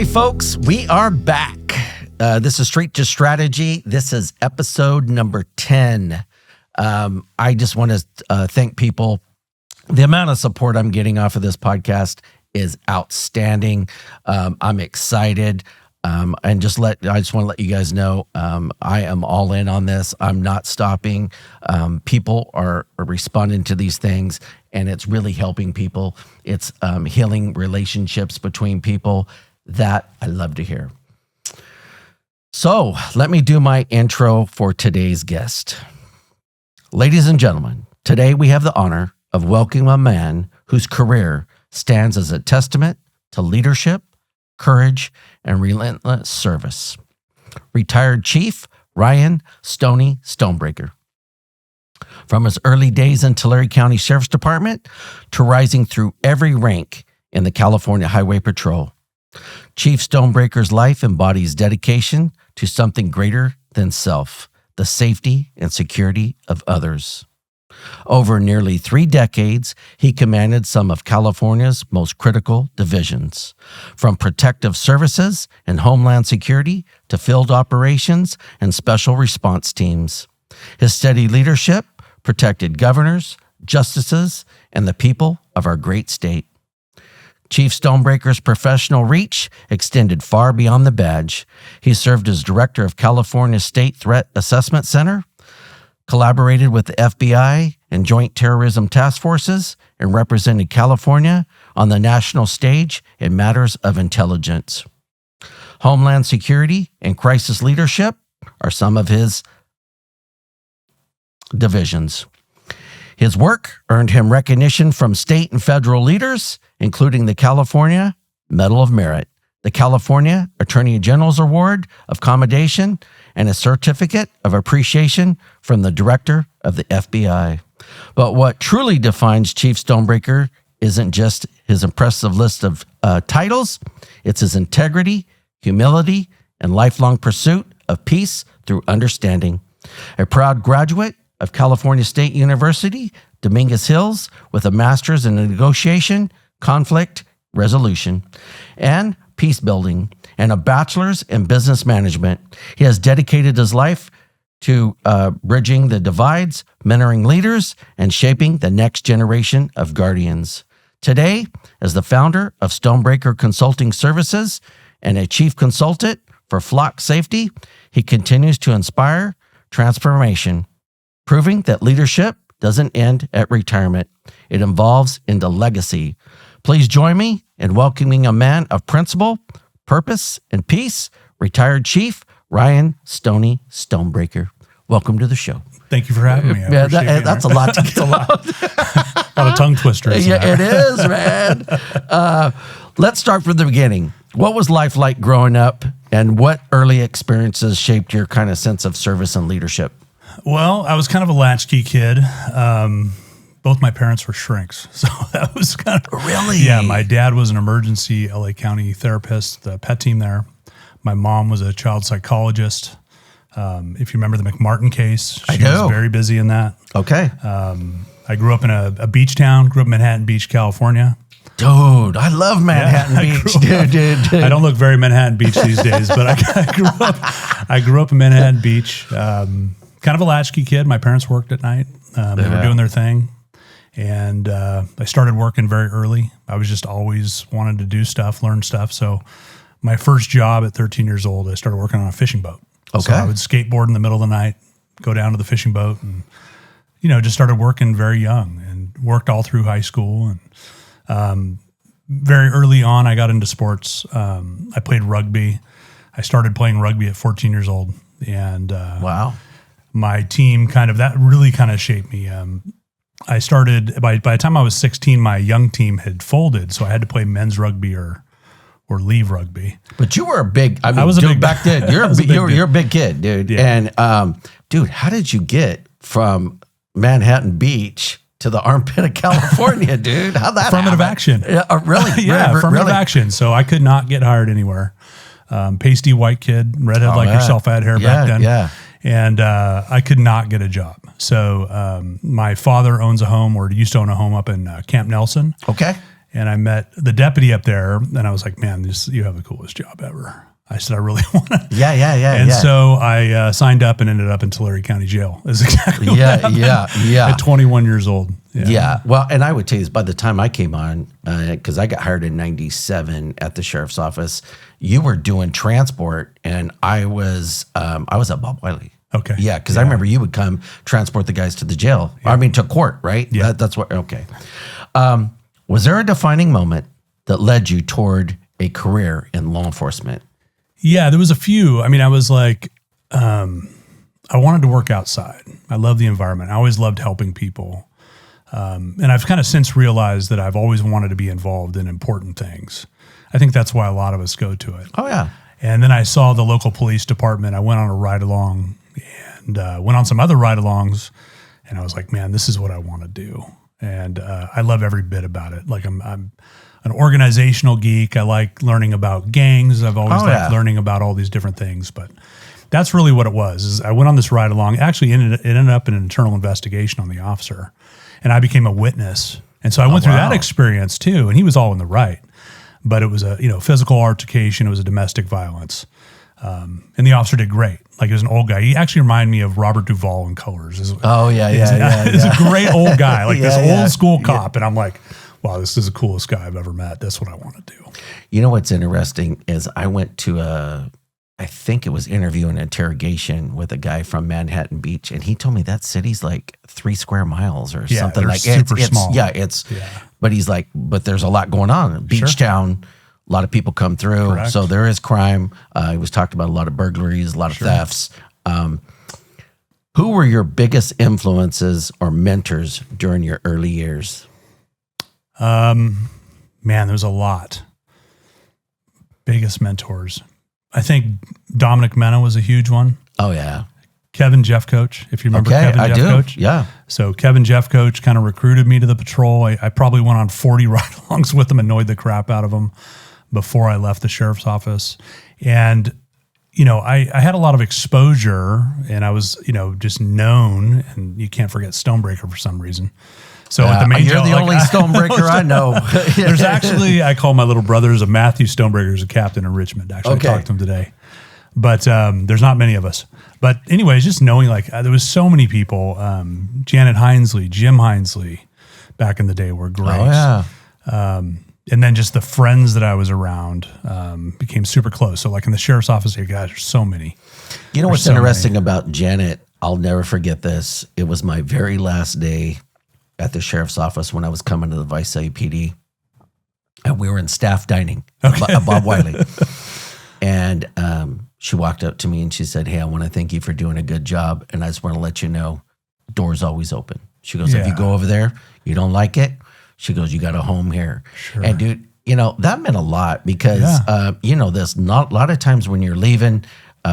Hey, folks, we are back. This is Straight to Strategy. This is episode number 10. I just want to thank people. The amount of support I'm getting off of this podcast is outstanding. I'm excited. And I just want to let you guys know, I am all in on this. I'm not stopping. People are responding to these things, and it's really helping people. It's healing relationships between people that I love to hear. So let me do my intro for today's guest. Ladies and gentlemen, today we have the honor of welcoming a man whose career stands as a testament to leadership, courage, and relentless service. Retired Chief Ryan Stoney Stonebraker. From his early days in Tulare County Sheriff's Department to rising through every rank in the California Highway Patrol, Chief Stonebraker's life embodies dedication to something greater than self, the safety and security of others. Over nearly 3 decades, he commanded some of California's most critical divisions, from protective services and homeland security to field operations and special response teams. His steady leadership protected governors, justices, and the people of our great state. Chief Stonebraker's professional reach extended far beyond the badge. He served as director of California State Threat Assessment Center, collaborated with the FBI and Joint Terrorism Task Forces, and represented California on the national stage in matters of intelligence. Homeland security and crisis leadership are some of his divisions. His work earned him recognition from state and federal leaders, including the California Medal of Merit, the California Attorney General's Award of Commendation, and a Certificate of Appreciation from the Director of the FBI. But what truly defines Chief Stonebraker isn't just his impressive list of titles, it's his integrity, humility, and lifelong pursuit of peace through understanding. A proud graduate of California State University, Dominguez Hills, with a master's in negotiation, conflict resolution, and peace building, and a bachelor's in business management. He has dedicated his life to bridging the divides, mentoring leaders, and shaping the next generation of guardians. Today, as the founder of Stonebraker Consulting Services and a chief consultant for flock safety, he continues to inspire transformation, proving that leadership doesn't end at retirement. It evolves into legacy. Please join me in welcoming a man of principle, purpose, and peace, retired Chief Ryan Stoney Stonebraker. Welcome to the show. Thank you for having me. That's a lot to get a lot of tongue twisters. Yeah, it is, man. Let's start from the beginning. What was life like growing up, and what early experiences shaped your kind of sense of service and leadership? Well, I was kind of a latchkey kid. Both my parents were shrinks, so that was kind of... Really? Yeah, my dad was an emergency LA County therapist, the pet team there. My mom was a child psychologist. If you remember the McMartin case, she was very busy in that. Okay. I grew up in a beach town, grew up in Manhattan Beach, California. Dude, I love Manhattan Beach. Dude. I don't look very Manhattan Beach these days, but I grew up in Manhattan Beach. Kind of a latchkey kid. My parents worked at night. They were doing their thing. And I started working very early. I was just always wanted to do stuff, learn stuff. So my first job at 13 years old, I started working on a fishing boat. Okay. So I would skateboard in the middle of the night, go down to the fishing boat, and, just started working very young and worked all through high school. And very early on, I got into sports. I played rugby. I started playing rugby at 14 years old. And wow. My team that really shaped me. I started, by the time I was 16, my young team had folded, so I had to play men's rugby or leave rugby. But you were a big, I was dude, back then, you're a big kid, dude. Yeah. And dude, how did you get from Manhattan Beach to the armpit of California, dude? How'd that Affirmative action. Really? Yeah, affirmative action. So I could not get hired anywhere. Pasty white kid, redhead yourself. I had hair back then. Yeah. And I could not get a job. So my father owns a home, or used to own a home up in Camp Nelson. Okay. and I met the deputy up there, and I was like, man, you have the coolest job ever. I said, I really want to. Yeah. And so I signed up and ended up in Tulare County Jail. Is exactly what happened. At 21 years old. Yeah. Well, and I would tell you, by the time I came on, because I got hired in 97 at the sheriff's office, you were doing transport, and I was at Bob Wiley. Okay. Yeah, because I remember you would come transport the guys to the jail. Yeah. I mean, to court, right? Yeah. That's what. Okay. Was there a defining moment that led you toward a career in law enforcement? Yeah, there was a few. I mean, I was like, I wanted to work outside. I love the environment. I always loved helping people. And I've kind of since realized that I've always wanted to be involved in important things. I think that's why a lot of us go to it. Oh, yeah. And then I saw the local police department. I went on a ride-along and went on some other ride-alongs. And I was like, man, this is what I want to do. And I love every bit about it. Like I'm an organizational geek. I like learning about gangs. I've always liked learning about all these different things. But that's really what it was. Is I went on this ride along. Actually, it ended up in an internal investigation on the officer, and I became a witness. And so I went through that experience too. And he was all in the right, but it was a physical altercation. It was a domestic violence, and the officer did great. Like, he was an old guy. He actually reminded me of Robert Duvall in Colors. He's a great old guy, like this old school cop. And I'm like, wow, this is the coolest guy I've ever met. That's what I want to do. You know what's interesting is I went to I think it was interview and interrogation with a guy from Manhattan Beach, and he told me that city's like 3 square miles or something like that. Super small. But he's like, but there's a lot going on. Beach town, a lot of people come through. Correct. So there is crime. He was talking about a lot of burglaries, a lot of thefts. Who were your biggest influences or mentors during your early years? Man, there's a lot. Biggest mentors. I think Dominic Mena was a huge one. Oh, yeah. Kevin Jeffcoach, if you remember Kevin Jeffcoach. Yeah. So Kevin Jeffcoach kind of recruited me to the patrol. I probably went on 40 ride-alongs with him, annoyed the crap out of him before I left the sheriff's office. And, I had a lot of exposure, and I was, just known, and you can't forget Stonebraker for some reason. So at the main you're the only Stonebraker I know. There's actually, I call my little brothers a Matthew Stonebraker, who's a captain in Richmond. Actually, I talked to him today. But there's not many of us. But anyways, just knowing there was so many people. Janet Hinesley, Jim Hinesley, back in the day were great. Oh, yeah. And then just the friends that I was around became super close. So like in the sheriff's office, guys, there's so many. You know what's interesting about Janet? I'll never forget this. It was my very last day at the sheriff's office when I was coming to the Vice PD, and we were in staff dining at Bob Wiley. And she walked up to me and she said, "Hey, I want to thank you for doing a good job. And I just want to let you know, door's alwa's open." She goes, "If you go over there, you don't like it," she goes, "you got a home here." Sure. And dude, that meant a lot because, there's not a lot of times when you're leaving,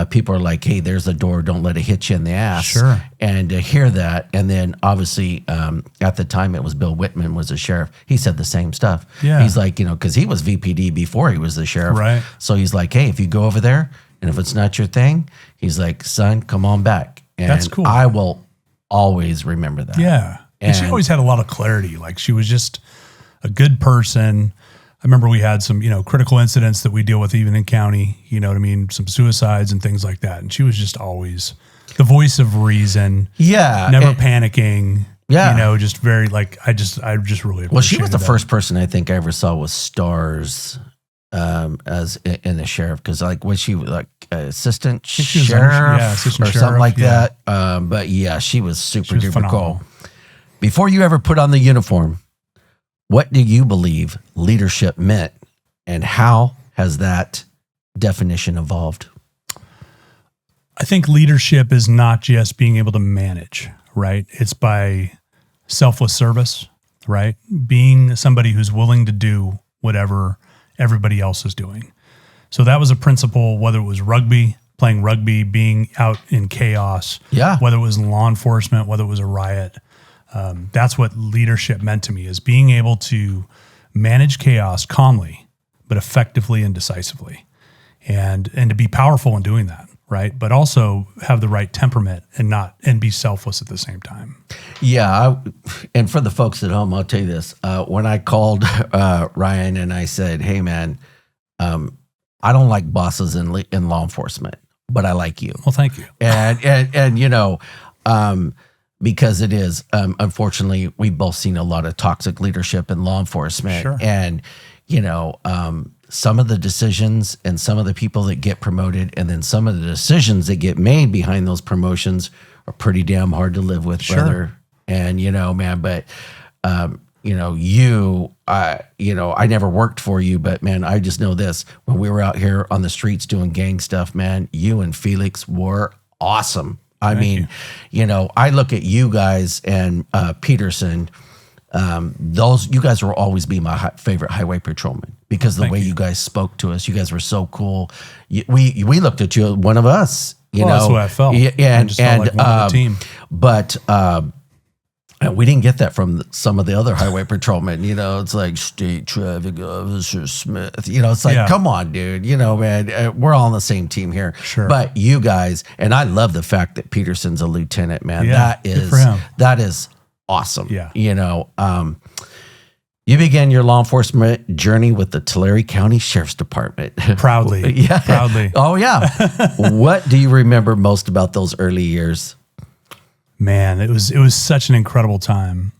people are like, "Hey, there's the door. Don't let it hit you in the ass." Sure. And to hear that, and then obviously at the time it was Bill Whitman was the sheriff. He said the same stuff. Yeah. He's like, because he was VPD before he was the sheriff. Right. So he's like, "Hey, if you go over there and if it's not your thing," he's like, "Son, come on back." And that's cool. I will always remember that. Yeah. And she always had a lot of clarity. Like, she was just a good person. I remember we had some, critical incidents that we deal with even in county, some suicides and things like that. And she was just always the voice of reason. Yeah. Never panicking. Yeah. Just very I just really appreciated she was the that. first person I think I ever saw with stars as in the sheriff. Cause was she assistant sheriff assistant or sheriff, something like that? But yeah, she was super duper cool. Before you ever put on the uniform, what do you believe leadership meant, and how has that definition evolved? I think leadership is not just being able to manage, right? It's by selfless service, right? Being somebody who's willing to do whatever everybody else is doing. So that was a principle, whether it was playing rugby, being out in chaos, whether it was law enforcement, whether it was a riot. That's what leadership meant to me, is being able to manage chaos calmly, but effectively and decisively, and to be powerful in doing that, right? But also have the right temperament and be selfless at the same time. Yeah. And for the folks at home, I'll tell you this. When I called Ryan and I said, hey, man, I don't like bosses in law enforcement, but I like you. Well, thank you. And you know, because it is, unfortunately, we've both seen a lot of toxic leadership in law enforcement. Sure. And, you know, some of the decisions and some of the people that get promoted and then some of the decisions that get made behind those promotions are pretty damn hard to live with, brother. And, you know, man, but, you know, I never worked for you, but man, I just know this. When we were out here on the streets doing gang stuff, man, you and Felix were awesome. I mean, you know, I look at you guys and Peterson. You guys will always be my favorite highway patrolman because the way you guys spoke to us. You guys were so cool. We looked at you, one of us. You know, that's the way I felt. Yeah, I just felt like one of the team. But we didn't get that from some of the other highway patrolmen. You know, it's like State Traffic Officer Smith. You know, it's like, come on, dude. You know, man, we're all on the same team here. Sure. But you guys, and I love the fact that Peterson's a lieutenant, man. Yeah, good for him. That is awesome. Yeah. You know, you began your law enforcement journey with the Tulare County Sheriff's Department. Proudly. Yeah. Proudly. Oh, yeah. What do you remember most about those early years? Man, it was such an incredible time.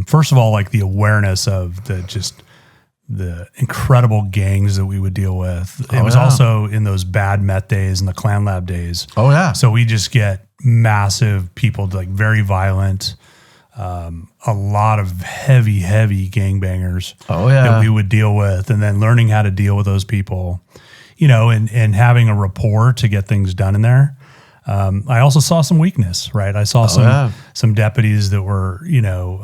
First of all, like the awareness of the incredible gangs that we would deal with. It was also in those bad meth days and the Clan Lab days. Oh, yeah. So we just get massive people, like very violent, a lot of heavy gangbangers that we would deal with, and then learning how to deal with those people, you know, and having a rapport to get things done in there. I also saw some weakness, right? I saw some deputies that were, you know,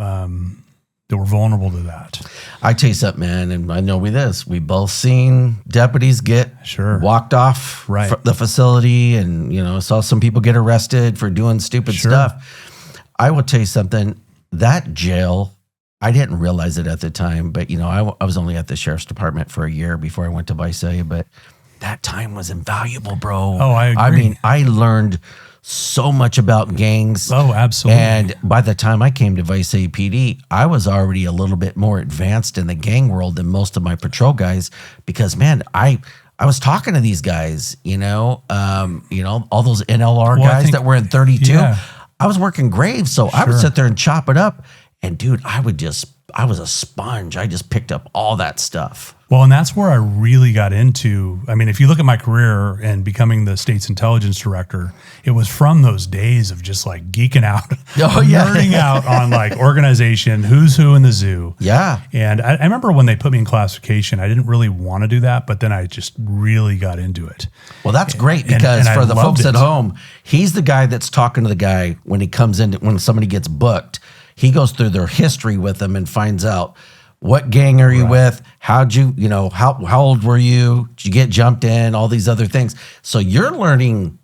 that were vulnerable to that. I tell you something, man, and I know we both seen deputies get walked off the facility, and, you know, saw some people get arrested for doing stupid stuff. I will tell you something, that jail, I didn't realize it at the time, but, you know, I was only at the Sheriff's Department for a year before I went to Visalia, but that time was invaluable, bro. Oh, I agree. I mean, I learned so much about gangs. Oh, absolutely. And by the time I came to Visalia PD, I was already a little bit more advanced in the gang world than most of my patrol guys because, man, I was talking to these guys, you know, all those NLR guys that were in 32. Yeah. I was working graves, so I would sit there and chop it up. And, dude, I was a sponge. I just picked up all that stuff. Well, and that's where I really got into. I mean, if you look at my career and becoming the state's intelligence director, it was from those days of just like geeking out, nerding out on like organization, who's who in the zoo. Yeah. And I remember when they put me in classification, I didn't really want to do that, but then I just really got into it. Well, that's great because for the folks at home, he's the guy that's talking to the guy when he comes in, when somebody gets booked. He goes through their history with them and finds out, what gang are you with? How'd you, you know, how old were you? Did you get jumped in? All these other things. So you're learning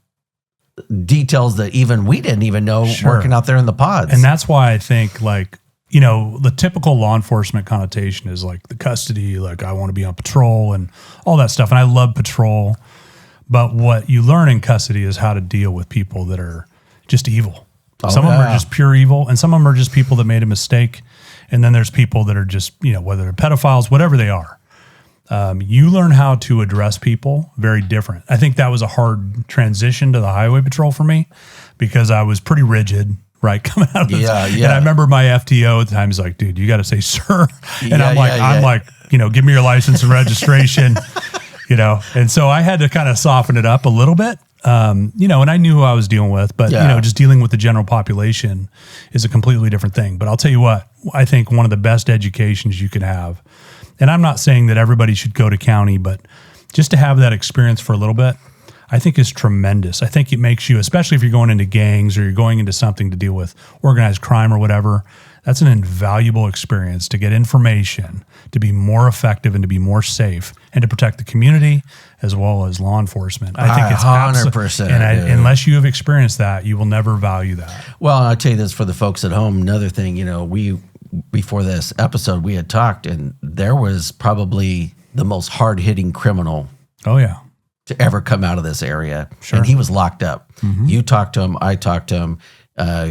details that even we didn't even know working out there in the pods. And that's why I think, like, you know, the typical law enforcement connotation is like the custody, like I want to be on patrol and all that stuff. And I love patrol. But what you learn in custody is how to deal with people that are just evil. Some of them are just pure evil, and some of them are just people that made a mistake. And then there's people that are just, you know, whether they're pedophiles, whatever they are. You learn how to address people very different. I think that was a hard transition to the highway patrol for me because I was pretty rigid, right, coming out of this. And I remember my FTO at the time is like, dude, you got to say sir. And I'm like, you know, give me your license and registration, you know. And so I had to kind of soften it up a little bit. You know, and I knew who I was dealing with, but, you know, just dealing with the general population is a completely different thing. But I'll tell you what, I think one of the best educations you can have, and I'm not saying that everybody should go to county, but just to have that experience for a little bit, I think is tremendous. I think it makes you, especially if you're going into gangs or you're going into something to deal with organized crime or whatever, that's an invaluable experience to get information, to be more effective and to be more safe and to protect the community as well as law enforcement. I think it's 100%. And unless you have experienced that, you will never value that. Well, I'll tell you this for the folks at home. Another thing, you know, before this episode, we had talked and there was probably the most hard-hitting criminal. Oh, yeah. to ever come out of this area. Sure. And he was locked up. You talked to him. I talked to him.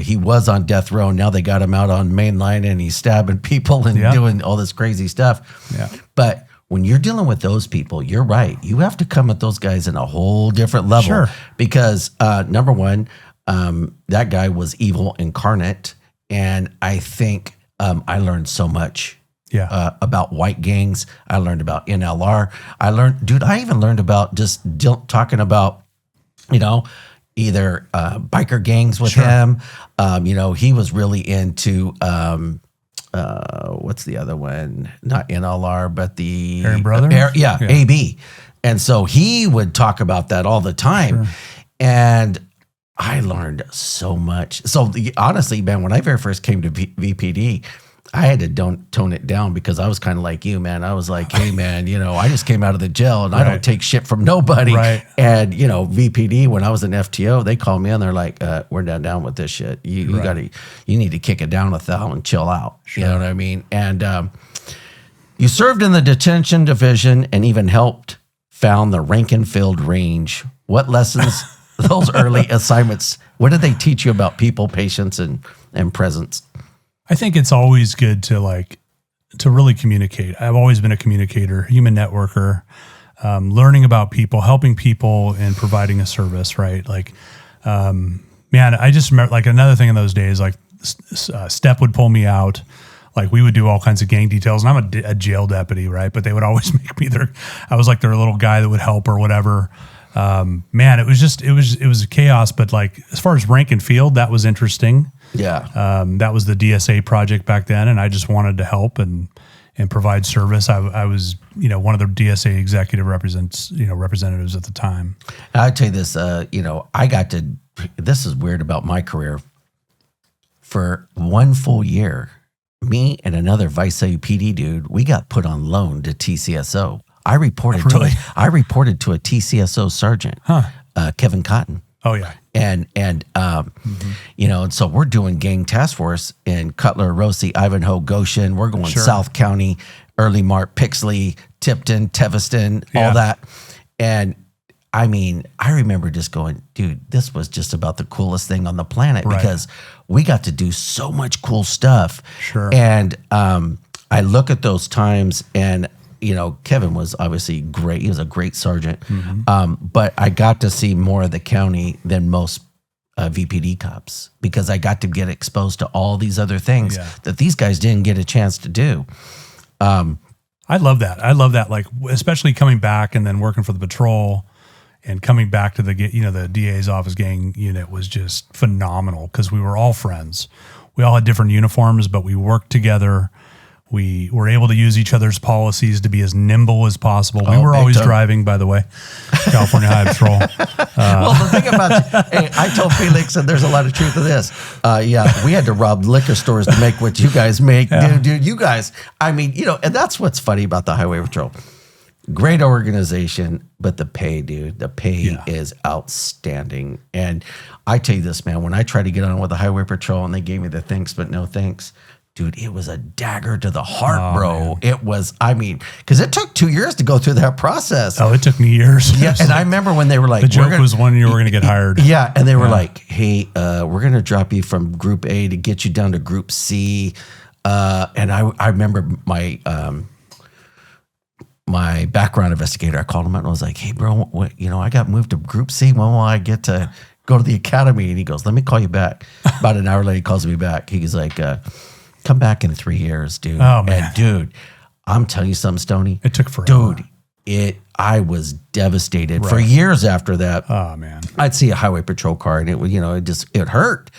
He was on death row. Now they got him out on mainline and he's stabbing people and doing all this crazy stuff. Yeah. But when you're dealing with those people, you're right. You have to come at those guys in a whole different level. Sure. Because number one, that guy was evil incarnate. And I think I learned so much about white gangs. I learned about NLR. I even learned about just talking about, either biker gangs with him. He was really into, what's the other one? Not NLR, but the Aaron Brothers? AB. And so he would talk about that all the time. Sure. And I learned so much. So honestly, man, when I very first came to VPD, I had to tone it down because I was kind of like you, man. I was like, hey, man, I just came out of the jail and I don't take shit from nobody. Right. And, VPD, when I was in FTO, they called me and they're like, we're down with this shit. You need to kick it down a thou and chill out. Sure. You know what I mean? And you served in the detention division and even helped found the Rankin-Field Range. What lessons, those early assignments, what did they teach you about people, patience, and presence? I think it's always good to really communicate. I've always been a communicator, human networker, learning about people, helping people, and providing a service. Right? Man, I just remember another thing in those days. Step would pull me out. We would do all kinds of gang details, and I'm a jail deputy, right? But they would always make me I was their little guy that would help or whatever. Man, it was chaos. But as far as rank and field, that was interesting. Yeah. That was the DSA project back then, and I just wanted to help and provide service. I was, one of the DSA executive representatives at the time. I'll tell you this, this is weird about my career. For 1 full year, me and another Vice PD dude, we got put on loan to TCSO. I reported to a TCSO sergeant, Kevin Cotton. Oh yeah. And so we're doing gang task force in Cutler, Rosie, Ivanhoe, Goshen. We're going South County, Early Mart, Pixley, Tipton, Teviston, all that. And I remember just going, dude, this was just about the coolest thing on the planet because we got to do so much cool stuff. Sure. And I look at those times and Kevin was obviously great. He was a great sergeant. But I got to see more of the county than most VPD cops because I got to get exposed to all these other things that these guys didn't get a chance to do. I love that. Especially coming back and then working for the patrol and coming back to the DA's office gang unit was just phenomenal because we were all friends. We all had different uniforms, but we worked together. We were able to use each other's policies to be as nimble as possible. We were always driving, by the way, California Highway Patrol. Well, the thing about I told Felix, and there's a lot of truth to this. We had to rob liquor stores to make what you guys make. Dude, you guys, and that's what's funny about the Highway Patrol. Great organization, but the pay, dude, is outstanding. And I tell you this, man, when I tried to get on with the Highway Patrol and they gave me the thanks, but no thanks, dude, it was a dagger to the heart, bro. Man. It was, because it took 2 years to go through that process. Oh, it took me years. Yeah, and I remember when they were like, the joke was when you were going to get hired. Yeah, and they were like, hey, we're going to drop you from Group A to get you down to Group C. And I remember my background investigator, I called him out and I was like, hey, bro, I got moved to Group C. When will I get to go to the academy? And he goes, let me call you back. About an hour later, he calls me back. He's like, come back in 3 years, dude. Oh, man. And dude, I'm telling you something, Stoney. It took forever. Dude, I was devastated. For years after that. Oh, man. I'd see a Highway Patrol car and it was, it hurt.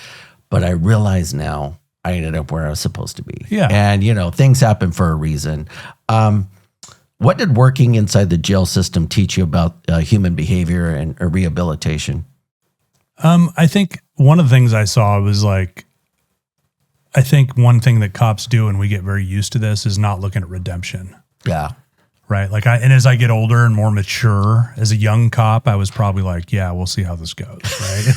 But I realize now I ended up where I was supposed to be. Yeah. And, things happen for a reason. What did working inside the jail system teach you about human behavior and rehabilitation? I think one of the things I saw was I think one thing that cops do, and we get very used to this, is not looking at redemption. Yeah. Right. And as I get older and more mature, as a young cop, I was probably like, yeah, we'll see how this goes.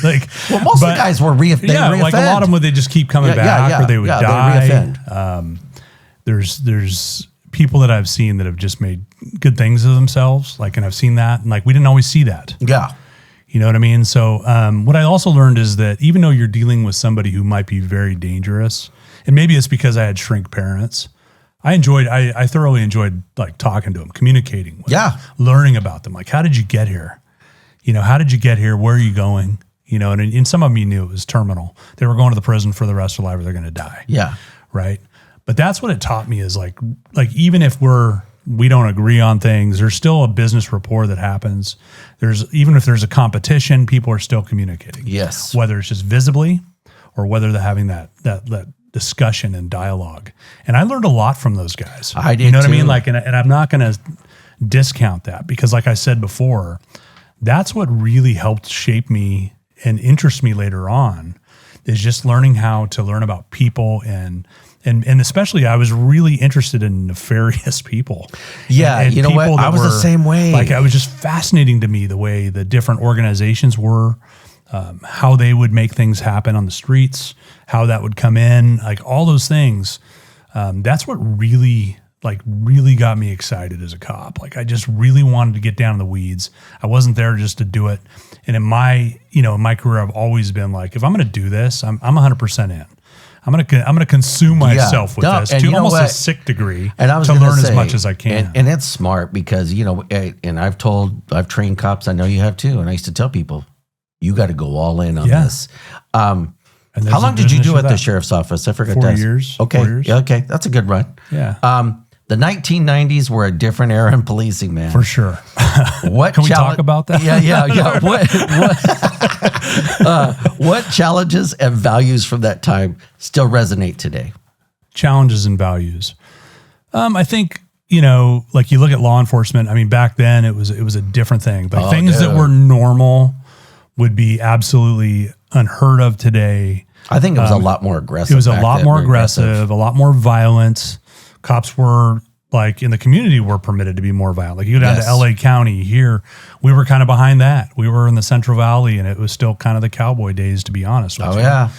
Right. Well, most of the guys were reoffend. A lot of them, they just keep coming back or they would die. They reoffend. There's people that I've seen that have just made good things of themselves. Like, and I've seen that, and like, we didn't always see that. Yeah. You know what I mean? So what I also learned is that even though you're dealing with somebody who might be very dangerous, and maybe it's because I had shrink parents, I thoroughly enjoyed like talking to them, communicating with them, learning about them. Like, how did you get here? You know, how did you get here? Where are you going? You know, and some of them you knew it was terminal. They were going to the prison for the rest of their life or they're going to die. Yeah. Right. But that's what it taught me is like even if we don't agree on things, there's still a business rapport that happens. Even if there's a competition, people are still communicating. Yes. Whether it's just visibly or whether they're having that discussion and dialogue. And I learned a lot from those guys. I did, you know what too. I mean? Like, and I'm not going to discount that because like I said before, that's what really helped shape me and interest me later on is just learning how to learn about people and especially I was really interested in nefarious people. Yeah, and you know what? I was the same way. Like, it was just fascinating to me the way the different organizations were, how they would make things happen on the streets, how that would come in, like all those things. That's what really got me excited as a cop. Like, I just really wanted to get down in the weeds. I wasn't there just to do it. And in my career, I've always been like, if I'm going to do this, I'm 100% in. I'm gonna consume myself with this to almost a sick degree and I was to learn say, as much as I can. And it's smart because, you know, and I've trained cops, I know you have too, and I used to tell people, you got to go all in on this. How long did you do at the sheriff's office? I forgot. 4 years. Okay. 4 years. Yeah, okay. That's a good run. Yeah. The 1990s were a different era in policing, man. For sure. What Can we talk about that? Yeah. What challenges and values from that time still resonate today? Challenges and values. I think, you know, like you look at law enforcement. I mean, back then it was a different thing. Like things that were normal would be absolutely unheard of today. I think it was a lot more aggressive. It was a lot more aggressive, a lot more violent. Cops were like in the community were permitted to be more violent. Like you go down to LA County here, we were kind of behind that. We were in the Central Valley and it was still kind of the cowboy days, to be honest with you. Yeah.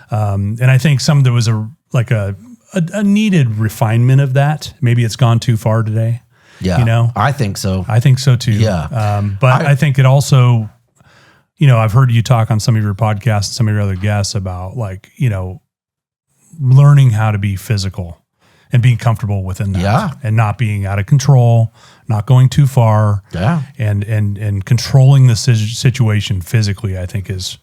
And I think there was a needed refinement of that. Maybe it's gone too far today. Yeah. You know, I think so. I think so too. Yeah. But I think it also, you know, I've heard you talk on some of your podcasts and some of your other guests about like, you know, learning how to be physical and being comfortable within that and not being out of control, not going too far and controlling the situation physically, I think is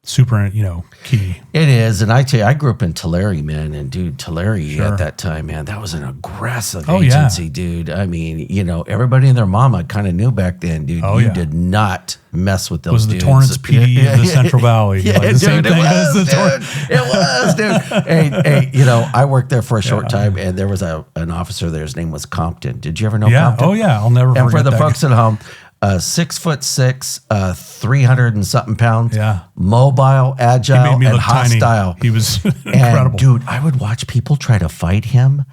super, you know, key. It is. And I tell you, I grew up in Tulare, man. And dude, Tulare at that time, man, that was an aggressive agency, dude. I mean, you know, everybody and their mama kind of knew back then, dude. You did not mess with those dudes. It was the Torrance PD of the Central Valley. Yeah, like dude, it was, dude. Hey, you know, I worked there for a short time, and there was an officer there. His name was Compton. Did you ever know Compton? Oh, yeah. I'll never forget that. And for the folks at home, 6'6", 300 and something pounds. Yeah. Mobile, agile, and hostile. Tiny. He was incredible. And dude, I would watch people try to fight him.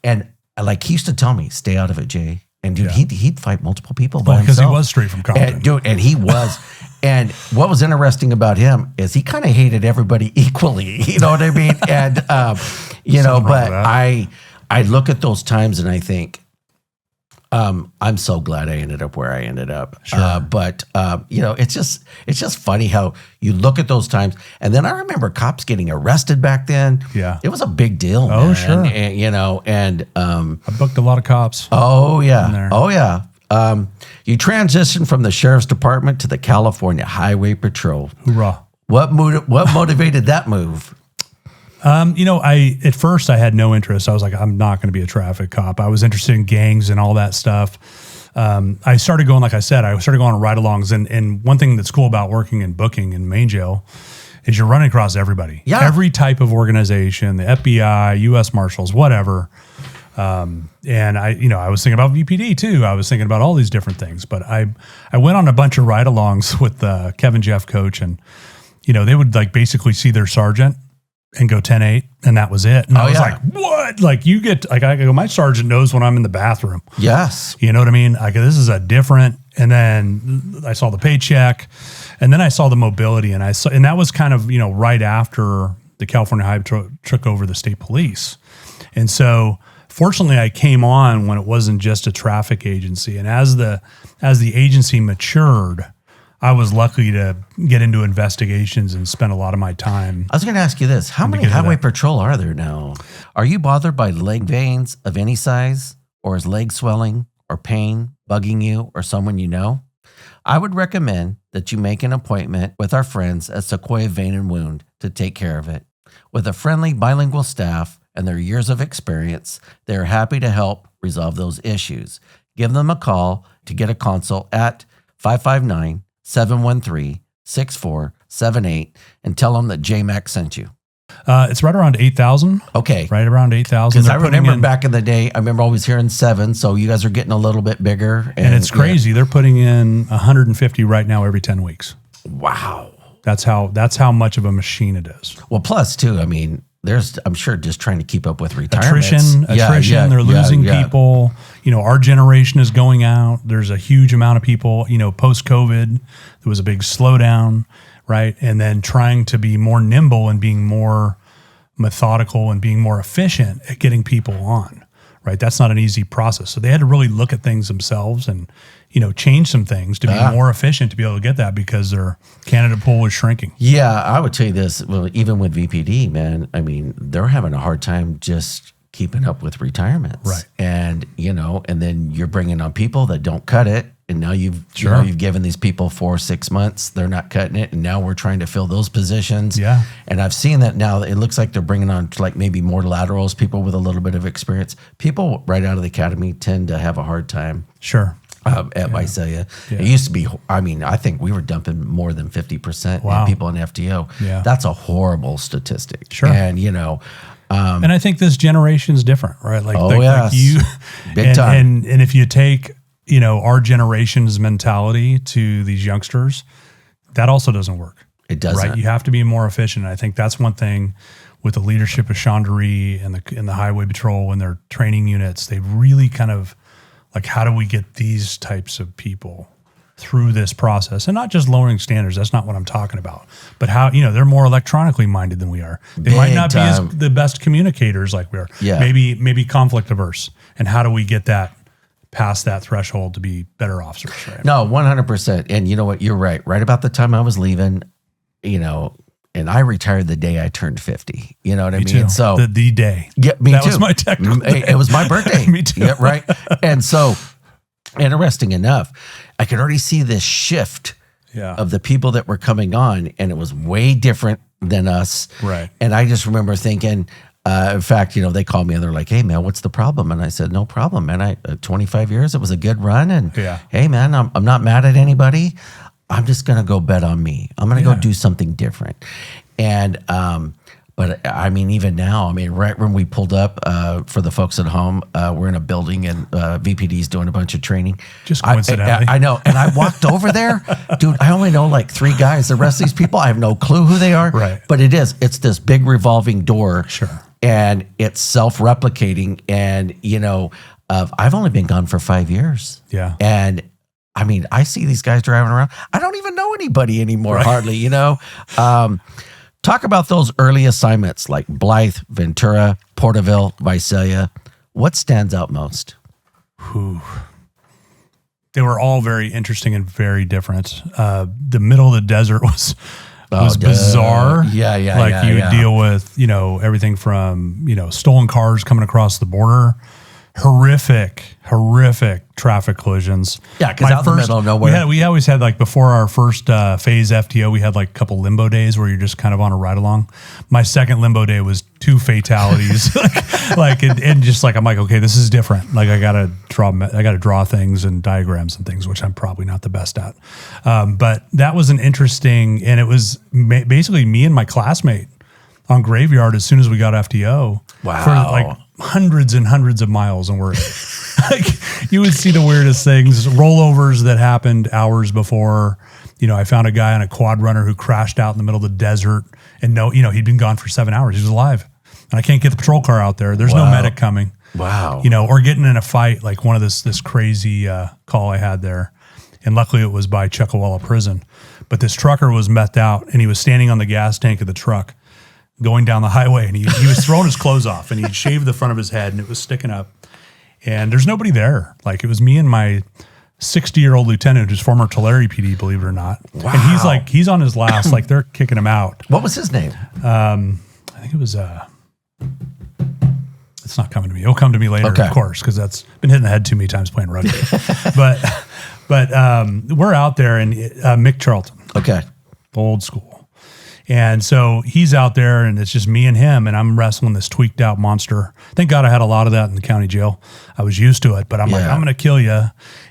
And like he used to tell me, stay out of it, Jay. And dude, he'd fight multiple people by himself. Because he was straight from Compton. And he was. And what was interesting about him is he kind of hated everybody equally. You know what I mean? And, you know, but I look at those times and I think, I'm so glad I ended up where I ended up. Sure. But you know, it's just funny how you look at those times. And then I remember cops getting arrested back then. Yeah. It was a big deal. Oh, man. sure. And, you know, and I booked a lot of cops. Oh, yeah. Oh, yeah. You transitioned from the sheriff's department to the California Highway Patrol. Hoorah. What motivated that move? You know, at first I had no interest. I was like, I'm not going to be a traffic cop. I was interested in gangs and all that stuff. I started going, like I said, on ride-alongs. And one thing that's cool about working in booking in main jail is you're running across everybody. Yeah. Every type of organization, the FBI, U.S. Marshals, whatever. And I was thinking about VPD too. I was thinking about all these different things. But I went on a bunch of ride-alongs with Kevin Jeff Coach. And, you know, they would like basically see their sergeant and go 10-8, and that was it. And I was like, what? Like you get, like I go, my sergeant knows when I'm in the bathroom. Yes. You know what I mean? Like this is a different, and then I saw the paycheck, and then I saw the mobility, and that was kind of, you know, right after the California Highway took over the state police. And so fortunately, I came on when it wasn't just a traffic agency. And as the agency matured, I was lucky to get into investigations and spend a lot of my time. I was going to ask you this. How many highway patrol are there now? Are you bothered by leg veins of any size, or is leg swelling or pain bugging you or someone you know? I would recommend that you make an appointment with our friends at Sequoia Vein and Wound to take care of it. With a friendly bilingual staff and their years of experience, they are happy to help resolve those issues. Give them a call to get a consult at 559-713-6478 and tell them that Jay Mac sent you. It's right around 8,000. Okay. Right around 8,000. Because I remember back in the day, I remember always hearing 7, so you guys are getting a little bit bigger. And it's crazy. They're putting in 150 right now every 10 weeks. Wow. That's how much of a machine it is. Well, plus too, I mean, I'm sure just trying to keep up with retirements. Attrition. They're losing people. You know, our generation is going out. There's a huge amount of people, you know, post-COVID, there was a big slowdown, right? And then trying to be more nimble and being more methodical and being more efficient at getting people on, right? That's not an easy process. So they had to really look at things themselves and, you know, change some things to be more efficient to be able to get that because their candidate pool was shrinking. Yeah, I would tell you this. Well, even with VPD, man, I mean, they're having a hard time just keeping up with retirements. Right. And, you know, and then you're bringing on people that don't cut it. And now you've given these people 4 or 6 months, they're not cutting it. And now we're trying to fill those positions. Yeah. And I've seen that now. It looks like they're bringing on like maybe more laterals, people with a little bit of experience. People right out of the academy tend to have a hard time. Sure. At Visalia. Yeah. It used to be, I mean, I think we were dumping more than 50% in people in FTO. Yeah. That's a horrible statistic. Sure. And, you know, and I think this generation is different, right? Like, like you, big time. And if you take, you know, our generation's mentality to these youngsters, that also doesn't work. It doesn't. Right? You have to be more efficient. And I think that's one thing with the leadership of Chandri and the Highway Patrol and their training units. They really kind of like, how do we get these types of people through this process? And not just lowering standards. That's not what I'm talking about. But how, you know, they're more electronically minded than we are. They might not be as the best communicators like we are. Yeah. Maybe conflict averse. And how do we get that past that threshold to be better officers? Right? No, 100%. And you know what? You're right. Right about the time I was leaving, you know, and I retired the day I turned 50. You know what I mean? Too. So the day. Yeah, me that too. was my technical day. It was my birthday. Me too. Yeah, right. And so, interesting enough, I could already see this shift of the people that were coming on, and it was way different than us. Right. And I just remember thinking, in fact, you know, they called me and they're like, "Hey, man, what's the problem?" And I said, "No problem, man. 25 years, it was a good run. And hey, man, I'm not mad at anybody. I'm just going to go bet on me. I'm going to go do something different." And, but I mean, even now, I mean, right when we pulled up for the folks at home, we're in a building and VPD's doing a bunch of training. Just coincidentally. I know. And I walked over there, dude, I only know like 3 guys. The rest of these people, I have no clue who they are. Right. But it's this big revolving door. Sure. And it's self-replicating. And, you know, I've only been gone for 5 years. Yeah. And I mean, I see these guys driving around. I don't even know anybody anymore, hardly, you know. Talk about those early assignments like Blythe, Ventura, Porterville, Visalia. What stands out most? They were all very interesting and very different. The middle of the desert was bizarre. Yeah. You would deal with, you know, everything from, you know, stolen cars coming across the border. Horrific traffic collisions. Yeah, because out in the middle of nowhere. We always had, like, before our first phase FTO, we had like a couple limbo days where you're just kind of on a ride along. My second limbo day was 2 fatalities. and just like, I'm like, okay, this is different. Like, I gotta draw things and diagrams and things, which I'm probably not the best at. But that was an interesting, and it was basically me and my classmate on Graveyard as soon as we got FTO. Wow. For like hundreds and hundreds of miles, and we're like, you would see the weirdest things, rollovers that happened hours before. You know, I found a guy on a quad runner who crashed out in the middle of the desert, and he'd been gone for 7 hours. He was alive, and I can't get the patrol car out there. There's no medic coming. Wow. You know, or getting in a fight, like one of this crazy call I had there, and luckily it was by Chuckawalla Prison. But this trucker was methed out, and he was standing on the gas tank of the truck. going down the highway, and he was throwing his clothes off, and he'd shaved the front of his head, and it was sticking up. And there's nobody there. Like, it was me and my 60-year-old lieutenant, who's former Tulare PD, believe it or not. Wow. And he's on his last, like, they're kicking him out. What was his name? I think it was, it's not coming to me. It'll come to me later, of course, because that's been hitting the head too many times playing rugby. but we're out there, and Mick Charlton. Okay. Old school. And so he's out there, and it's just me and him, and I'm wrestling this tweaked out monster. Thank God I had a lot of that in the county jail. I was used to it, but I'm like, I'm going to kill you.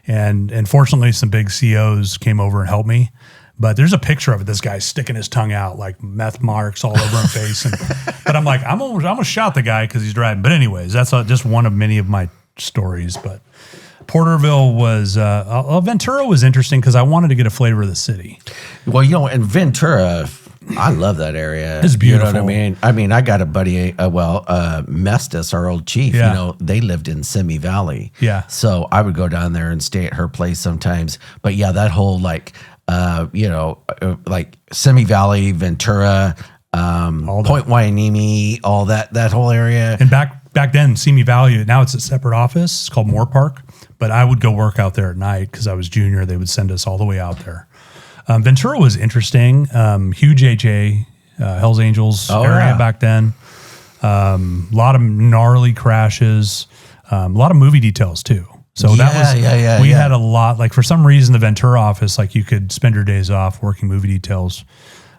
And fortunately, some big COs came over and helped me. But there's a picture of it. This guy sticking his tongue out, like meth marks all over his face. But I'm like, I'm gonna shot the guy because he's driving. But anyways, that's just one of many of my stories. But Porterville was, Ventura was interesting because I wanted to get a flavor of the city. Well, in Ventura, I love that area. It's beautiful. You know what I mean? I got a buddy, Mestis, our old chief, they lived in Simi Valley. Yeah. So I would go down there and stay at her place sometimes. But yeah, that whole like Simi Valley, Ventura, Point Wainimi, all that whole area. And back then, Simi Valley, now it's a separate office. It's called Moore Park. But I would go work out there at night because I was junior. They would send us all the way out there. Ventura was interesting. Huge HA, Hells Angels area back then. A lot of gnarly crashes. A lot of movie details too. So we had a lot, like for some reason, the Ventura office, like you could spend your days off working movie details.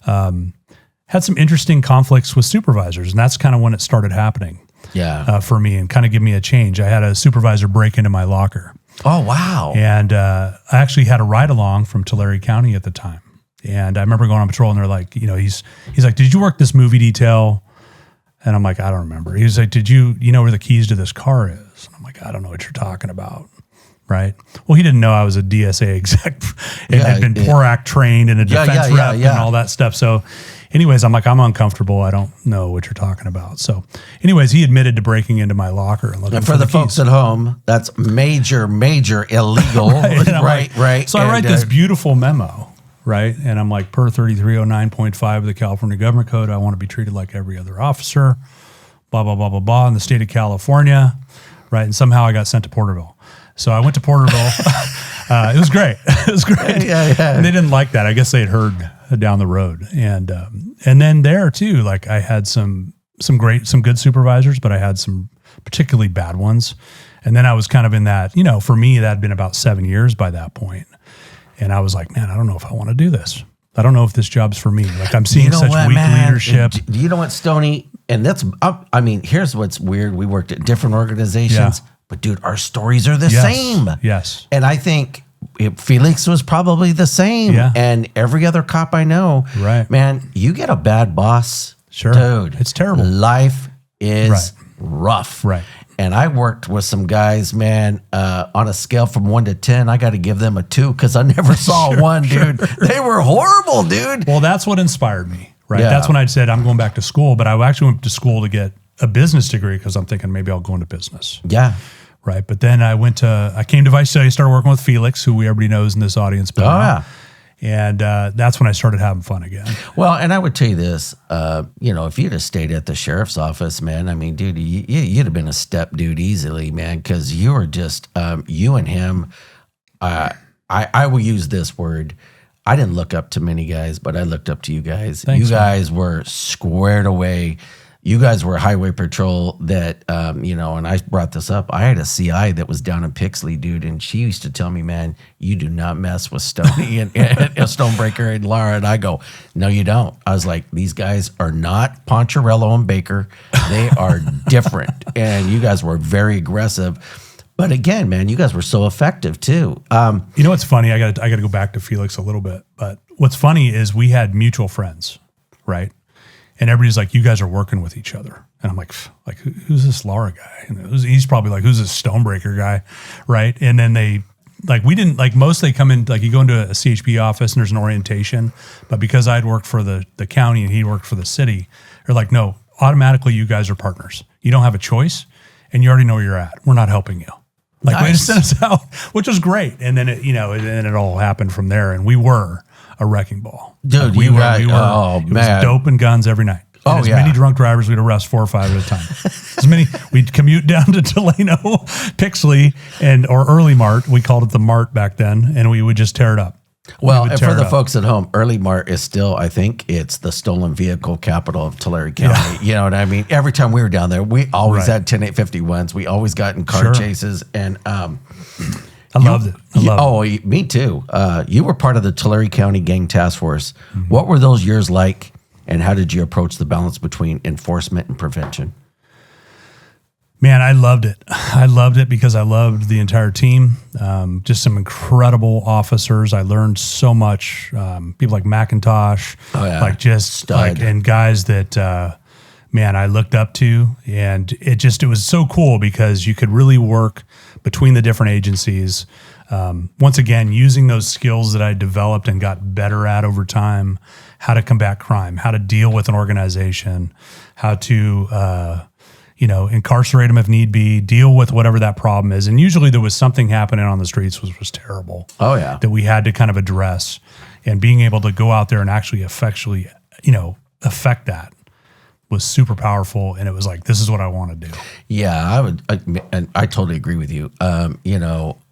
Had some interesting conflicts with supervisors, and that's kind of when it started happening. Yeah. For me, and kind of give me a change. I had a supervisor break into my locker. Oh, wow. And I actually had a ride along from Tulare County at the time. And I remember going on patrol, and they're like, he's like, did you work this movie detail? And I'm like, I don't remember. He was like, did you know where the keys to this car is? And I'm like, I don't know what you're talking about. Right. Well, he didn't know I was a DSA exec and had been PORAC trained and a defense rep and all that stuff. So anyways, I'm like, I'm uncomfortable. I don't know what you're talking about. So anyways, he admitted to breaking into my locker and looking for the folks at home, that's major illegal. right. So I write this beautiful memo. Right. And I'm like, per 3309.5 of the California Government Code, I want to be treated like every other officer, blah, blah, blah, blah, blah, in the state of California. Right. And somehow I got sent to Porterville. So I went to Porterville. It was great. It was great. Yeah. And they didn't like that. I guess they had heard down the road. And then there too, like I had some good supervisors, but I had some particularly bad ones. And then I was kind of in that, for me, that had been about 7 years by that point. And I was like, man, I don't know if I want to do this. I don't know if this job's for me. Like I'm seeing such weak leadership. You know what, Stoney? And that's, here's what's weird. We worked at different organizations, but dude, our stories are the same. Yes. And I think Felix was probably the same. Yeah. And every other cop I know, man, you get a bad boss, dude. It's terrible. Life is rough. Right. And I worked with some guys, man, on a scale from 1 to 10, I got to give them a 2 because I never saw one, dude. They were horrible, dude. Well, that's what inspired me, right? Yeah. That's when I said, I'm going back to school, but I actually went to school to get a business degree because I'm thinking maybe I'll go into business. Yeah. Right. But then I came to Vice City, started working with Felix, who everybody knows in this audience. And that's when I started having fun again. Well, and I would tell you this, if you'd have stayed at the sheriff's office, man, I mean, dude, you'd have been a step dude easily, man, because you were just, you and him, I will use this word. I didn't look up to many guys, but I looked up to you guys. Thanks, you guys were squared away. You guys were highway patrol that, and I brought this up. I had a CI that was down in Pixley, dude, and she used to tell me, man, you do not mess with Stoney and Stonebraker and Laura. And I go, no, you don't. I was like, these guys are not Poncherello and Baker. They are different. And you guys were very aggressive. But again, man, you guys were so effective too. You know what's funny? I got to go back to Felix a little bit. But what's funny is we had mutual friends, right? And everybody's like, you guys are working with each other. And I'm like, who's this Laura guy? And he's probably like, who's this Stonebraker guy? Right. And then we didn't, mostly come in, you go into a CHP office and there's an orientation. But because I'd worked for the county and he worked for the city, they're like, no, automatically you guys are partners. You don't have a choice and you already know where you're at. We're not helping you. Nice. They just sent us out, which was great. And then it all happened from there. And we were a wrecking ball. Dude, it was dope and guns every night. And as many drunk drivers, we'd arrest 4 or 5 at a time. As many, we'd commute down to Delano, Pixley, or Early Mart. We called it the Mart back then, and we would just tear it up. Well, and for the folks at home, Early Mart is still, I think it's the stolen vehicle capital of Tulare County. Yeah. You know what I mean? Every time we were down there, we always had 10851s. We always got in car chases. And I loved it. Me too. You were part of the Tulare County Gang Task Force. Mm-hmm. What were those years like, and how did you approach the balance between enforcement and prevention? Man, I loved it. I loved it because I loved the entire team. Just some incredible officers. I learned so much. People like McIntosh, and guys that, man, I looked up to. And it was so cool because you could really work between the different agencies. Once again, using those skills that I developed and got better at over time, how to combat crime, how to deal with an organization, how to, incarcerate them if need be, deal with whatever that problem is. And usually there was something happening on the streets which was terrible. Oh, yeah. That we had to kind of address. And being able to go out there and actually effectually, affect that was super powerful. And it was like, this is what I want to do. Yeah, I totally agree with you.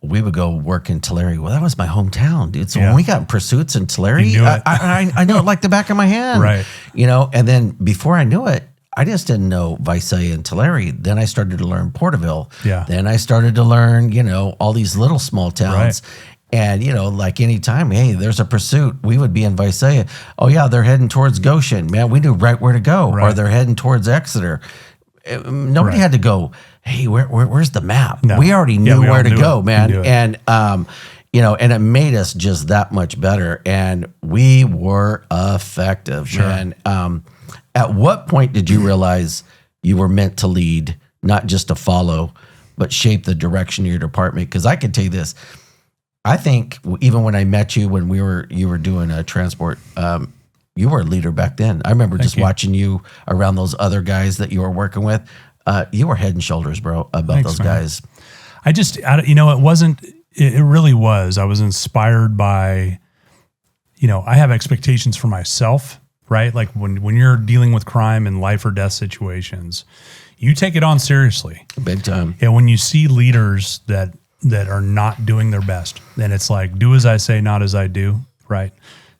We would go work in Tulare. Well, that was my hometown, dude. So when we got pursuits in Tulare, I know it like the back of my hand. Right. And then before I knew it, I just didn't know Visalia and Tulare. Then I started to learn Porterville. Yeah. Then I started to learn, all these little small towns. Right. And, like any time, hey, there's a pursuit, we would be in Visalia. Oh, yeah, they're heading towards Goshen. Man, we knew right where to go. Right. Or they're heading towards Exeter. Nobody had to go, hey, where's the map? No. We already knew where to go, man. And, and it made us just that much better. And we were effective, man. At what point did you realize you were meant to lead, not just to follow, but shape the direction of your department? Because I can tell you this, I think even when I met you, when you were doing a transport, you were a leader back then. I remember watching you around those other guys that you were working with. You were head and shoulders, bro, about those guys. It really was. I was inspired by, I have expectations for myself. Right? Like when you're dealing with crime and life or death situations, you take it on seriously. Big time. And when you see leaders that are not doing their best, then it's like, do as I say, not as I do, right?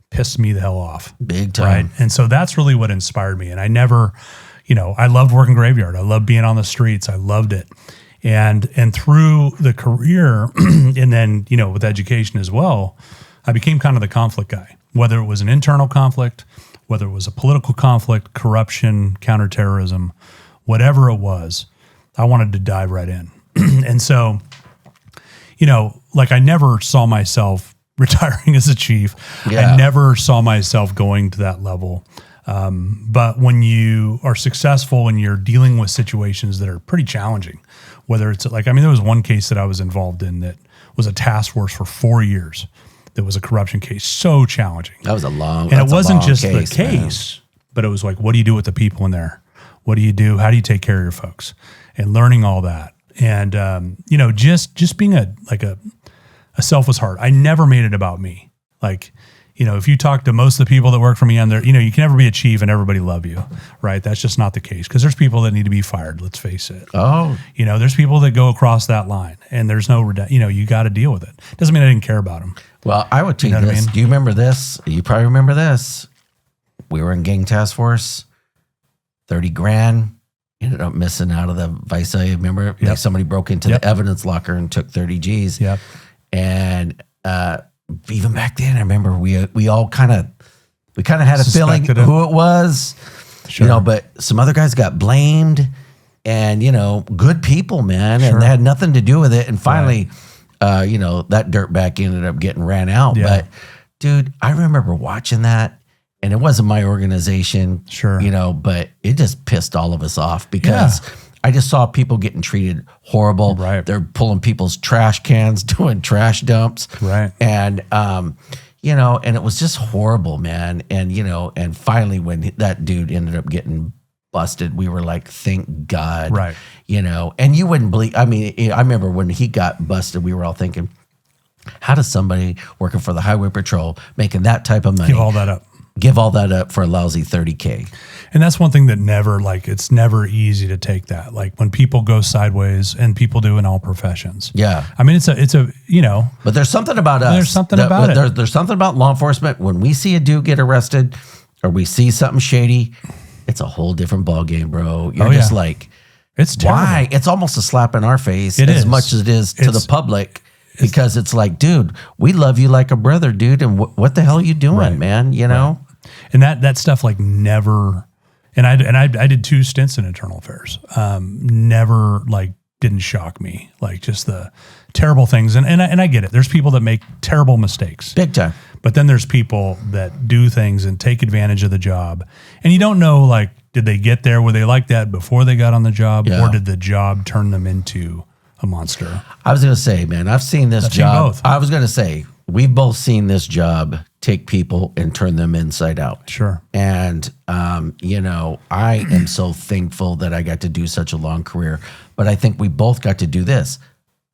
Piss me the hell off. Big time. Right? And so that's really what inspired me. And I never, I loved working graveyard. I loved being on the streets. I loved it. And through the career and then, with education as well, I became kind of the conflict guy, whether it was an internal conflict, whether it was a political conflict, corruption, counterterrorism, whatever it was, I wanted to dive right in. And so, I never saw myself retiring as a chief. Yeah. I never saw myself going to that level. But when you are successful and you're dealing with situations that are pretty challenging, whether it's there was one case that I was involved in that was a task force for 4 years. That was a corruption case, so challenging. That was a long, and it wasn't just the case, but it was like, what do you do with the people in there? What do you do? How do you take care of your folks? And learning all that, and just being a selfless heart. I never made it about me. If you talk to most of the people that work for me on there, you can never be a chief and everybody love you, right? That's just not the case because there's people that need to be fired. Let's face it. Oh, there's people that go across that line, and there's no, you got to deal with it. Doesn't mean I didn't care about them. Well, I would tell you this. Do you remember this? You probably remember this. We were in gang task force, 30 grand. Ended up missing out of the Visalia. Remember, somebody broke into the evidence locker and took 30 G's. Yep. And even back then, I remember we all kind of had a feeling who it was. Sure. But some other guys got blamed, and good people, man, and they had nothing to do with it. And finally. Right. That dirtbag ended up getting ran out. Yeah. But, dude, I remember watching that, and it wasn't my organization, but it just pissed all of us off because I just saw people getting treated horrible. Right. They're pulling people's trash cans, doing trash dumps. Right. And, and it was just horrible, man. And, and finally when that dude ended up getting busted, we were like, thank God. Right. And you wouldn't believe, I remember when he got busted, we were all thinking, how does somebody working for the highway patrol making that type of money give all that up? give all that up for a lousy $30K. And that's one thing that it's never easy to take that. Like when people go sideways, and people do in all professions. Yeah. I mean, it's a But there's something about us. There's something about it. There's something about law enforcement. When we see a dude get arrested or we see something shady, it's a whole different ballgame, bro. You're just like, it's terrible. Why? It's almost a slap in our face much as it is to the public. Because it's like, dude, we love you like a brother, dude. And what the hell are you doing, man? You know? And that stuff like never... And I did 2 stints in internal affairs. Never like didn't shock me, like just the terrible things. And I get it. There's people that make terrible mistakes, Big time. but then there's people that do things and take advantage of the job. And you don't know, like, did they get there? Were they like that before they got on the job, or did the job turn them into a monster? I was going to say, man, I've seen this job. I was going to say, we've both seen this job take people and turn them inside out. Sure. And, I am so thankful that I got to do such a long career. But I think we both got to do this.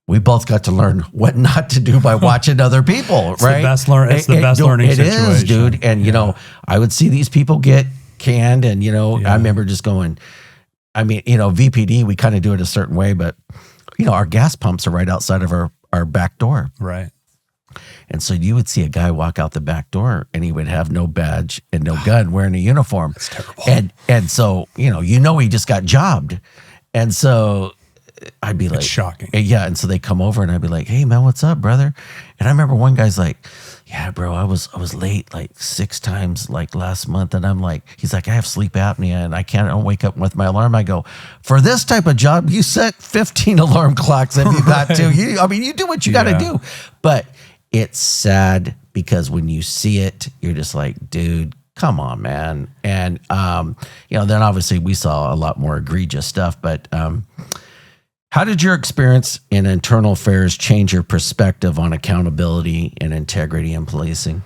We both got to learn what not to do by watching other people, right? It's the best learning situation. It is, dude. And, I would see these people get canned. And, I remember just going, VPD, we kind of do it a certain way. But, our gas pumps are right outside of our back door. Right. And so you would see a guy walk out the back door and he would have no badge and no gun, wearing a uniform. That's terrible. And so, he just got jobbed. And so I'd be like, it's shocking. Yeah. And so they come over and I'd be like, hey man, what's up, brother? And I remember one guy's like, yeah, bro, I was late like 6 times like last month. And I'm like, he's like, I have sleep apnea and I don't wake up with my alarm. I go, for this type of job, you set 15 alarm clocks if you got to. You do what you got to do. But it's sad because when you see it, you're just like, dude, come on, man. And, then obviously we saw a lot more egregious stuff. But how did your experience in internal affairs change your perspective on accountability and integrity in policing?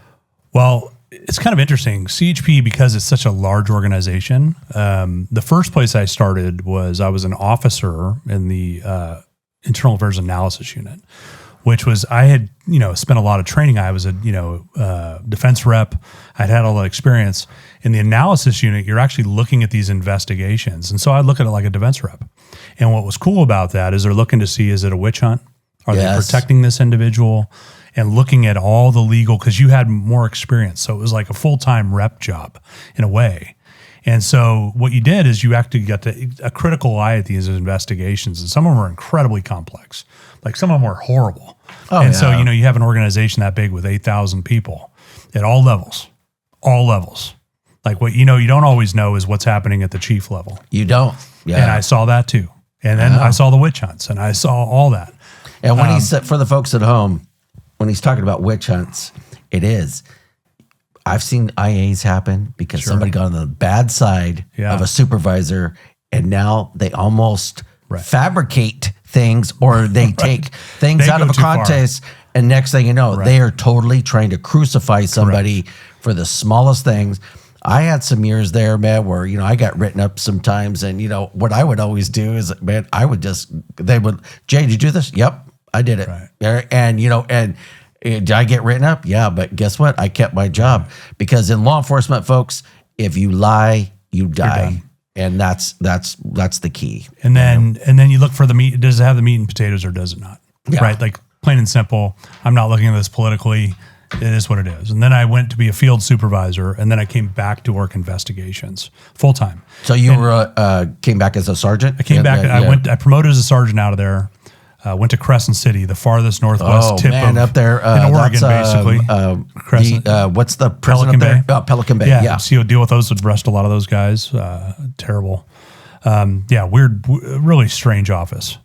Well, it's kind of interesting. CHP, because it's such a large organization, the first place I started was I was an officer in the internal affairs analysis unit, which was, I had, spent a lot of training. I was a, defense rep. I'd had all that experience. In the analysis unit, you're actually looking at these investigations. And so I look at it like a defense rep. And what was cool about that is they're looking to see, is it a witch hunt? Are they protecting this individual? And looking at all the legal, because you had more experience. So it was like a full-time rep job in a way. And so what you did is you actually got a critical eye at these investigations. And some of them were incredibly complex. Like some of them were horrible. So, you have an organization that big with 8,000 people at all levels. Like what, you don't always know is what's happening at the chief level. You don't. Yeah. And I saw that too. And then I saw the witch hunts and I saw all that. And when he said, for the folks at home, when he's talking about witch hunts, it is. I've seen IAs happen because somebody got on the bad side of a supervisor and now they almost fabricate things or they take things out of a context. And next thing you know, they are totally trying to crucify somebody for the smallest things. I had some years there, man, where, I got written up sometimes. And, what I would always do is, man, they would, Jay, did you do this? Yep, I did it. Right. And, did I get written up? Yeah, but guess what? I kept my job because in law enforcement, folks, if you lie, you die. And that's the key. And then you look for the meat. Does it have the meat and potatoes or does it not? Yeah. Right. Like plain and simple. I'm not looking at this politically. It is what it is. And then I went to be a field supervisor and then I came back to work investigations full time. So you came back as a sergeant? I came back. I promoted as a sergeant out of there. Went to Crescent City, the farthest northwest tip of up there in Oregon, basically. What's the prison Pelican up there? Bay. Oh, Pelican Bay. Yeah. So you deal with those, would arrest a lot of those guys. Terrible. Weird, really strange office.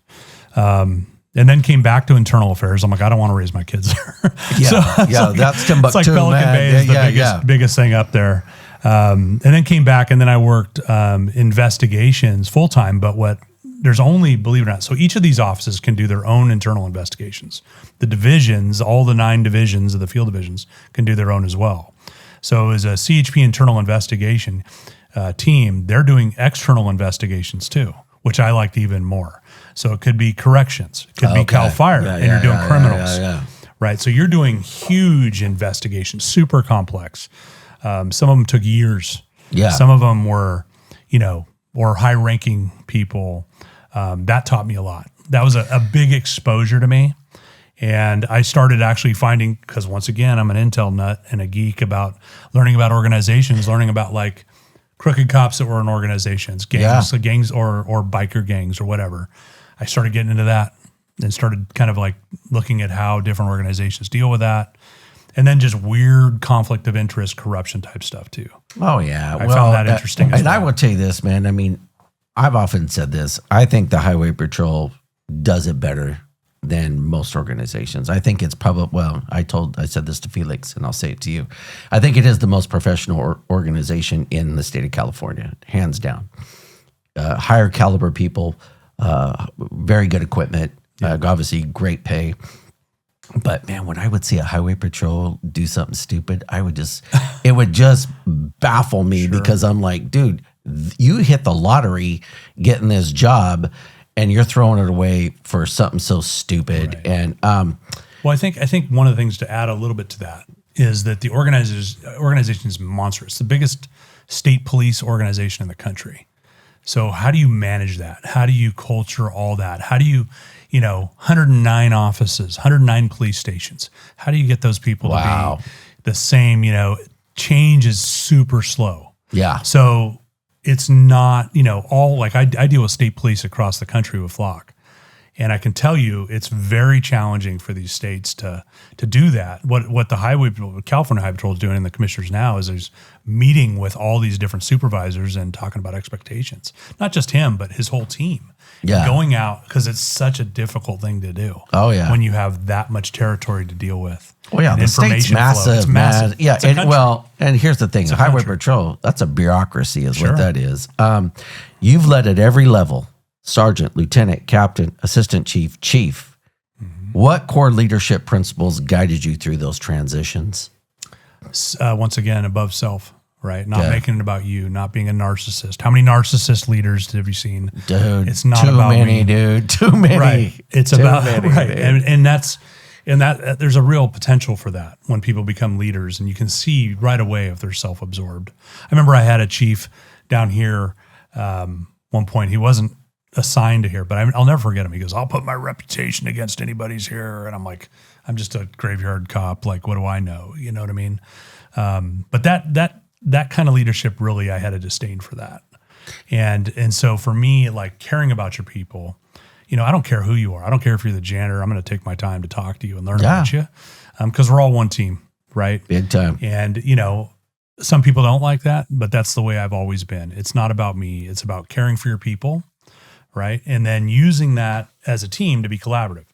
And then came back to internal affairs. I'm like, I don't want to raise my kids there. That's Timbuktu. It's like Pelican Bay is the biggest thing up there. And then came back, and then I worked investigations full time. But there's only, believe it or not, so each of these offices can do their own internal investigations. The divisions, all the 9 divisions of the field divisions, can do their own as well. So as a CHP internal investigation team, they're doing external investigations too, which I liked even more. So it could be corrections, it could be CAL FIRE, and you're doing criminals, right? So you're doing huge investigations, super complex. Some of them took years. Yeah. Some of them were, or high-ranking people. That taught me a lot. That was a big exposure to me. And I started actually finding, because once again, I'm an intel nut and a geek about learning about organizations, learning about like crooked cops that were in organizations, gangs or biker gangs or whatever. I started getting into that and started kind of like looking at how different organizations deal with that. And then just weird conflict of interest, corruption type stuff too. Oh, yeah. I found that interesting as well. I will tell you this, man. I mean, I've often said this. I think the Highway Patrol does it better than most organizations. I think it's probably, I said this to Felix and I'll say it to you. I think it is the most professional organization in the state of California, hands down. Higher caliber people, very good equipment, obviously great pay. But man, when I would see a Highway Patrol do something stupid, it would just baffle me because I'm like, dude, you hit the lottery getting this job and you're throwing it away for something so stupid. Right. And well, I think one of the things to add a little bit to that is that the organization is monstrous, the biggest state police organization in the country. So how do you manage that? How do you culture all that? How do you 109 offices, 109 police stations. How do you get those people to be the same? Change is super slow. Yeah. So it's not, all like I deal with state police across the country with Flock. And I can tell you it's very challenging for these states to do that. What the California Highway Patrol is doing and the commissioners now is there's meeting with all these different supervisors and talking about expectations. Not just him, but his whole team. Yeah. Going out, because it's such a difficult thing to do. Oh, yeah. When you have that much territory to deal with. Well, yeah, the state's massive. It's massive. Yeah, and here's the thing. Highway Patrol, that's a bureaucracy is what that is. You've led at every level. Sergeant, lieutenant, captain, assistant chief, chief. Mm-hmm. What core leadership principles guided you through those transitions? Once again, above self, right? Not making it about you, not being a narcissist. How many narcissist leaders have you seen? Dude, it's not about me. Dude. Too many. Right. It's about right. And that there's a real potential for that when people become leaders, and you can see right away if they're self-absorbed. I remember I had a chief down here one point. He wasn't assigned to here, but I'll never forget him. He goes, "I'll put my reputation against anybody's here," and I'm like, "I'm just a graveyard cop. Like, what do I know?" You know what I mean? But that kind of leadership, really, I had a disdain for that, and so for me, like caring about your people. I don't care who you are. I don't care if you're the janitor. I'm going to take my time to talk to you and learn about you, because we're all one team, right? Big time. And some people don't like that, but that's the way I've always been. It's not about me. It's about caring for your people. Right. And then using that as a team to be collaborative.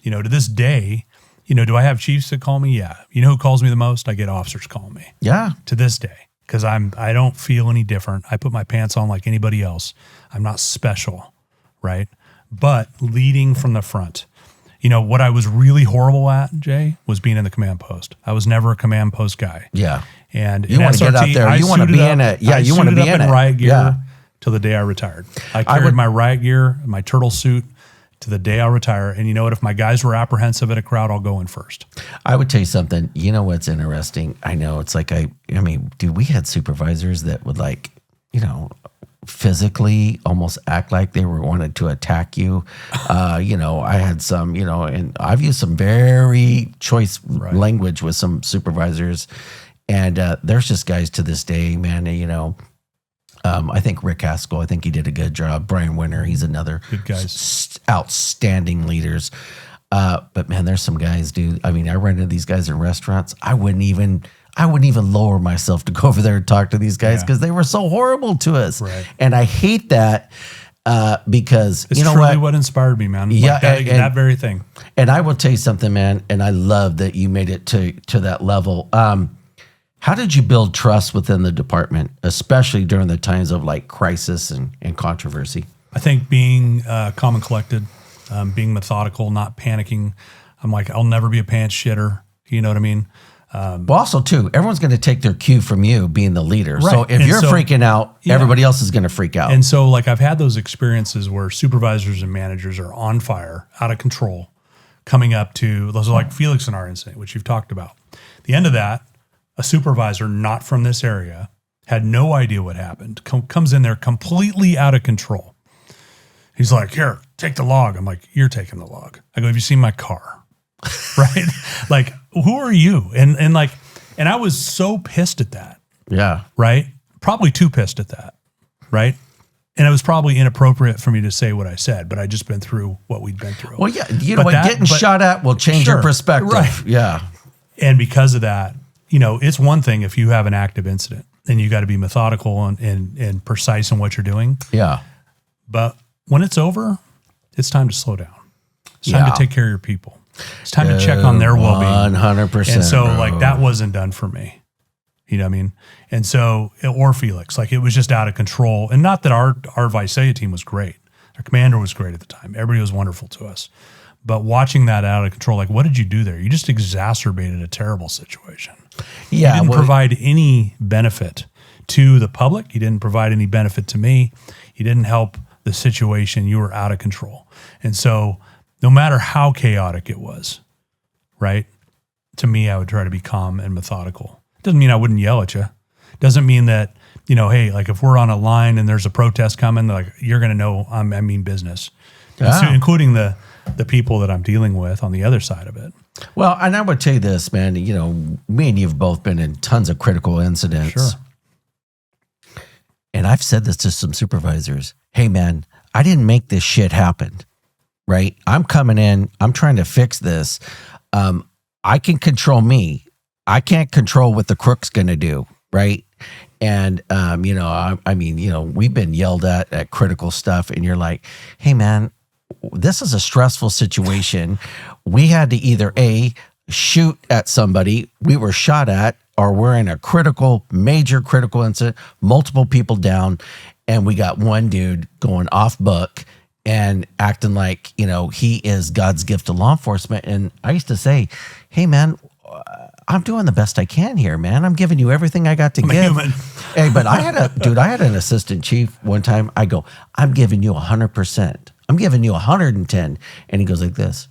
To this day, do I have chiefs that call me? Yeah. You know who calls me the most? I get officers calling me. Yeah. To this day. Because I don't feel any different. I put my pants on like anybody else. I'm not special. Right. But leading from the front. What I was really horrible at, Jay, was being in the command post. I was never a command post guy. Yeah. And you want to get out there. You want to be in it. Yeah. You want to be in it. Riot gear. Till the day I retired. I carried my riot gear, my turtle suit to the day I retire. And you know what? If my guys were apprehensive at a crowd, I'll go in first. I would tell you something. You know what's interesting? I know it's like, dude, we had supervisors that would physically almost act like they wanted to attack you. I had some, and I've used some very choice language with some supervisors. And there's just guys to this day, man, I think Rick Haskell, I think he did a good job. Brian Winter, he's another good guys, outstanding leaders. But man, there's some guys, dude. I run into these guys in restaurants. I wouldn't even lower myself to go over there and talk to these guys because they were so horrible to us. Right. And I hate that because it's truly what inspired me, man. Yeah, that very thing. And I will tell you something, man. And I love that you made it to that level. How did you build trust within the department, especially during the times of like crisis and controversy? I think being calm and collected, being methodical, not panicking. I'm like, I'll never be a pants shitter. You know what I mean? Well, also too, everyone's going to take their cue from you being the leader. Right. So if you're freaking out, everybody else is going to freak out. And so like I've had those experiences where supervisors and managers are on fire, out of control, coming up to those are like Felix and our incident, which you've talked about. The end of that, a supervisor not from this area, had no idea what happened, comes in there completely out of control. He's like, here, take the log. I'm like, you're taking the log. I go, have you seen my car? Right? Like, who are you? And I was so pissed at that. Yeah. Right? Probably too pissed at that. Right? And it was probably inappropriate for me to say what I said, but I just been through what we'd been through. Well, yeah, you know what? Getting shot at will change your perspective. Right. Yeah. And because of that, it's one thing if you have an active incident and you got to be methodical and precise in what you're doing. Yeah. But when it's over, it's time to slow down. It's time to take care of your people. It's time to check on their well-being. 100%. And so that wasn't done for me. You know what I mean? And so, or Felix, it was just out of control. And not that our Visalia team was great. Our commander was great at the time. Everybody was wonderful to us. But watching that out of control, what did you do there? You just exacerbated a terrible situation. Yeah. You didn't provide any benefit to the public. You didn't provide any benefit to me. You didn't help the situation. You were out of control. And so no matter how chaotic it was, right, to me, I would try to be calm and methodical. Doesn't mean I wouldn't yell at you. Doesn't mean that, hey, if we're on a line and there's a protest coming, you're going to know I mean business, including the people that I'm dealing with on the other side of it. Well, and I would tell you this, man, me and you've both been in tons of critical incidents. Sure. And I've said this to some supervisors. Hey, man, I didn't make this shit happen, right? I'm coming in. I'm trying to fix this. I can control me. I can't control what the crook's going to do, right? And, we've been yelled at critical stuff, and you're like, hey, man, this is a stressful situation. We had to either A, shoot at somebody, we were shot at, or we're in a major critical incident, multiple people down, and we got one dude going off book and acting like, he is God's gift to law enforcement. And I used to say, hey, man, I'm doing the best I can here, man. I'm giving you everything I got to give. Human. Hey, but I had an assistant chief one time. I go, I'm giving you 100%. I'm giving you 110. And he goes like this,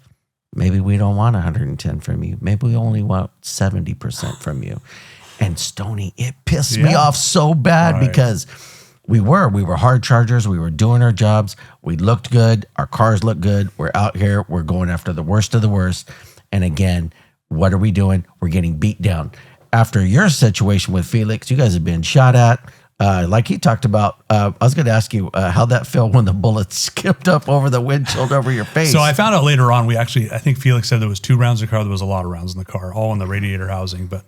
maybe we don't want 110 from you. Maybe we only want 70% from you. And Stoney, it pissed me off so bad because we were hard chargers. We were doing our jobs. We looked good. Our cars looked good. We're out here. We're going after the worst of the worst. And again, what are we doing? We're getting beat down. After your situation with Felix, you guys have been shot at. Like he talked about, I was going to ask you how that felt when the bullet skipped up over the windshield over your face. So I found out later on, I think Felix said there was 2 rounds in the car. There was a lot of rounds in the car, all in the radiator housing. But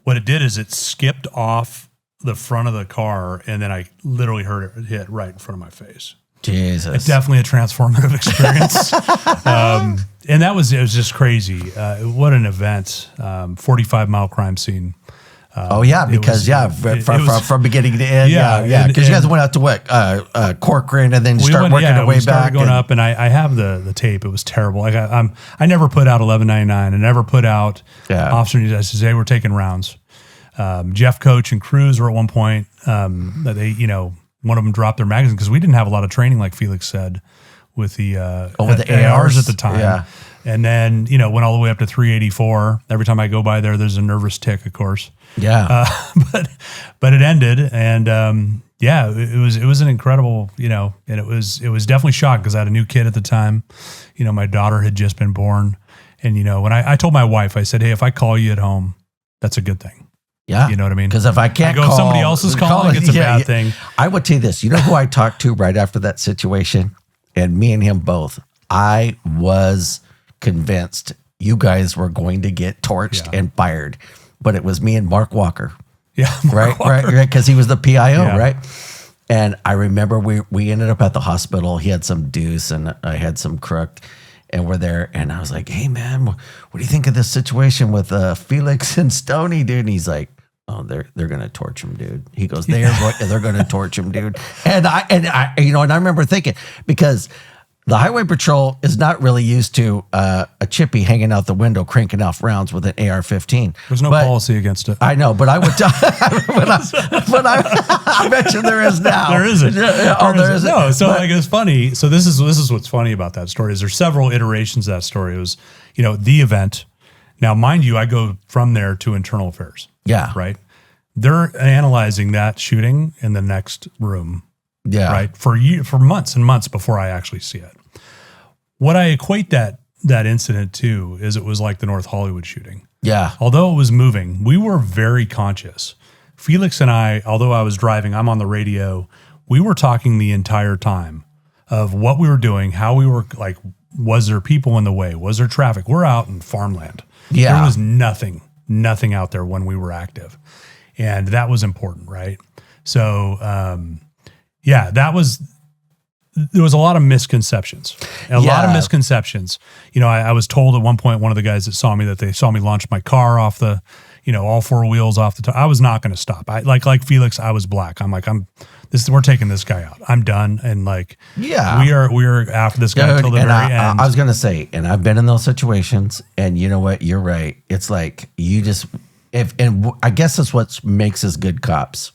what it did is it skipped off the front of the car, and then I literally heard it hit right in front of my face. Jesus. It's definitely a transformative experience. And it was just crazy. What an event. 45-mile crime scene. From beginning to end. Yeah. Because you guys went out to what? Corcoran, and then you start working your way back. Going up, and I have the tape. It was terrible. I never put out 1199. I never put out officer needs. I said, hey, we're taking rounds. Jeff, Coach, and Cruz were at one point. One of them dropped their magazine because we didn't have a lot of training, like Felix said, with the ARs at the time. Yeah. And then, went all the way up to 384. Every time I go by there's a nervous tick, of course. Yeah. But it ended. And, it was an incredible, and it was definitely shocking because I had a new kid at the time. My daughter had just been born. And, when I told my wife, I said, hey, if I call you at home, that's a good thing. Yeah. You know what I mean? Because if I can't call, if somebody else is calling, it's a bad thing. I would tell you this. You know who I talked to right after that situation? And me and him both. I was convinced you guys were going to get torched and fired. But it was me and Mark Walker. Yeah. Right? Because he was the PIO, right? And I remember we ended up at the hospital. He had some deuce and I had some crook. And we're there, and I was like, hey, man, what do you think of this situation with Felix and Stoney, dude? And he's like, oh, they're going to torch him, dude. He goes, they're going to torch him, dude. And I remember thinking, because the Highway Patrol is not really used to a chippy hanging out the window cranking off rounds with an AR-15. There's no policy against it. I know, but I would I bet you there is now. There isn't. There isn't. No, so it's funny. So this is what's funny about that story is there's several iterations of that story. It was, the event. Now, mind you, I go from there to internal affairs. Yeah. Right. They're analyzing that shooting in the next room. Yeah. Right. For months and months before I actually see it. What I equate that incident to is it was like the North Hollywood shooting. Yeah. Although it was moving, we were very conscious. Felix and I, although I was driving, I'm on the radio, we were talking the entire time of what we were doing, how we were like, was there people in the way? Was there traffic? We're out in farmland. Yeah. There was nothing out there when we were active. And that was important, right? So, there was a lot of misconceptions. A lot of misconceptions. I was told at one point, one of the guys that saw me, that they saw me launch my car off the, all four wheels off the top. I was not going to stop. I like Felix, I was black. I'm like, we're taking this guy out. I'm done. And we are after this guy until the very end. I was going to say, and I've been in those situations, and you know what? You're right. It's like you just, and I guess that's what makes us good cops.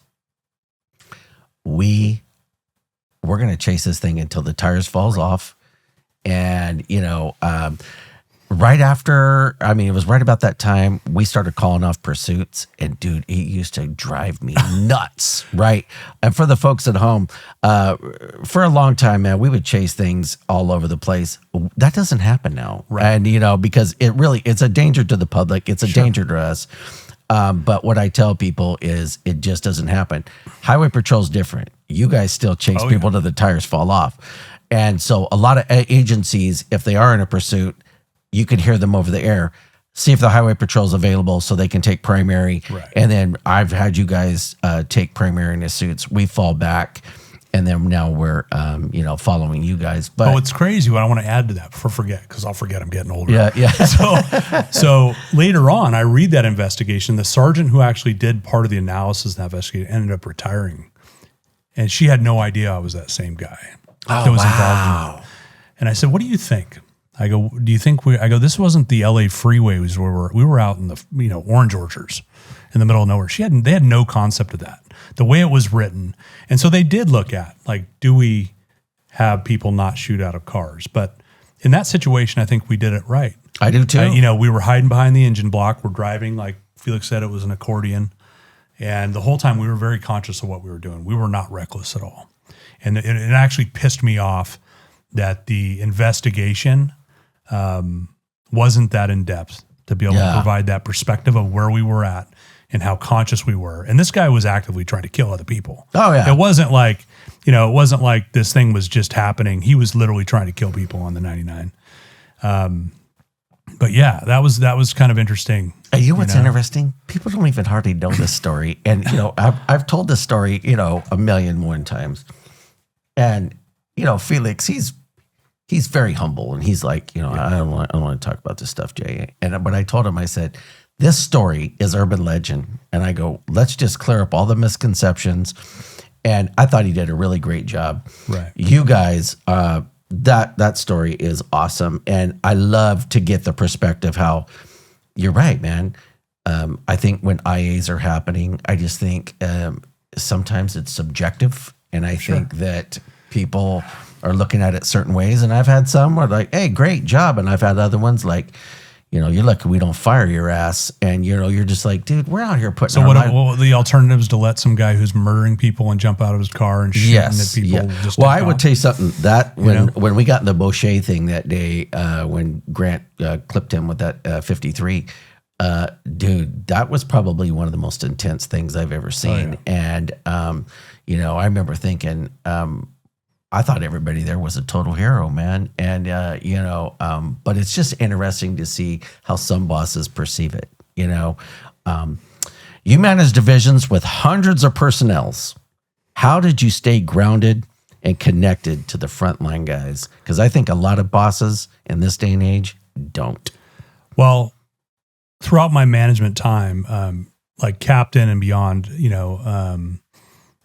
We're going to chase this thing until the tires falls off. And, right after, it was right about that time, we started calling off pursuits. And dude, it used to drive me nuts, right? And for the folks at home, for a long time, man, we would chase things all over the place. That doesn't happen now. Right. And, because it's a danger to the public. It's a danger to us. But what I tell people is it just doesn't happen. Highway patrol's different. You guys still chase people till the tires fall off. And so a lot of agencies, if they are in a pursuit, you can hear them over the air, see if the highway patrol's available so they can take primary. Right. And then I've had you guys take primary in the suits. We fall back. And then now we're, following you guys. But it's crazy. What I want to add to that before I forget, because I'll forget I'm getting older. Yeah. So later on, I read that investigation. The sergeant who actually did part of the analysis and investigation ended up retiring. And she had no idea I was that same guy that was involved in it. And I said, what do you think? I go, do you think this wasn't the LA freeways where we were out in the, orange orchards in the middle of nowhere. They had no concept of that, the way it was written. And so they did look at, do we have people not shoot out of cars? But in that situation, I think we did it right. I do too. We were hiding behind the engine block. We're driving, like Felix said, it was an accordion. And the whole time we were very conscious of what we were doing. We were not reckless at all. And it actually pissed me off that the investigation wasn't that in depth to be able to provide that perspective of where we were at and how conscious we were. And this guy was actively trying to kill other people. Oh yeah. It wasn't like, this thing was just happening. He was literally trying to kill people on the 99. But yeah, that was kind of interesting. And you know what's interesting? People don't even hardly know this story. And, I've told this story, a million more times. And, Felix, he's very humble, and he's like, I don't want to talk about this stuff, Jay. But I told him, I said, this story is urban legend. And I go, let's just clear up all the misconceptions. And I thought he did a really great job. Right. You guys, that story is awesome. And I love to get the perspective how you're right, man. I think when IAs are happening, I just think sometimes it's subjective. And I think that people are looking at it certain ways. And I've had some where like, hey, great job. And I've had other ones like, you're lucky we don't fire your ass. And, you're just like, dude, we're out here putting So what are the alternatives to let some guy who's murdering people and jump out of his car and shooting at people? Yeah. Well, I would tell you something that when we got in the Boucher thing that day, when Grant clipped him with that 53, dude, that was probably one of the most intense things I've ever seen. Oh, yeah. And, I remember thinking, I thought everybody there was a total hero, man. And, but it's just interesting to see how some bosses perceive it. You manage divisions with hundreds of personnels. How did you stay grounded and connected to the frontline guys? Because I think a lot of bosses in this day and age don't. Well, throughout my management time, like captain and beyond,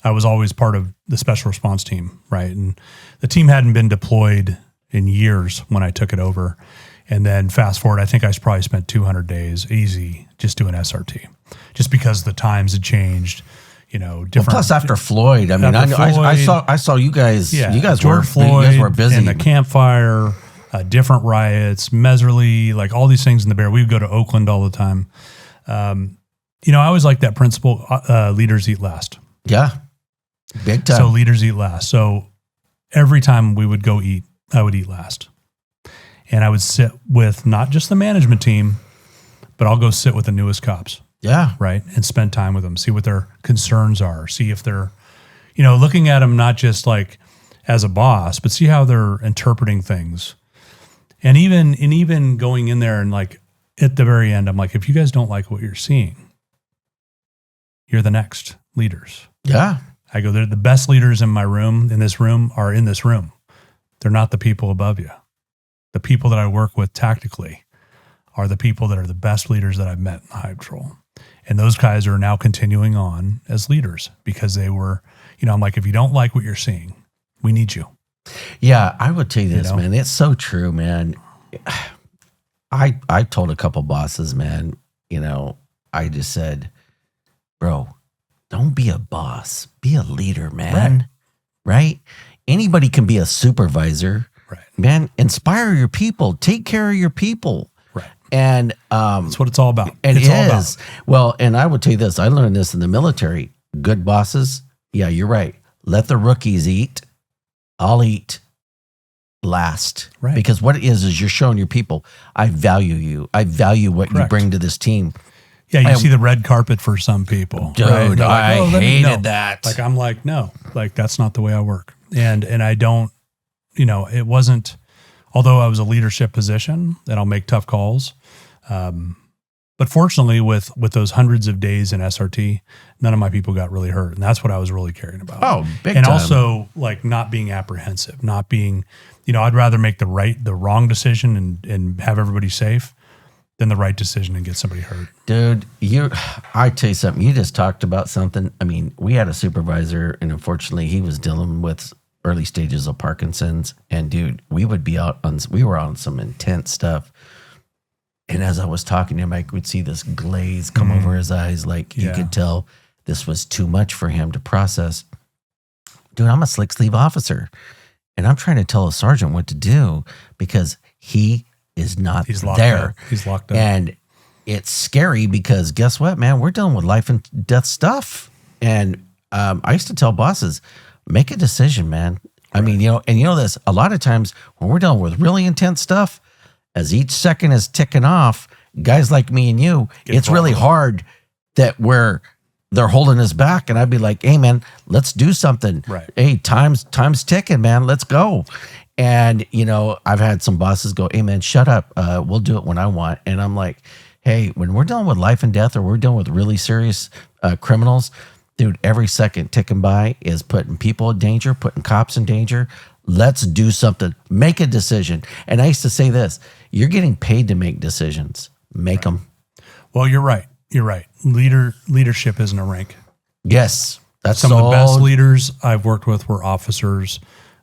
I was always part of the special response team, right? And the team hadn't been deployed in years when I took it over. And then fast forward, I think I probably spent 200 days easy just doing SRT, just because the times had changed, different. Well, plus after Floyd, I saw you guys. Yeah, you guys George were Floyd, you guys were busy. And the campfire, different riots, Meserly, like all these things in the Bear. We would go to Oakland all the time. I always like that principle, leaders eat last. Yeah. Big time. So leaders eat last. So every time we would go eat, I would eat last. And I would sit with not just the management team, but I'll go sit with the newest cops. Yeah. Right. And spend time with them, see what their concerns are, see if they're, looking at them not just like as a boss, but see how they're interpreting things. And even going in there and like at the very end, I'm like, if you guys don't like what you're seeing, you're the next leaders. Yeah. I go, they're the best leaders in this room are in this room. They're not the people above you. The people that I work with tactically are the people that are the best leaders that I've met in the Hive Patrol. And those guys are now continuing on as leaders because they were, I'm like, if you don't like what you're seeing, we need you. Yeah, I would tell you this, man. It's so true, man. I told a couple bosses, man, I just said, bro, don't be a boss. Be a leader, man. Right? Anybody can be a supervisor. Right. Man, inspire your people. Take care of your people. Right. And that's what it's all about. And it's all about. Well, and I would tell you this. I learned this in the military. Good bosses. Yeah, you're right. Let the rookies eat. I'll eat last. Right. Because what it is you're showing your people, I value you. I value what you bring to this team. Yeah, you see the red carpet for some people. Dude, right? I hated that. Like, I'm like, no, like that's not the way I work. And I don't, it wasn't, although I was a leadership position and I'll make tough calls. But fortunately with those hundreds of days in SRT, none of my people got really hurt. And that's what I was really caring about. Oh, big and time. Also like not being apprehensive, not being, I'd rather make the wrong decision and have everybody safe than the right decision and get somebody hurt. Dude, I tell you something, you just talked about something. I mean, we had a supervisor and unfortunately he was dealing with early stages of Parkinson's. And dude, we were on some intense stuff. And as I was talking to him, I could see this glaze come over his eyes. Like you could tell this was too much for him to process. Dude, I'm a slick sleeve officer and I'm trying to tell a sergeant what to do because he is not there. He's locked up. And it's scary because guess what, man? We're dealing with life and death stuff. And I used to tell bosses, make a decision, man. Right. I mean, this, a lot of times when we're dealing with really intense stuff, as each second is ticking off, guys like me and you, it's really hard that they're holding us back. And I'd be like, hey, man, let's do something. Right. Hey, time's ticking, man. Let's go. And, I've had some bosses go, hey, man, shut up. We'll do it when I want. And I'm like, hey, when we're dealing with life and death or we're dealing with really serious criminals, dude, every second ticking by is putting people in danger, putting cops in danger. Let's do something. Make a decision. And I used to say this, you're getting paid to make decisions. Make them. Well, you're right. You're right. Leadership isn't a rank. Yes. That's some of the best leaders I've worked with were officers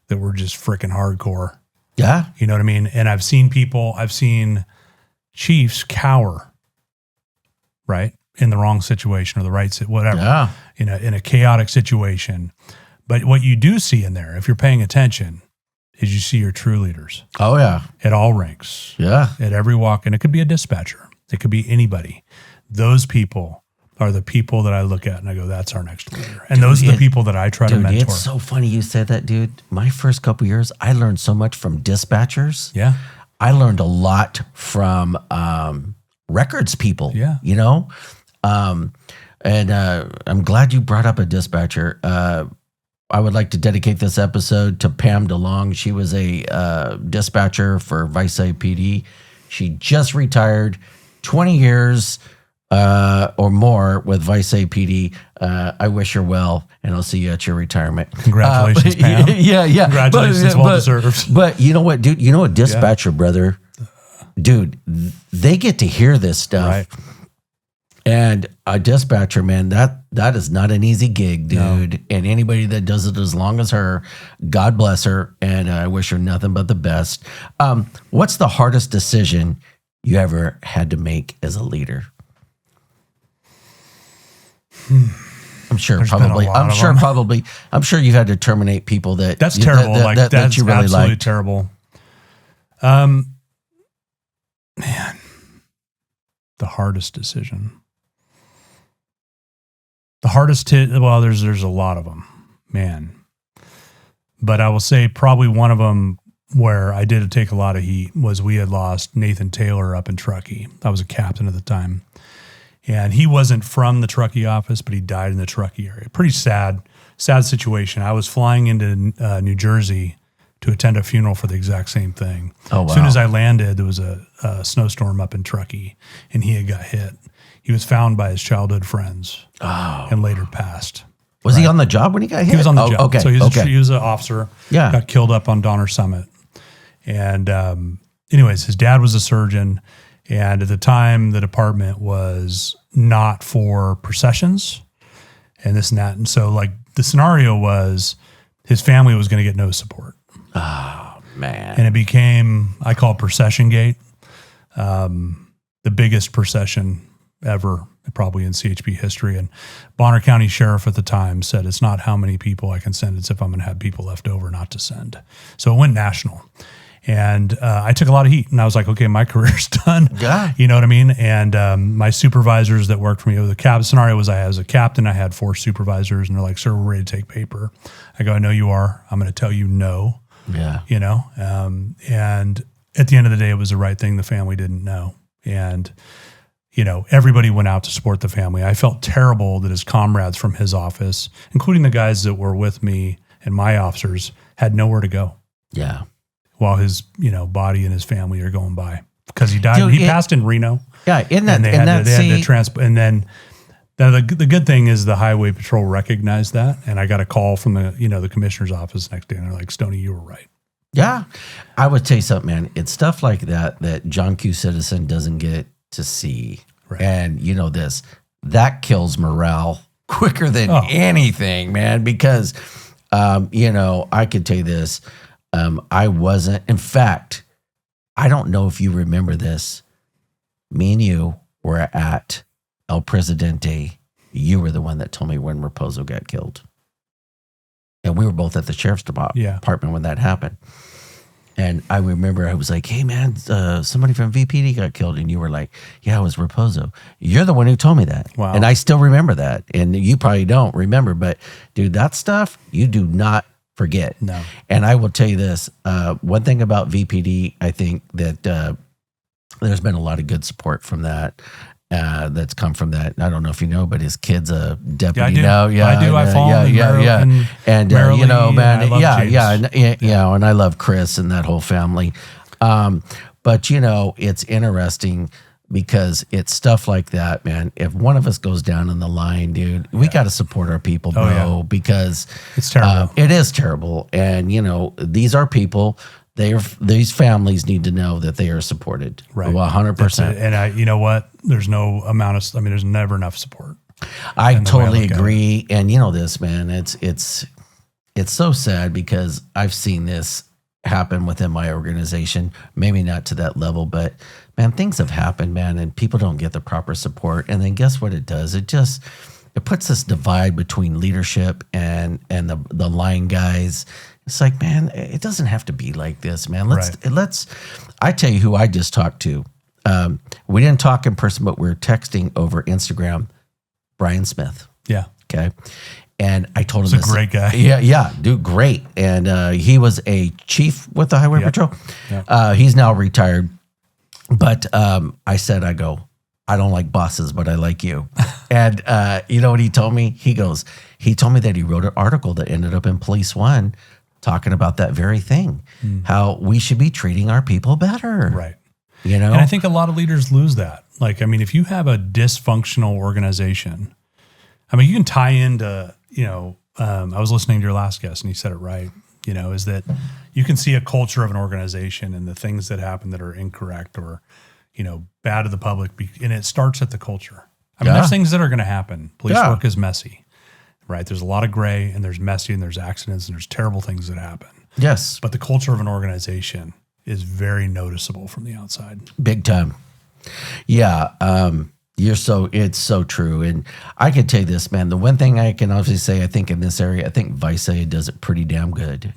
that were just freaking hardcore. Yeah. You know what I mean? And I've seen chiefs cower, right? In the wrong situation or the right, whatever. Yeah. In a chaotic situation. But what you do see in there, if you're paying attention, is you see your true leaders. Oh, yeah. At all ranks. Yeah. At every walk. And it could be a dispatcher. It could be anybody. Those people are the people that I look at and I go, that's our next leader. And those are the people that I try to mentor. It's so funny you said that, dude. My first couple of years, I learned so much from dispatchers. Yeah. I learned a lot from records people. Yeah. And I'm glad you brought up a dispatcher. I would like to dedicate this episode to Pam DeLong. She was a dispatcher for Vice PD. She just retired, 20 years or more with Vice PD. I wish her well, and I'll see you at your retirement. Congratulations, Pam. Yeah. Congratulations, well deserved. But you know what, dude? You know a dispatcher, brother? Dude, they get to hear this stuff. Right. And a dispatcher, man, that is not an easy gig, dude. No. And anybody that does it as long as her, God bless her. And I wish her nothing but the best. What's the hardest decision you ever had to make as a leader? I'm sure you've had to terminate people that's terrible. That you really absolutely liked. Terrible. Man, the hardest decision. The hardest hit, well, there's a lot of them, man. But I will say probably one of them where I did take a lot of heat was we had lost Nathan Taylor up in Truckee. I was a captain at the time. And he wasn't from the Truckee office, but he died in the Truckee area. Pretty sad situation. I was flying into New Jersey to attend a funeral for the exact same thing. Oh, wow. As soon as I landed, there was a snowstorm up in Truckee, and he had got hit. He was found by his childhood friends and later passed. Was he on the job when he got hit? He was on the job. Okay. So he was an officer. Yeah. Got killed up on Donner Summit. And anyways, his dad was a surgeon. And at the time, the department was not for processions and this and that. And so like the scenario was his family was going to get no support. Oh, man. And it became, I call it procession gate, the biggest procession ever, probably in CHP history. And Bonner County Sheriff at the time said, it's not how many people I can send, it's if I'm going to have people left over not to send. So it went national. And I took a lot of heat, and I was like, okay, my career's done. Yeah. You know what I mean? And my supervisors that worked for me, the scenario was as a captain, I had 4 supervisors, and they're like, sir, we're ready to take paper. I go, I know you are. I'm going to tell you no. Yeah. You know? And at the end of the day, it was the right thing. The family didn't know. And, you know, everybody went out to support the family. I felt terrible that his comrades from his office, including the guys that were with me and my officers, had nowhere to go. Yeah. While his, you know, body and his family are going by, because he died. Dude, he passed in Reno. Yeah, they had to transport. And then the good thing is the Highway Patrol recognized that, and I got a call from the commissioner's office next day, and they're like, Stoney, you were right. Yeah, I would tell you something, man. It's stuff like that John Q. Citizen doesn't get to see, right. And you know this that kills morale quicker than anything, man. Because I could tell you this. I wasn't. In fact, I don't know if you remember this. Me and you were at El Presidente. You were the one that told me when Raposo got killed. And we were both at the sheriff's department when that happened. And I remember I was like, hey, man, somebody from VPD got killed. And you were like, yeah, it was Raposo. You're the one who told me that. Wow. And I still remember that. And you probably don't remember. But, dude, that stuff, you do not forget. No. And I will tell you this. One thing about VPD, I think that there's been a lot of good support from that. That's come from that. I don't know if you know, but his kid's a deputy now. Yeah, I do. I follow him. And Marilee, man, and I love Chris and that whole family. But it's interesting because it's stuff like that, man. If one of us goes down in the line, dude, we got to support our people, bro, because it's terrible. It is terrible, and these are people. These families need to know that they are supported, right? 100%. And you know what? There's no amount of. There's never enough support. I totally agree. And this, man, it's so sad because I've seen this happen within my organization. Maybe not to that level, but man, things have happened, man, and people don't get the proper support. And then guess what it does? It puts this divide between leadership and the line guys. It's like, man, it doesn't have to be like this, man. Let's. I tell you who I just talked to. We didn't talk in person, but we were texting over Instagram. Brian Smith. Yeah. Okay. And I told him he's a great guy. Yeah, dude, great. And he was a chief with the Highway Patrol. Yep. He's now retired. But I go, I don't like bosses, but I like you. And you know what he told me? He told me that he wrote an article that ended up in Police One talking about that very thing, how we should be treating our people better. Right. And I think a lot of leaders lose that. Like, I mean, if you have a dysfunctional organization, I mean, you can tie into, I was listening to your last guest and he said it right, is that you can see a culture of an organization and the things that happen that are incorrect or, bad to the public. And it starts at the culture. I mean, there's things that are going to happen. Police work is messy, right? There's a lot of gray and there's messy and there's accidents and there's terrible things that happen. Yes. But the culture of an organization is very noticeable from the outside. Big time. Yeah. It's so true. And I can tell you this, man, the one thing I can obviously say, I think in this area, I think Vice does it pretty damn good.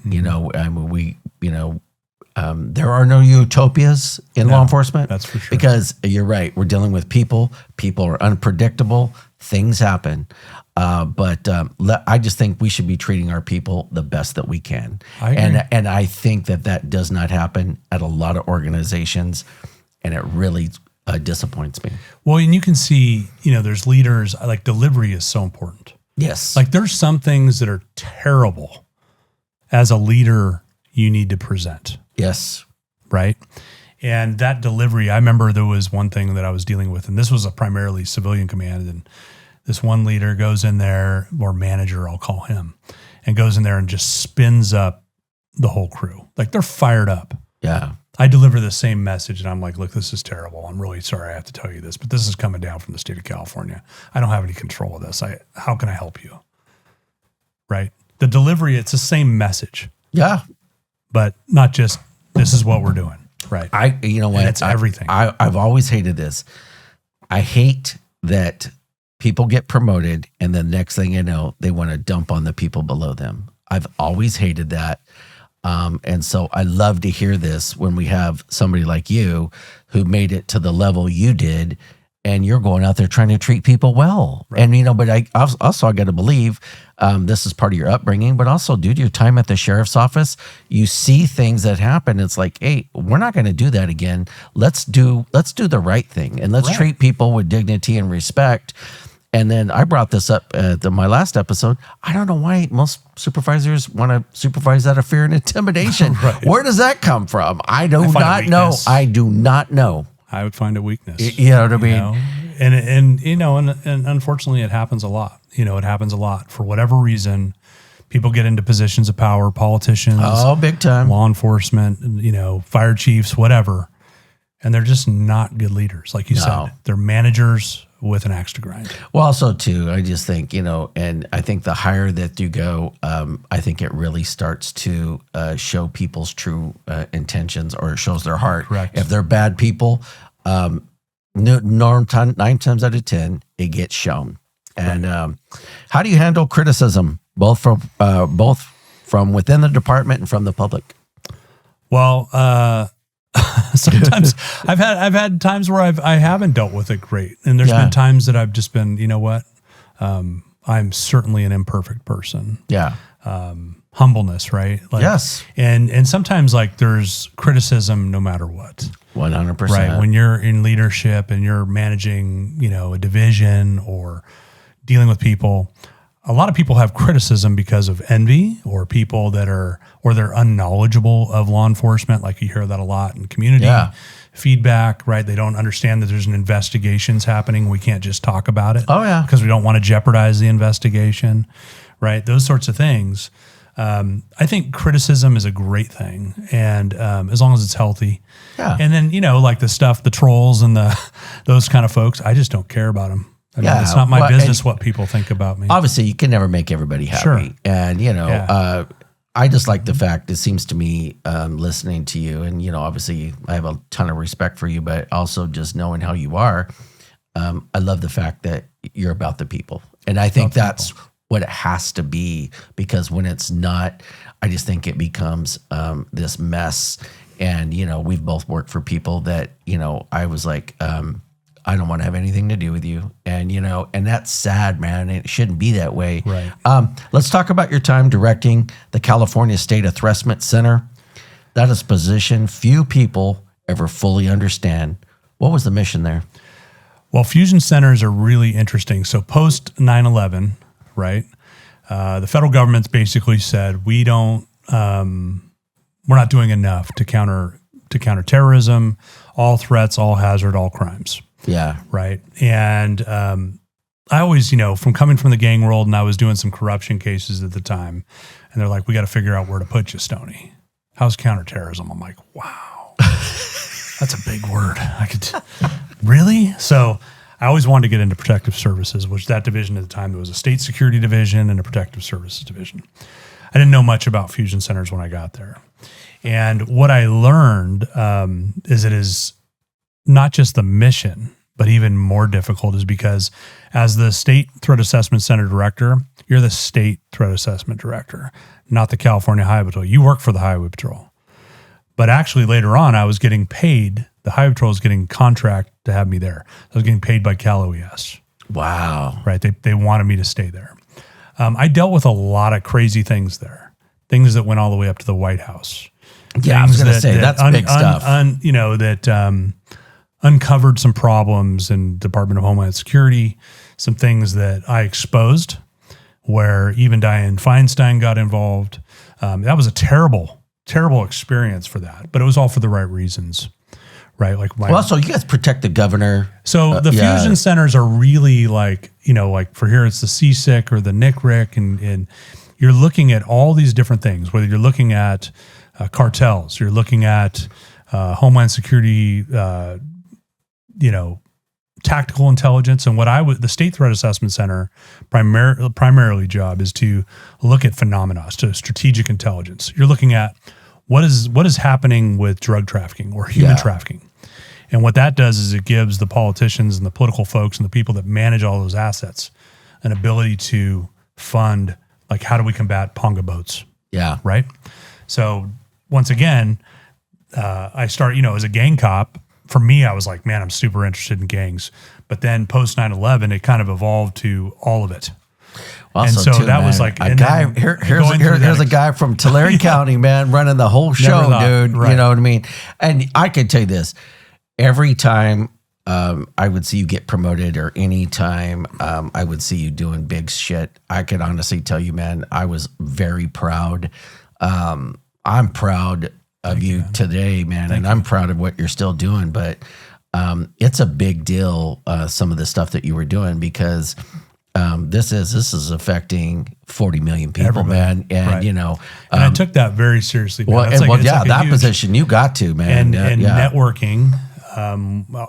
There are no utopias in law enforcement. That's for sure. Because you're right. We're dealing with people. People are unpredictable. Things happen. I just think we should be treating our people the best that we can. I agree. And I think that does not happen at a lot of organizations, and it really disappoints me. Well, and you can see, there's leaders, like delivery is so important. Yes. Like there's some things that are terrible as a leader you need to present. Yes. Right? And that delivery, I remember there was one thing that I was dealing with, and this was a primarily civilian command, and this one leader goes in there, or manager, I'll call him, and goes in there and just spins up the whole crew. Like they're fired up. Yeah. I deliver the same message, and I'm like, look, this is terrible. I'm really sorry I have to tell you this, but this is coming down from the state of California. I don't have any control of this. How can I help you? Right? The delivery, it's the same message. Yeah. But not just, this is what we're doing. Right. You know what? And it's everything. I've always hated this. I hate that people get promoted and then next thing you know, they want to dump on the people below them. I've always hated that. And so I love to hear this when we have somebody like you who made it to the level you did, and you're going out there trying to treat people well. Right. And, but I got to believe this is part of your upbringing, but also due to your time at the sheriff's office, you see things that happen. It's like, hey, we're not going to do that again. Let's do the right thing, and let's treat people with dignity and respect. And then I brought this up at my last episode. I don't know why most supervisors want to supervise out of fear and intimidation. Right. Where does that come from? I do not know. I do not know. I would find a weakness. You know what I mean? And unfortunately it happens a lot. It happens a lot for whatever reason. People get into positions of power, politicians, big time, law enforcement, fire chiefs, whatever. And they're just not good leaders. Like you said, they're managers with an axe to grind. Well, also too, I just think, and I think the higher that you go, I think it really starts to show people's true intentions, or it shows their heart. Correct. If they're bad people, 9 times out of 10, it gets shown. And how do you handle criticism, both from within the department and from the public? Well, sometimes I've had times where I haven't dealt with it great, and there's been times that I've just been, I'm certainly an imperfect person. Yeah. Humbleness, right? Yes. And sometimes like there's criticism no matter what. 100%. Right. When you're in leadership and you're managing, a division or dealing with people, a lot of people have criticism because of envy, or people they're unknowledgeable of law enforcement. Like you hear that a lot in community feedback, right? They don't understand that there's an investigations happening. We can't just talk about it. Oh yeah. Because we don't want to jeopardize the investigation, right? Those sorts of things. I think criticism is a great thing. And as long as it's healthy. Yeah. And then, like the trolls and those kind of folks, I just don't care about them. I mean, it's not my business what people think about me. Obviously, you can never make everybody happy. Sure. And, I just like the fact, it seems to me, listening to you, and, obviously I have a ton of respect for you, but also just knowing how you are, I love the fact that you're about the people. And I think that's what it has to be, because when it's not, I just think it becomes this mess. And, we've both worked for people that, I was like, I don't want to have anything to do with you. And, and that's sad, man. It shouldn't be that way. Right. Let's talk about your time directing the California State Assessment Center. That is a position few people ever fully understand. What was the mission there? Well, fusion centers are really interesting. So post 9/11, right? The federal government's basically said, we're not doing enough to counter terrorism, all threats, all hazard, all crimes. Yeah. Right. And I always, from coming from the gang world, and I was doing some corruption cases at the time, and they're like, we got to figure out where to put you, Stoney. How's counterterrorism? I'm like, wow, that's a big word. Really? So I always wanted to get into protective services, which that division at the time, there was a state security division and a protective services division. I didn't know much about fusion centers when I got there. And what I learned is it is not just the mission, but even more difficult is because as the State Threat Assessment Center director, you're the State Threat Assessment Director, not the California Highway Patrol. You work for the Highway Patrol. But actually later on, I was getting paid. The Highway Patrol was getting contract to have me there. I was getting paid by Cal OES. Wow. Right. They wanted me to stay there. I dealt with a lot of crazy things there, things that went all the way up to the White House. Yeah, I was going to say, that's big stuff. That uncovered some problems in Department of Homeland Security, some things that I exposed, where even Dianne Feinstein got involved. That was a terrible experience for that, but it was all for the right reasons, right? Like, so you guys protect the governor. So the fusion centers are really like for here it's the CSIC or the NICRIC, and you're looking at all these different things, whether you're looking at cartels, you're looking at Homeland Security, tactical intelligence. And the State Threat Assessment Center primarily job is to look at phenomena, to strategic intelligence. You're looking at what is happening with drug trafficking or human trafficking. And what that does is it gives the politicians and the political folks and the people that manage all those assets an ability to fund, like, how do we combat Ponga boats? Yeah. Right. So once again, I started, as a gang cop. For me, I was like, man, I'm super interested in gangs. But then post 9/11, it kind of evolved to all of it. Also, and so that was like a guy. Here's a guy from Tulare County, man, running the whole show, dude. Right. You know what I mean? And I can tell you this: every time I would see you get promoted, or any time I would see you doing big shit, I could honestly tell you, man, I was very proud. I'm proud of you today, man, and I'm proud of what you're still doing. But it's a big deal, some of the stuff that you were doing, because this is affecting 40 million people, everybody, man. And and I took that very seriously. Man. That position you got to, man, and networking,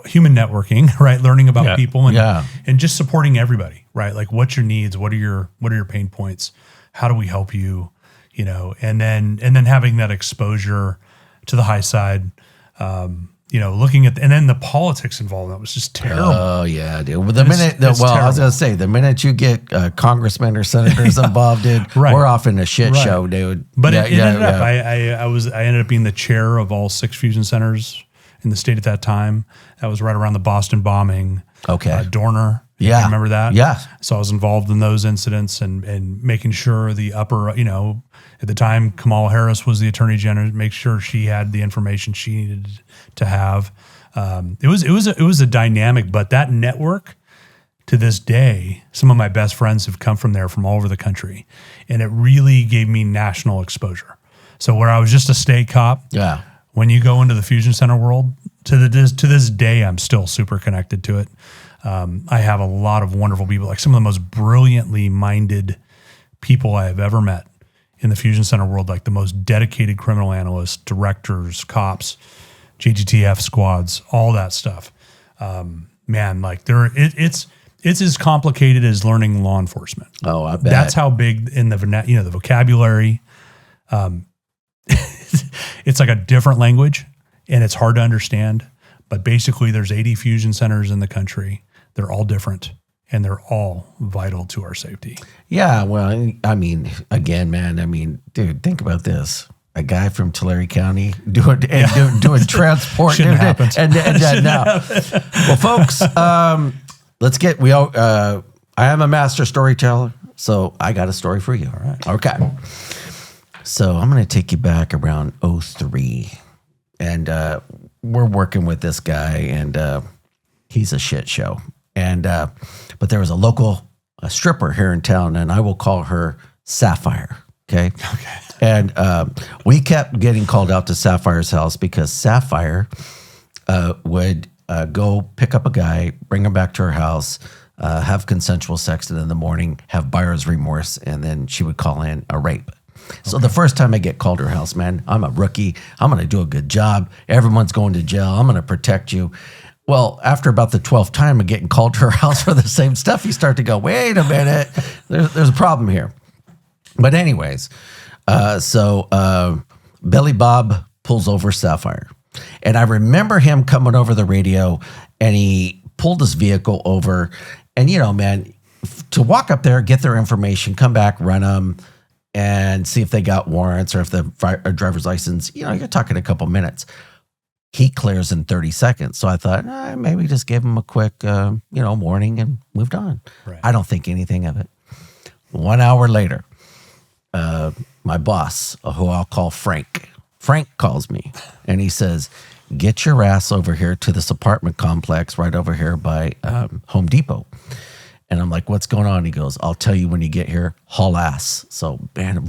human networking, right? Learning about people and just supporting everybody, right? Like, what's your needs? What are your pain points? How do we help you? And then having that exposure to the high side, looking at, and then the politics involved, that was just terrible. Oh yeah, dude. Well, I was going to say, the minute you get congressmen or senators involved, dude, we're off in a shit show, dude. But it ended up, I ended up being the chair of all 6 fusion centers in the state at that time. That was right around the Boston bombing. Okay. Dorner. Yeah. You remember that? Yeah. So I was involved in those incidents and making sure the upper, at the time, Kamala Harris was the attorney general, make sure she had the information she needed to have. It was a dynamic, but that network, to this day, some of my best friends have come from there from all over the country, and it really gave me national exposure. So where I was just a state cop, when you go into the fusion center world, to this day, I'm still super connected to it. I have a lot of wonderful people, like some of the most brilliantly minded people I have ever met in the fusion center world, like the most dedicated criminal analysts, directors, cops, JGTF squads, all that stuff. Man, like it's as complicated as learning law enforcement. Oh, I bet. That's how big in the vocabulary. It's like a different language, and it's hard to understand. But basically, there's 80 fusion centers in the country. They're all different, and they're all vital to our safety. Yeah, well, I mean, again, man, dude, think about this. A guy from Tulare County doing transport. And now. Well, folks, I am a master storyteller, so I got a story for you. All right. Okay. So I'm going to take you back around 2003, and we're working with this guy, and he's a shit show. And but there was a local stripper here in town, and I will call her Sapphire. Okay. And we kept getting called out to Sapphire's house because Sapphire would go pick up a guy, bring him back to her house, have consensual sex, and in the morning have buyer's remorse, and then she would call in a rape. So the first time I get called to her house, man, I'm a rookie. I'm going to do a good job. Everyone's going to jail. I'm going to protect you. Well, after about the 12th time of getting called to her house for the same stuff, you start to go, wait a minute, there's a problem here. But anyways, so Billy Bob pulls over Sapphire. And I remember him coming over the radio, and he pulled his vehicle over. And, man, to walk up there, get their information, come back, run them, and see if they got warrants or if the driver's license, you're talking a couple minutes. He clears in 30 seconds. So I thought, maybe just give him a quick, warning and moved on. Right. I don't think anything of it. 1 hour later, my boss, who I'll call Frank calls me and he says, get your ass over here to this apartment complex right over here by Home Depot. And I'm like, what's going on? He goes, I'll tell you when you get here, haul ass. So, man,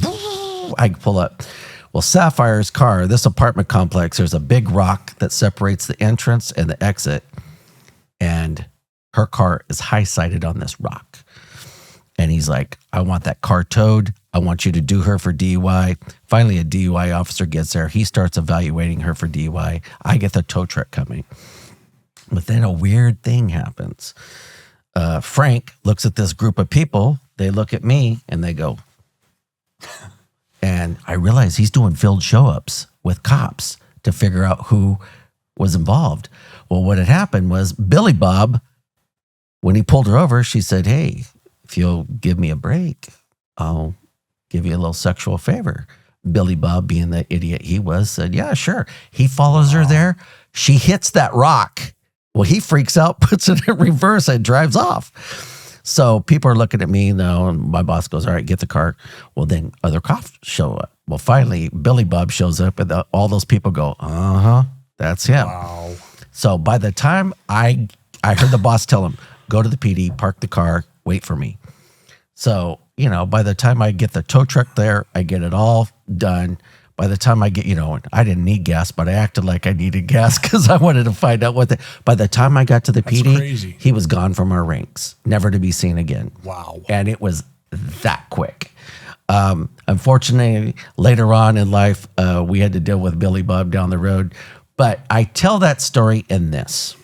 I pull up. Well, Sapphire's car, this apartment complex, there's a big rock that separates the entrance and the exit. And her car is high-sided on this rock. And he's like, I want that car towed. I want you to do her for DUI. Finally, a DUI officer gets there. He starts evaluating her for DUI. I get the tow truck coming. But then a weird thing happens. Frank looks at this group of people. They look at me and they go, and I realize he's doing field show-ups with cops to figure out who was involved. Well, what had happened was Billy Bob, when he pulled her over, she said, hey, if you'll give me a break, I'll give you a little sexual favor. Billy Bob, being the idiot he was, said, yeah, sure. He follows her there. She hits that rock. Well, he freaks out, puts it in reverse, and drives off. So people are looking at me now, and my boss goes, all right, get the car. Well, then other cops show up. Well, finally, Billy Bob shows up, and all those people go, that's him. Wow. So by the time I heard the boss tell him, go to the PD, park the car, wait for me. So, by the time I get the tow truck there, I get it all done. By the time I get, I didn't need gas, but I acted like I needed gas because I wanted to find out by the time I got to the PD, crazy. He was gone from our ranks, never to be seen again. Wow. And it was that quick. Unfortunately, later on in life, we had to deal with Billy Bob down the road. But I tell that story in this.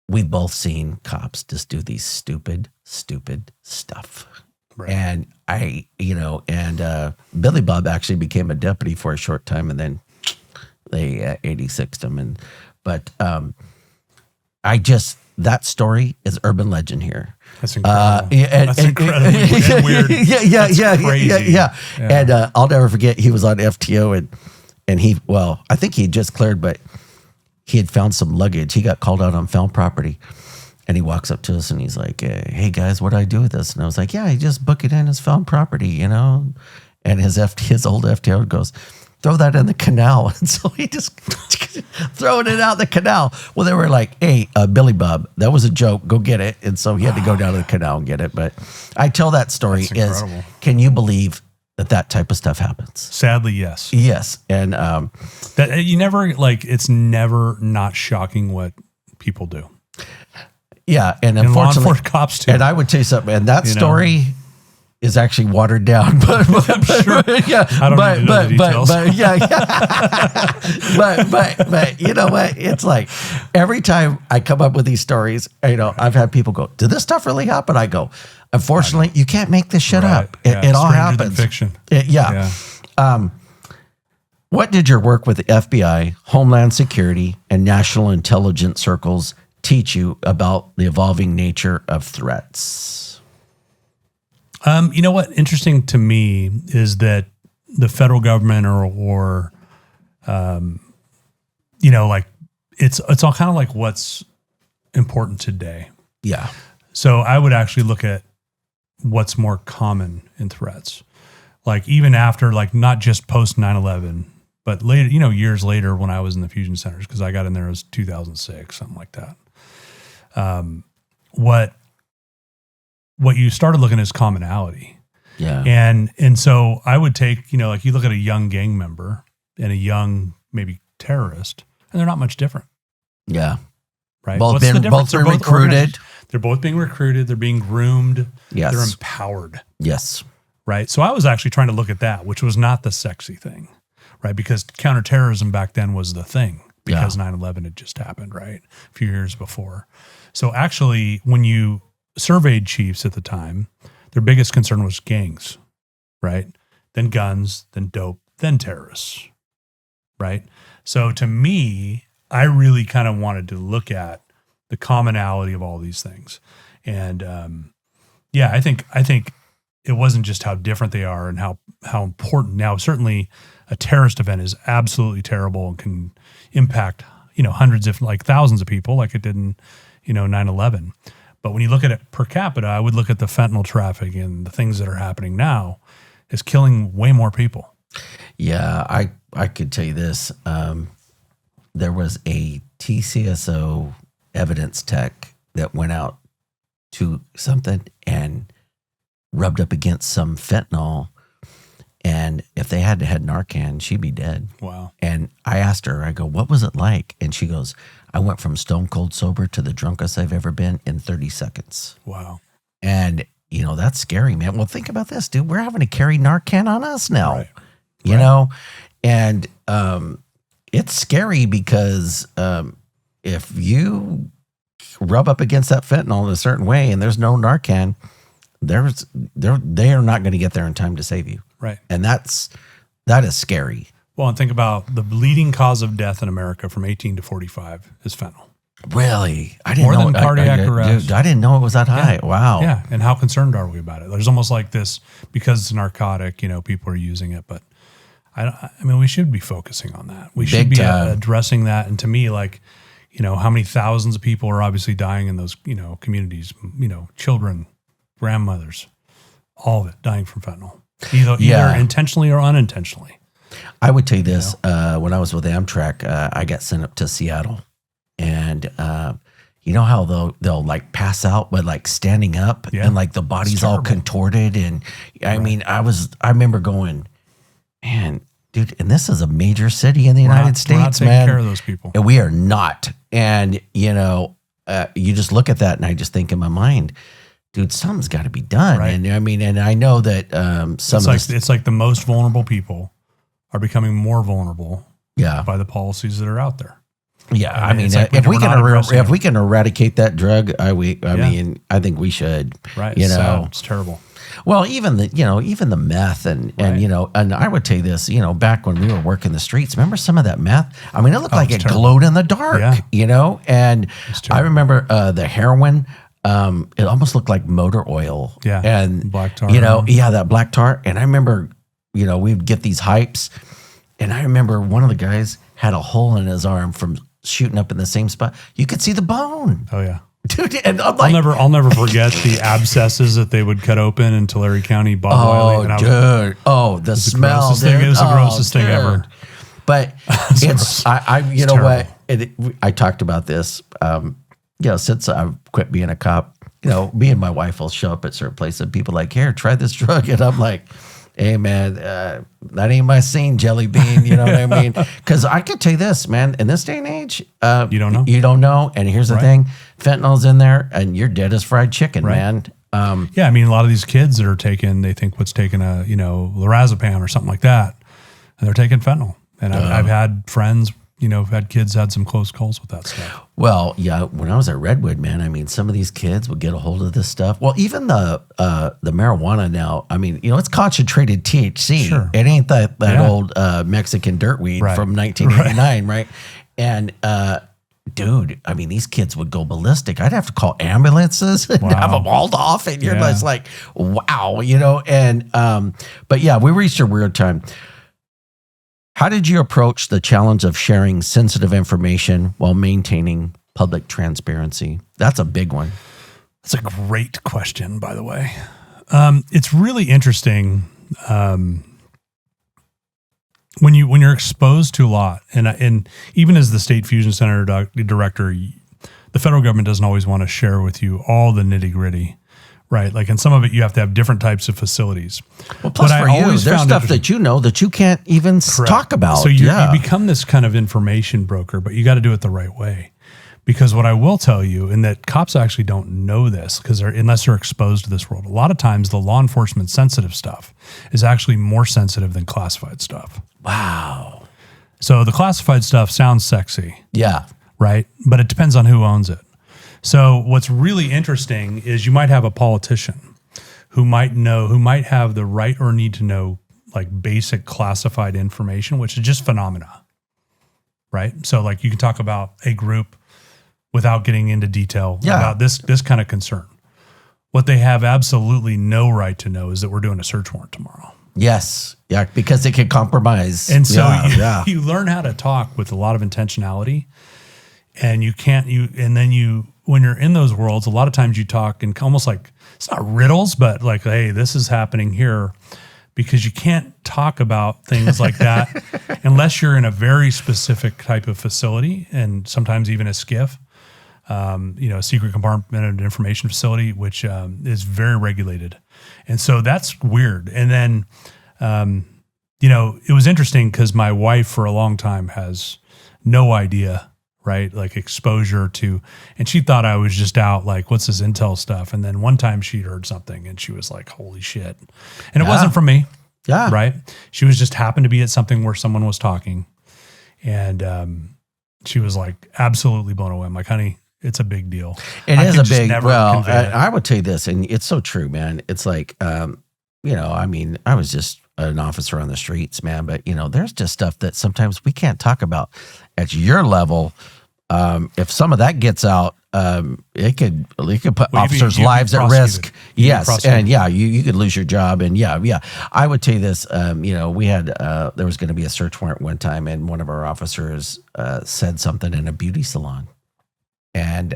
We've both seen cops just do these stupid stuff. Right. And Billy Bob actually became a deputy for a short time, and then they 86'd him. But that story is urban legend here. That's incredible. That's incredibly weird. Yeah. And I'll never forget, he was on FTO and I think he had just cleared, but he had found some luggage. He got called out on found property. And he walks up to us and he's like, hey guys, what do I do with this? And I was like, yeah, you just book it in as found property, And his old FTO goes, throw that in the canal. And so he just throwing it out the canal. Well, they were like, hey, Billy Bob, that was a joke. Go get it. And so he had to go down to the canal and get it. But I tell that story can you believe that type of stuff happens? Sadly, yes. Yes. And that you never it's never not shocking what people do. Yeah, and law unfortunately, enforcement cops too. And I would tell you something, and that story is actually watered down. But I'm sure. Yeah, I don't need to know the details. But you know what? It's like every time I come up with these stories, I've had people go, "Did this stuff really happen?" I go, "Unfortunately, you can't make this shit up. It all happens." Fiction. What did your work with the FBI, Homeland Security, and national intelligence circles teach you about the evolving nature of threats? You know what? Interesting to me is that the federal government or it's all kind of like what's important today. Yeah. So I would actually look at what's more common in threats. Like even after, not just post 9/11, but later, years later when I was in the fusion centers, because I got in there, it was 2006, something like that. What you started looking at is commonality. Yeah. And so I would take, you look at a young gang member and a young, maybe terrorist, and they're not much different. Yeah. Right. Both been recruited. They're both being recruited. They're being groomed. Yes. They're empowered. Yes. Right. So I was actually trying to look at that, which was not the sexy thing, right? Because counterterrorism back then was the thing because 9/11 had just happened, right? A few years before. So actually, when you surveyed chiefs at the time, their biggest concern was gangs, right? Then guns, then dope, then terrorists, right? So to me, I really kind of wanted to look at the commonality of all these things. And I think it wasn't just how different they are and how important. Now, certainly a terrorist event is absolutely terrible and can impact, hundreds, if like thousands of people like it did in, 9/11. But when you look at it per capita, I would look at the fentanyl traffic and the things that are happening now is killing way more people. Yeah, I could tell you this. There was a TCSO evidence tech that went out to something and rubbed up against some fentanyl. And if they had had Narcan, she'd be dead. Wow. And I asked her, I go, what was it like? And she goes, I went from stone cold sober to the drunkest I've ever been in 30 seconds. Wow. And, that's scary, man. Well, think about this, dude. We're having to carry Narcan on us now, right. you know? And it's scary because if you rub up against that fentanyl in a certain way and there's no Narcan, they are not going to get there in time to save you. Right. And that is scary. Well, and think about the leading cause of death in America from 18 to 45 is fentanyl. Really? I didn't More know. than cardiac arrest. Dude, I didn't know it was that high. Wow. Yeah. And how concerned are we about it? There's almost like this, because it's a narcotic, people are using it, but I mean, we should be focusing on that. We should be addressing that. And to me, like, how many thousands of people are obviously dying in those, communities, children, grandmothers, all of it dying from fentanyl, either intentionally or unintentionally. I would tell you this, when I was with Amtrak, I got sent up to Seattle, and you know how they'll like pass out, but like standing up and like the body's all contorted. And I mean, I remember going, man, dude, and this is a major city in the United States, we're not taking care of those people. And we are not. And, you just look at that and I just think in my mind, dude, something's got to be done. Right. And I mean, and I know that it's like the most vulnerable people are becoming more vulnerable by the policies that are out there. Yeah. I mean, if we can eradicate that drug, I mean, I think we should, right. It's terrible. Well, even the meth and I would tell you this, back when we were working the streets, remember some of that meth? I mean, it looked like it glowed in the dark, and I remember the heroin, it almost looked like motor oil. Yeah. And black tar. That black tar. And I remember, we'd get these hypes, and I remember one of the guys had a hole in his arm from shooting up in the same spot. You could see the bone. Oh yeah. Dude, and I'm like, I'll never forget the abscesses that they would cut open in Tulare County, Bob Wiley. The smell. It was the grossest thing ever. But it's I talked about this. Since I've quit being a cop, me and my wife will show up at certain places and people like, here, try this drug. And I'm like, hey man, that ain't my scene, jelly bean. You know what I mean? Because I could tell you this, man, in this day and age, you don't know. You don't know. And here's the thing, fentanyl's in there and you're dead as fried chicken, man. I mean, a lot of these kids that are they think what's taking a, lorazepam or something like that. And they're taking fentanyl. And I've had friends, had kids had some close calls with that stuff. Well, yeah, when I was at Redwood, man, I mean, some of these kids would get a hold of this stuff. Well, even the marijuana now, I mean, it's concentrated THC. Sure. It ain't that old Mexican dirt weed from 1989, right? And dude, I mean, these kids would go ballistic. I'd have to call ambulances and have them hauled off, and you're just like, wow, And but yeah, we reached a weird time. How did you approach the challenge of sharing sensitive information while maintaining public transparency? That's a big one. That's a great question, by the way. It's really interesting when you're exposed to a lot, and even as the State Fusion Center director, the federal government doesn't always want to share with you all the nitty gritty. Right. Like in some of it, you have to have different types of facilities. Well, plus for you, there's stuff that that you can't even talk about. So you become this kind of information broker, but you got to do it the right way. Because what I will tell you, and that cops actually don't know this unless they're exposed to this world, a lot of times the law enforcement sensitive stuff is actually more sensitive than classified stuff. Wow. So the classified stuff sounds sexy. Yeah. Right. But it depends on who owns it. So what's really interesting is you might have a politician who might have the right or need to know like basic classified information, which is just phenomena, right? So like you can talk about a group without getting into detail about this kind of concern. What they have absolutely no right to know is that we're doing a search warrant tomorrow. Yes. Yeah. Because it can compromise. And so you learn how to talk with a lot of intentionality, and when you're in those worlds, a lot of times you talk in almost like, it's not riddles, but like, hey, this is happening here, because you can't talk about things like that unless you're in a very specific type of facility, and sometimes even a SCIF, a secret compartmented information facility, which is very regulated. And so that's weird. And then, it was interesting because my wife for a long time has no idea, right? Like exposure to, and she thought I was just out like, what's this intel stuff? And then one time she heard something and she was like, holy shit. And it wasn't from me. Yeah. Right. She was just happened to be at something where someone was talking, and she was like absolutely blown away. I'm like, honey, it's a big deal. It is a big, well, I would tell you this, and it's so true, man. It's like, I was just an officer on the streets, man, but there's just stuff that sometimes we can't talk about at your level. If some of that gets out, it could put officers' lives at risk. Yes. And you could lose your job. And I would tell you this, we had, there was going to be a search warrant one time, and one of our officers said something in a beauty salon, and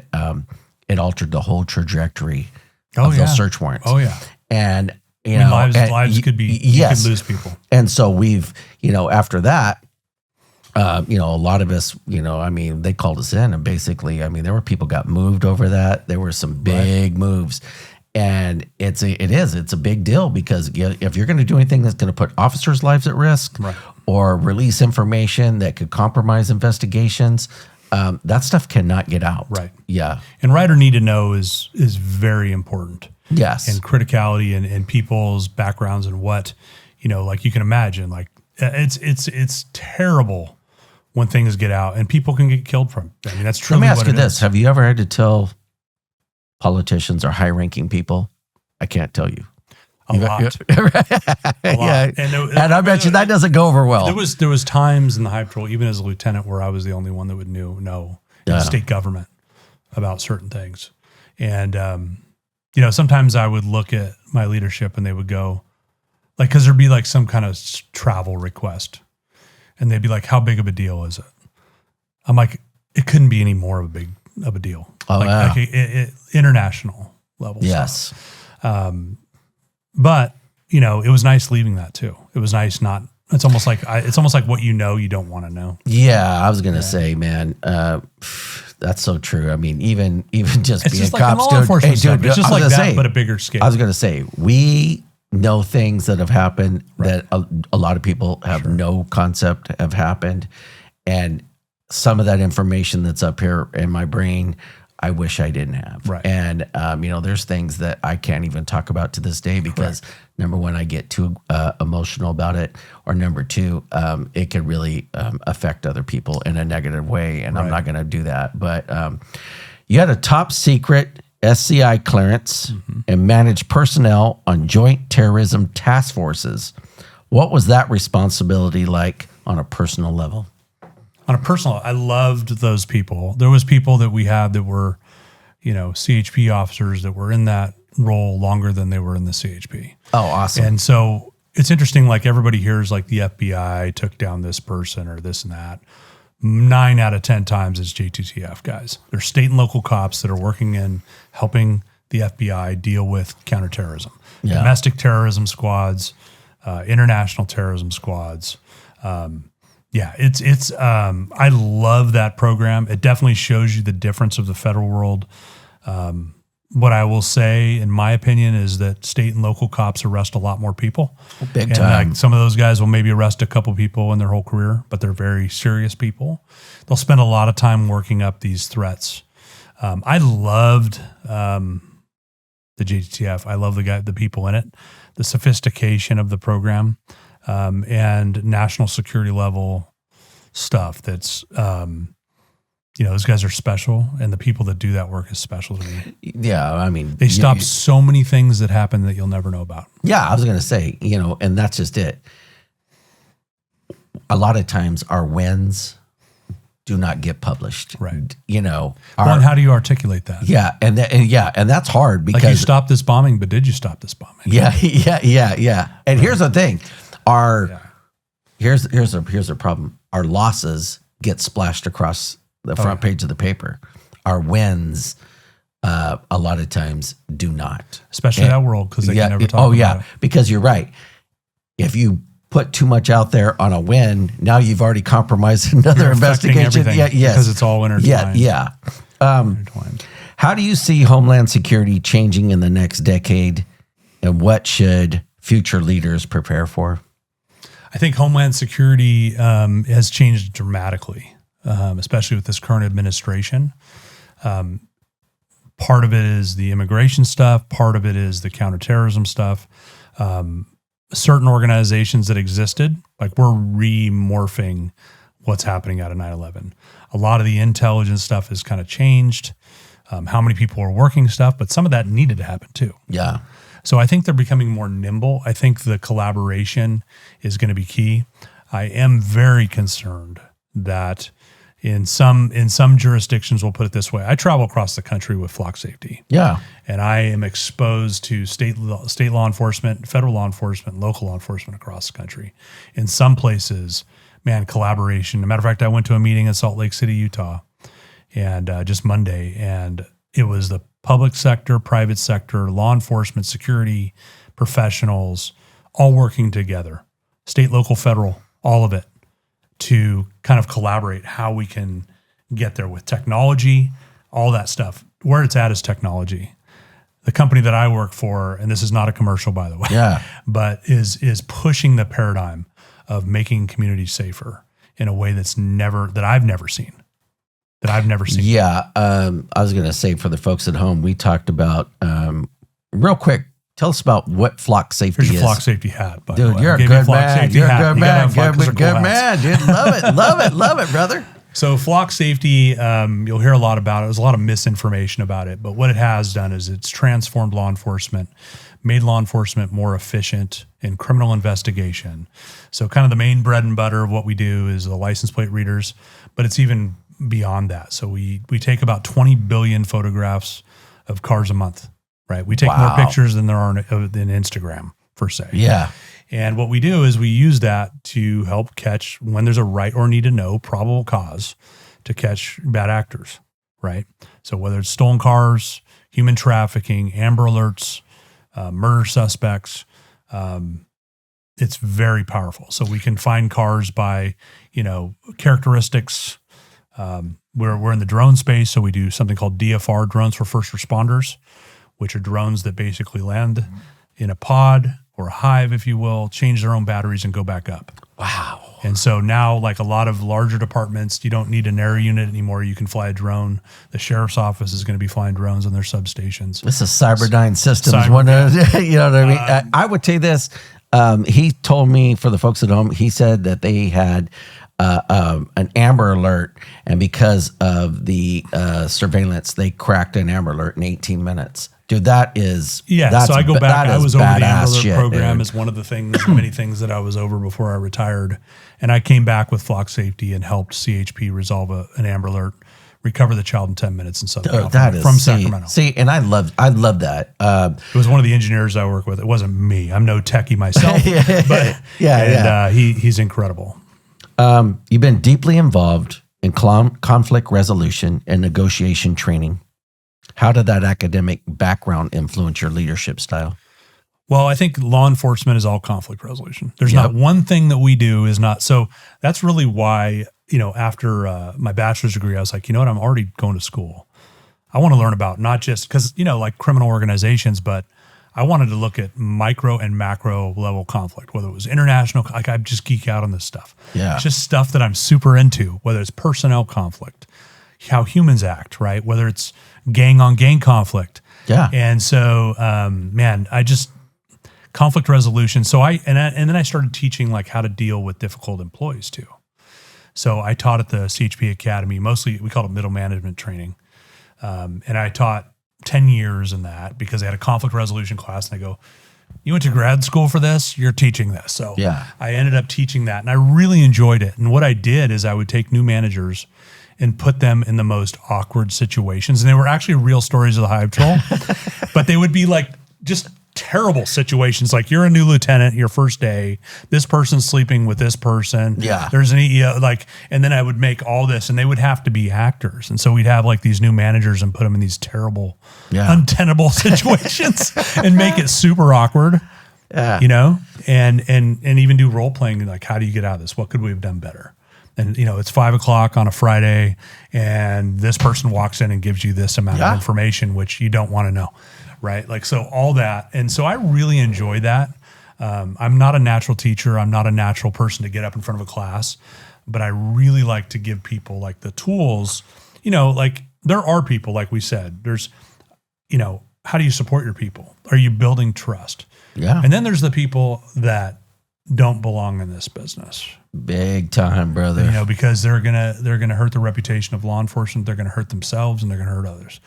it altered the whole trajectory of those search warrants. Oh yeah. And lives could be, you could lose people. And so we've, after that, a lot of us, they called us in, and basically, there were people got moved over that. There were some big moves, and it's a big deal, because if you're going to do anything that's going to put officers' lives at risk, or release information that could compromise investigations, that stuff cannot get out. Right. Yeah. And right or need to know is very important. Yes. And criticality and people's backgrounds and what, like you can imagine, like it's terrible when things get out and people can get killed from. That's truly. Let me ask you this: have you ever had to tell politicians or high-ranking people? I can't tell you. A lot. Yeah. And I bet you that doesn't go over well. There was times in the high patrol, even as a lieutenant, where I was the only one that would know in the state government about certain things. And, sometimes I would look at my leadership and they would go, like, because there'd be like some kind of travel request. And they'd be like, how big of a deal is it? I'm like, it couldn't be any more of a deal. Oh, like international level. Yes. Stuff. But it was nice leaving that too. It was nice it's almost like what you don't want to know. Yeah. I was going to say, man, that's so true. even just being just a cop, it's just like that, but a bigger scale. I was going to say, we know things that have happened that a lot of people have no concept have happened. And some of that information that's up here in my brain, I wish I didn't have. Right. And, there's things that I can't even talk about to this day because number one, I get too emotional about it, or number two, it could really affect other people in a negative way. And I'm not going to do that. But you had a top secret SCI clearance and managed personnel on joint terrorism task forces. What was that responsibility like on a personal level? On a personal, I loved those people. There was people that we had that were, CHP officers that were in that role longer than they were in the CHP. Oh, awesome. And so it's interesting, like everybody hears like the FBI took down this person or this and that. 9 out of 10 times it's JTTF guys. They're state and local cops that are working in helping the FBI deal with counterterrorism, domestic terrorism squads, international terrorism squads. It's I love that program. It definitely shows you the difference of the federal world. What I will say, in my opinion, is that state and local cops arrest a lot more people. Big time. Some of those guys will maybe arrest a couple people in their whole career, but they're very serious people. They'll spend a lot of time working up these threats. I loved the JTTF. I love the people in it, the sophistication of the program, and national security level stuff. That's those guys are special, and the people that do that work is special to me. Yeah, they stop so many things that happen that you'll never know about. Yeah, I was going to say, and that's just it. A lot of times our wins do not get published. Right. Well, and how do you articulate that? Yeah. And that's hard because like you stopped this bombing, but did you stop this bombing? Yeah. And here's the thing. Here's a problem. Our losses get splashed across the front page of the paper. Our wins, a lot of times do not. Especially that world, because they can never talk about it. Because you're right. If you put too much out there on a win, now you've already compromised another investigation. Because it's all intertwined. How do you see Homeland Security changing in the next decade, and what should future leaders prepare for? I think Homeland Security has changed dramatically, especially with this current administration. Part of it is the immigration stuff. Part of it is the counterterrorism stuff. Certain organizations that existed, like we're remorphing what's happening out of 9/11. A lot of the intelligence stuff has kind of changed. How many people are working stuff, but some of that needed to happen too. Yeah. So I think they're becoming more nimble. I think the collaboration is going to be key. I am very concerned that in some jurisdictions, we'll put it this way, I travel across the country with flock safety. Yeah. And I am exposed to state law enforcement, federal law enforcement, local law enforcement across the country. In some places, man, collaboration. As a matter of fact, I went to a meeting in Salt Lake City, Utah, and just Monday, and it was the public sector, private sector, law enforcement, security professionals, all working together, state, local, federal, all of it, to kind of collaborate how we can get there with technology, all that stuff. Where it's at is technology. The company that I work for, and this is not a commercial, by the way, but is pushing the paradigm of making communities safer in a way that I've never seen. Yeah. I was going to say for the folks at home, we talked about, real quick, tell us about what flock safety is. Here's your flock safety hat, by dude, the way. You're a good man. You're a good man. Good man, dude. Love it, brother. So flock safety, you'll hear a lot about it. There's a lot of misinformation about it, but what it has done is it's transformed law enforcement, made law enforcement more efficient in criminal investigation. So kind of the main bread and butter of what we do is the license plate readers, but it's even beyond that. So we take about 20 billion photographs of cars a month, right? We take more pictures than there are than Instagram, per se. Yeah. And what we do is we use that to help catch when there's a right or need to know probable cause to catch bad actors, right? So whether it's stolen cars, human trafficking, Amber Alerts, murder suspects, it's very powerful. So we can find cars by, characteristics. We're in the drone space, so we do something called DFR, drones for first responders, which are drones that basically land in a pod or a hive, if you will, change their own batteries and go back up. Wow. And so now, like a lot of larger departments, you don't need an air unit anymore. You can fly a drone. The sheriff's office is going to be flying drones on their substations. This is Cyberdyne Systems. You know what I mean? I would say this. He told me, for the folks at home, he said that they had an Amber Alert, and because of the surveillance, they cracked an Amber Alert in 18 minutes. Dude, that is so I go back. I was over the Amber Alert shit, program dude. As one of the things, many things that I was over before I retired, and I came back with flock safety and helped CHP resolve an Amber Alert, recover the child in 10 minutes in Southern California from Sacramento. And I love that. It was one of the engineers I work with. It wasn't me. I'm no techie myself, but he's incredible. You've been deeply involved in conflict resolution and negotiation training. How did that academic background influence your leadership style? Well, I think law enforcement is all conflict resolution. There's not one thing that we do is not. So that's really why, after my bachelor's degree, I was like, I'm already going to school. I want to learn about not just because, like criminal organizations, but I wanted to look at micro and macro level conflict, whether it was international, like I just geek out on this stuff. Yeah. It's just stuff that I'm super into, whether it's personnel conflict, how humans act, right? Whether it's gang on gang conflict. Yeah. And so, conflict resolution. So and then I started teaching like how to deal with difficult employees too. So I taught at the CHP Academy, mostly we called it middle management training. And I taught 10 years in that because they had a conflict resolution class, and I go, you went to grad school for this, you're teaching this. So Yeah. I ended up teaching that, and I really enjoyed it. And what I did is I would take new managers and put them in the most awkward situations. And they were actually real stories of the hive troll, but they would be like just terrible situations. Like, you're a new lieutenant, your first day, this person's sleeping with this person. Yeah. There's an EEO, and then I would make all this, and they would have to be actors. And so we'd have like these new managers and put them in these terrible, untenable situations and make it super awkward. Yeah. You know, and even do role playing. Like, how do you get out of this? What could we have done better? And, you know, it's 5 o'clock on a Friday and this person walks in and gives you this amount of information, which you don't want to know. Right. Like, so all that. And so I really enjoy that. I'm not a natural teacher. I'm not a natural person to get up in front of a class, but I really like to give people like the tools, you know, like there are people, like we said, there's, you know, how do you support your people? Are you building trust? Yeah. And then there's the people that don't belong in this business. Big time, brother. You know, because they're gonna hurt the reputation of law enforcement. They're gonna hurt themselves and they're gonna hurt others.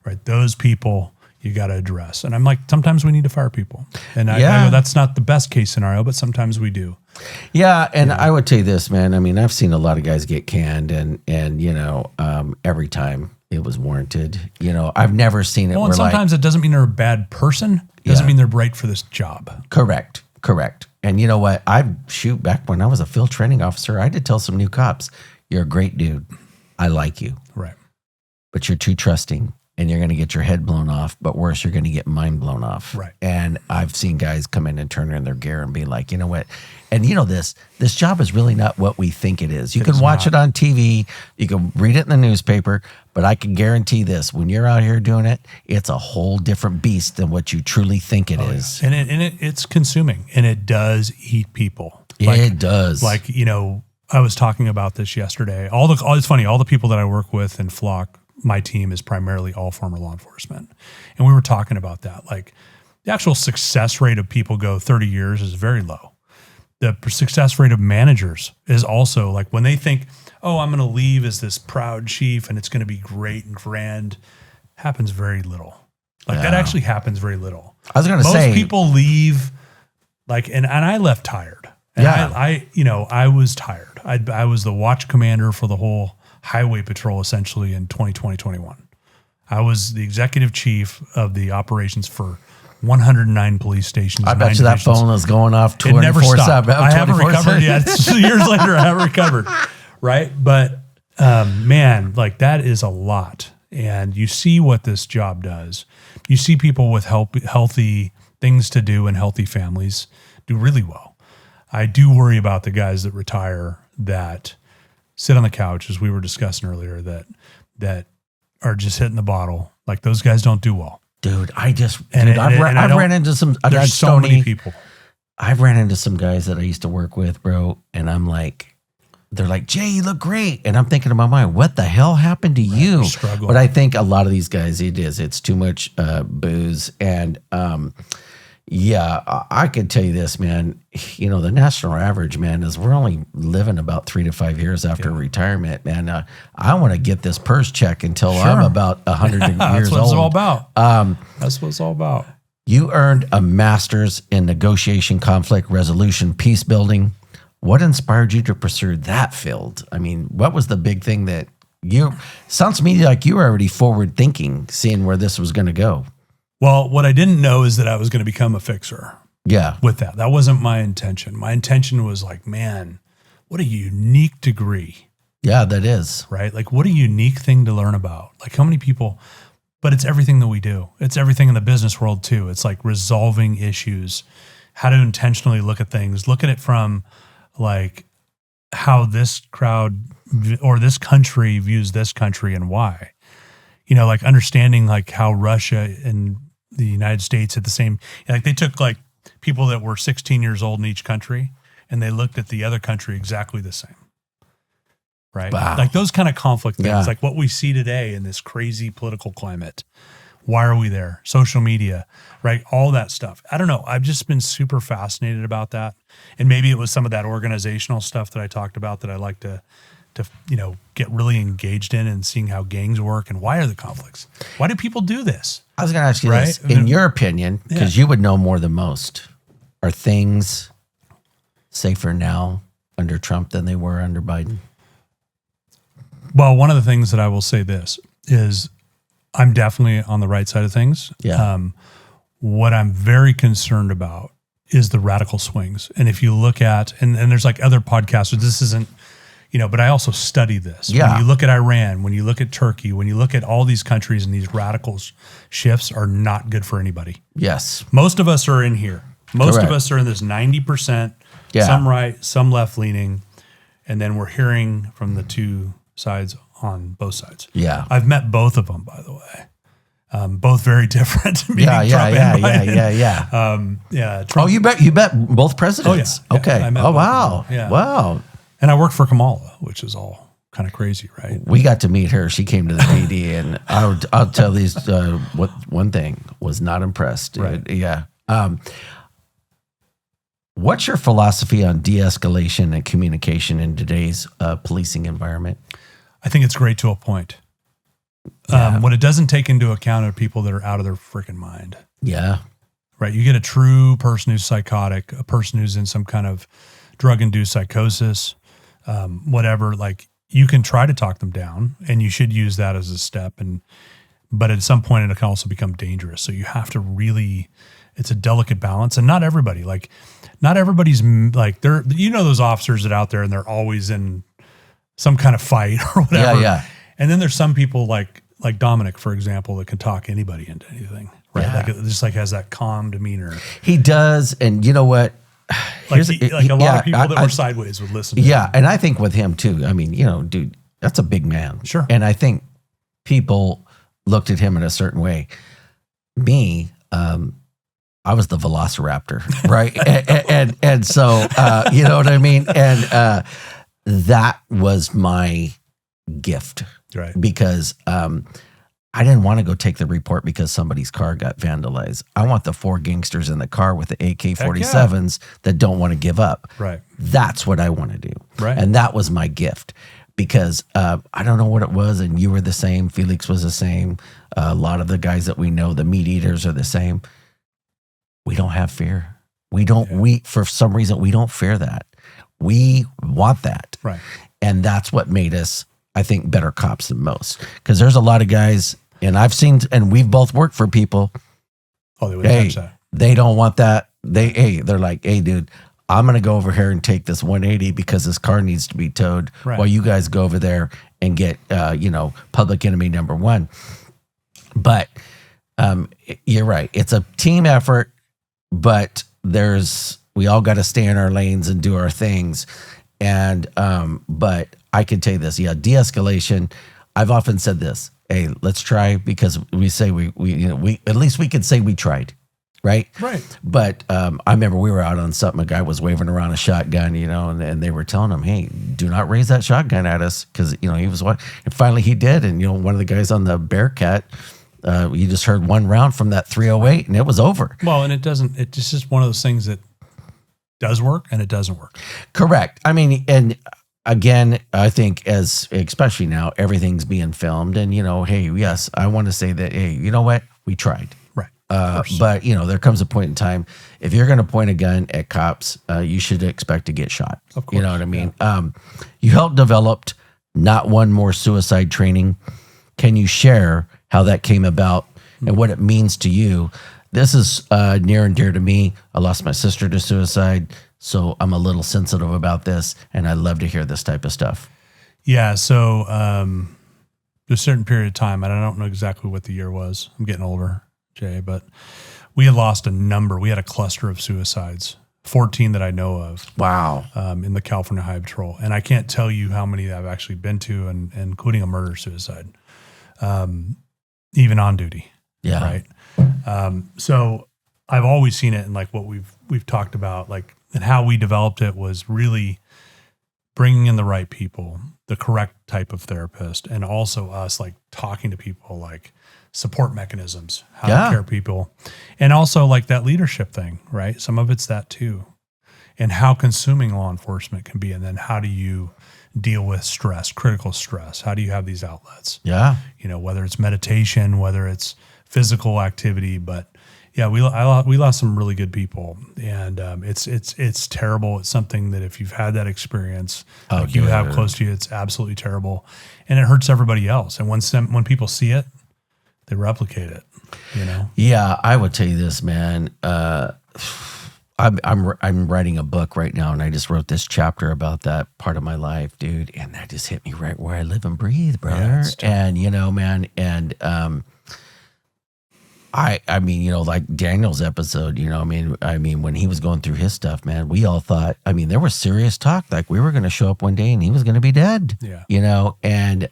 Right? Those people you got to address. And I'm like, sometimes we need to fire people. And I know that's not the best case scenario, but sometimes we do. Yeah. And I would tell you this, man. I mean, I've seen a lot of guys get canned and you know, every time it was warranted. You know, I've never seen it. Well, and sometimes it doesn't mean they're a bad person. It doesn't mean they're right for this job. Correct. And you know what? Back when I was a field training officer, I did tell some new cops, you're a great dude. I like you. Right. But you're too trusting. And you're going to get your head blown off, but worse, you're going to get mine blown off. Right. And I've seen guys come in and turn in their gear and be like, you know what? And you know, this job is really not what we think it is. You can watch it on TV, you can read it in the newspaper, but I can guarantee this: when you're out here doing it, it's a whole different beast than what you truly think it is. Yeah. And it's consuming, and it does eat people. It does. Like, you know, I was talking about this yesterday. It's funny. All the people that I work with in Flock, my team is primarily all former law enforcement. And we were talking about that. Like, the actual success rate of people go 30 years is very low. The success rate of managers is also like, when they think, oh, I'm going to leave as this proud chief and it's going to be great and grand, happens very little. Like that actually happens very little. I was going to say, most people leave like, and I left tired. And I was tired. I was the watch commander for the whole highway patrol essentially in 2020-21. I was the executive chief of the operations for 109 police stations. I bet you that phone is going off 24/7. It never stopped. I haven't recovered yet. Years later, I haven't recovered. Right. But man, like that is a lot. And you see what this job does. You see people with healthy things to do and healthy families do really well. I do worry about the guys that retire that sit on the couch, as we were discussing earlier, that are just hitting the bottle. Like those guys don't do well. Dude, I've ran into some. There's so many people. I've ran into some guys that I used to work with, bro, and I'm like, they're like, Jay, you look great, and I'm thinking in my mind, what the hell happened to you? But I think a lot of these guys, it's too much booze, and I could tell you this, man. You know, the national average, man, is we're only living about 3 to 5 years after retirement, man. I want to get this purse check until I'm about 100 years old. That's what it's all about. That's what it's all about. You earned a master's in negotiation, conflict resolution, peace building. What inspired you to pursue that field? I mean, what was the big thing that sounds to me like you were already forward thinking, seeing where this was going to go? Well, what I didn't know is that I was going to become a fixer. Yeah. With that. That wasn't my intention. My intention was like, man, what a unique degree. Yeah, that is. Right? Like, what a unique thing to learn about. Like, how many people, but it's everything that we do. It's everything in the business world too. It's like resolving issues, how to intentionally look at things, look at it from like how this crowd or this country views this country and why. You know, like understanding like how Russia and the United States at the same, like they took like people that were 16 years old in each country and they looked at the other country exactly the same. Right. Wow. Like those kind of conflict things, like what we see today in this crazy political climate. Why are we there? Social media, right? All that stuff. I don't know. I've just been super fascinated about that. And maybe it was some of that organizational stuff that I talked about that I like to to, get really engaged in and seeing how gangs work and why are the conflicts? Why do people do this? I was going to ask you this. In your opinion, because you would know more than most, are things safer now under Trump than they were under Biden? Well, one of the things that I will say this is I'm definitely on the right side of things. Yeah. What I'm very concerned about is the radical swings. And if you look at, and there's like other podcasters, this isn't, but I also study this. Yeah. When you look at Iran, when you look at Turkey, when you look at all these countries and these radical shifts are not good for anybody. Yes. Most of us are in here. Most Correct. of us are in this 90%, some right, some left leaning. And then we're hearing from the two sides on both sides. Yeah. I've met both of them, by the way. Both very different. Yeah. Trump. Oh, you bet both presidents. Oh, yeah. Okay. I met Oh, both wow. of them. Yeah. Wow. And I worked for Kamala, which is all kind of crazy, right? We got to meet her. She came to the PD, and I'll tell these what one thing, was not impressed. Right. Yeah. What's your philosophy on de-escalation and communication in today's policing environment? I think it's great to a point. Yeah. What it doesn't take into account are people that are out of their freaking mind. Yeah. Right. You get a true person who's psychotic, a person who's in some kind of drug-induced psychosis, whatever. Like, you can try to talk them down, and you should use that as a step. But at some point, it can also become dangerous. So you have to really, it's a delicate balance. And not everybody's like, those officers that are out there and they're always in some kind of fight or whatever. Yeah. And then there's some people like Dominic, for example, that can talk anybody into anything. Right. Yeah. Like, it just like has that calm demeanor. He does. And you know what? A lot of people that were sideways would listen to him. And I think with him too, I mean, dude, that's a big man. Sure. And I think people looked at him in a certain way. Me, I was the velociraptor, right? and so, you know what I mean? And that was my gift. Right. Because I didn't want to go take the report because somebody's car got vandalized. I want the 4 gangsters in the car with the AK-47s that don't want to give up. Right. That's what I want to do. Right. And that was my gift because I don't know what it was. And you were the same. Felix was the same. A lot of the guys that we know, the meat eaters, are the same. We don't have fear. For some reason, we don't fear that. We want that. Right. And that's what made us, I think, better cops than most. Because there's a lot of guys, and I've seen, and we've both worked for people. Oh, they wouldn't touch that. They don't want that. They're like, hey, dude, I'm going to go over here and take this 180 because this car needs to be towed while you guys go over there and get, public enemy number 1. But you're right. It's a team effort, but we all got to stay in our lanes and do our things. And, but I can tell you this, de-escalation. I've often said this, hey, let's try, because we say we at least we could say we tried. Right. Right. But, I remember we were out on something, a guy was waving around a shotgun, and they were telling him, hey, do not raise that shotgun at us. Cause he was what, and finally he did. And, one of the guys on the Bearcat, you just heard one round from that 308 and it was over. Well, and it's just one of those things that does work and it doesn't work. Correct. I mean, and again, I think especially now, everything's being filmed and, hey, yes, I want to say that, hey, you know what? We tried. Right. But, there comes a point in time, if you're going to point a gun at cops, you should expect to get shot. Of course. You know what I mean? Yeah. You helped develop Not One More Suicide training. Can you share how that came about and what it means to you? This is near and dear to me. I lost my sister to suicide, so I'm a little sensitive about this, and I love to hear this type of stuff. Yeah, so a certain period of time, and I don't know exactly what the year was. I'm getting older, Jay, but we had lost a number. We had a cluster of suicides, 14 that I know of. Wow. In the California Highway Patrol. And I can't tell you how many I've actually been to, and including a murder-suicide. Even on duty. Yeah. Right. So I've always seen it, and like what we've talked about, like, and how we developed it was really bringing in the right people, the correct type of therapist, and also us like talking to people, like support mechanisms, how to care people, and also like that leadership thing, right? Some of it's that too, and how consuming law enforcement can be, and then how do you deal with stress, critical stress? How do you have these outlets? Yeah. Whether it's meditation, whether it's physical activity, but yeah, we lost some really good people, and it's terrible. It's something that if you've had that experience, you have close to you, it's absolutely terrible, and it hurts everybody else. And when people see it, they replicate it. Yeah, I would tell you this, man. I'm writing a book right now, and I just wrote this chapter about that part of my life, dude. And that just hit me right where I live and breathe, brother. Yeah, and man, and I mean, like Daniel's episode, I mean, when he was going through his stuff, man, we all thought, there was serious talk, like we were going to show up one day and he was going to be dead, and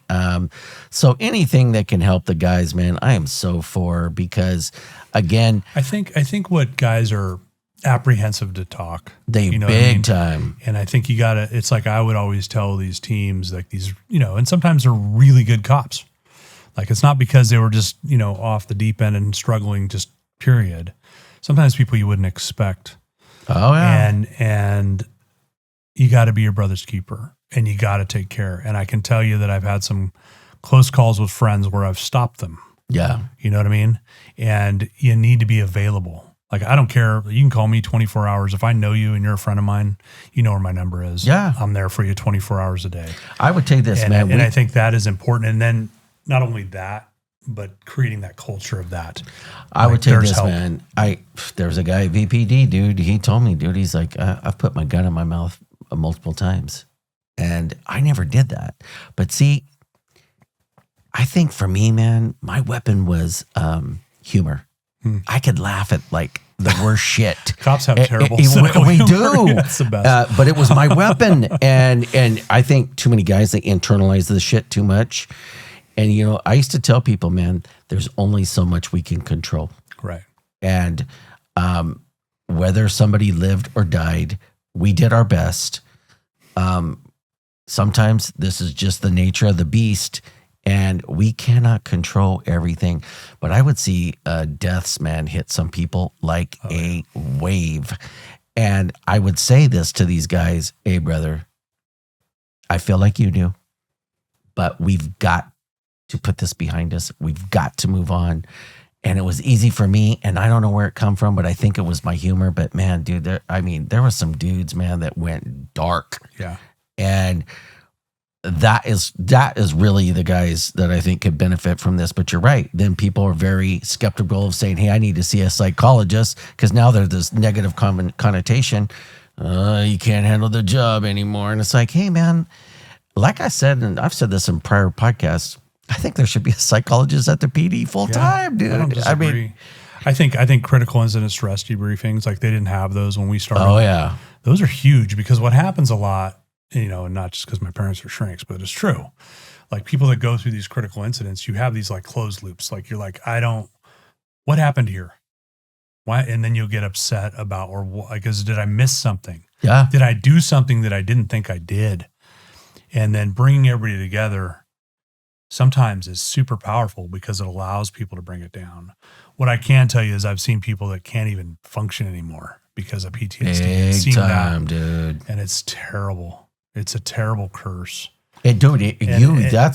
so anything that can help the guys, man, I am so for, because again, I think what guys are apprehensive to talk, big time. And I think it's like, I would always tell these teams, like these, and sometimes they're really good cops. Like, it's not because they were just, off the deep end and struggling, just period. Sometimes people you wouldn't expect. Oh, yeah. And you got to be your brother's keeper, and you got to take care. And I can tell you that I've had some close calls with friends where I've stopped them. Yeah. You know what I mean? And you need to be available. Like, I don't care. You can call me 24 hours. If I know you and you're a friend of mine, you know where my number is. Yeah. I'm there for you 24 hours a day. I would take this, man. And I think that is important. And then, not only that, but creating that culture of that. I would take this, man. There's a guy at VPD, dude. He told me, dude, he's like, I've put my gun in my mouth multiple times. And I never did that. But see, I think for me, man, my weapon was humor. I could laugh at like the worst shit. Cops have terrible we do. That's the best. But it was my weapon. And I think too many guys, they internalize the shit too much. And, I used to tell people, man, there's only so much we can control. Right. And whether somebody lived or died, we did our best. Sometimes this is just the nature of the beast, and we cannot control everything. But I would see deaths, man, hit some people like a wave. And I would say this to these guys, hey, brother, I feel like you do, but we've got to put this behind us. We've got to move on. And it was easy for me, and I don't know where it come from, but I think it was my humor. But man, dude, there were some dudes, man, that went dark. Yeah. And that is really the guys that I think could benefit from this. But you're right. Then people are very skeptical of saying, hey, I need to see a psychologist, because now there's this negative connotation. You can't handle the job anymore. And it's like, hey, man, like I said, and I've said this in prior podcasts, I think there should be a psychologist at the PD full time, dude. I don't disagree. I think critical incident stress debriefings, like they didn't have those when we started. Oh yeah, those are huge, because what happens a lot, and not just because my parents are shrinks, but it's true. Like people that go through these critical incidents, you have these like closed loops. Like you're like, what happened here? Why? And then you'll get upset about, because did I miss something? Yeah. Did I do something that I didn't think I did? And then bringing everybody together sometimes is super powerful, because it allows people to bring it down. What I can tell you is I've seen people that can't even function anymore because of PTSD. Big time, dude. And it's terrible. It's a terrible curse. That's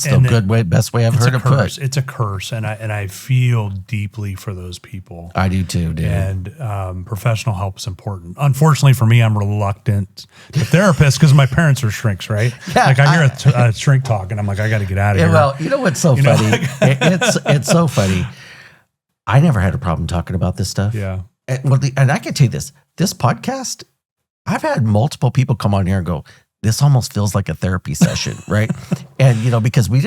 the best way I've heard it put. It's a curse, and I feel deeply for those people. I do too, dude. And professional help is important. Unfortunately for me, I'm reluctant to therapists because my parents are shrinks, right? Yeah, like I hear a shrink talk, and I'm like, I got to get out of here. Well, you know what's so funny? It's so funny. I never had a problem talking about this stuff. Yeah. And I can tell you this podcast, I've had multiple people come on here and go, this almost feels like a therapy session, right? And, because we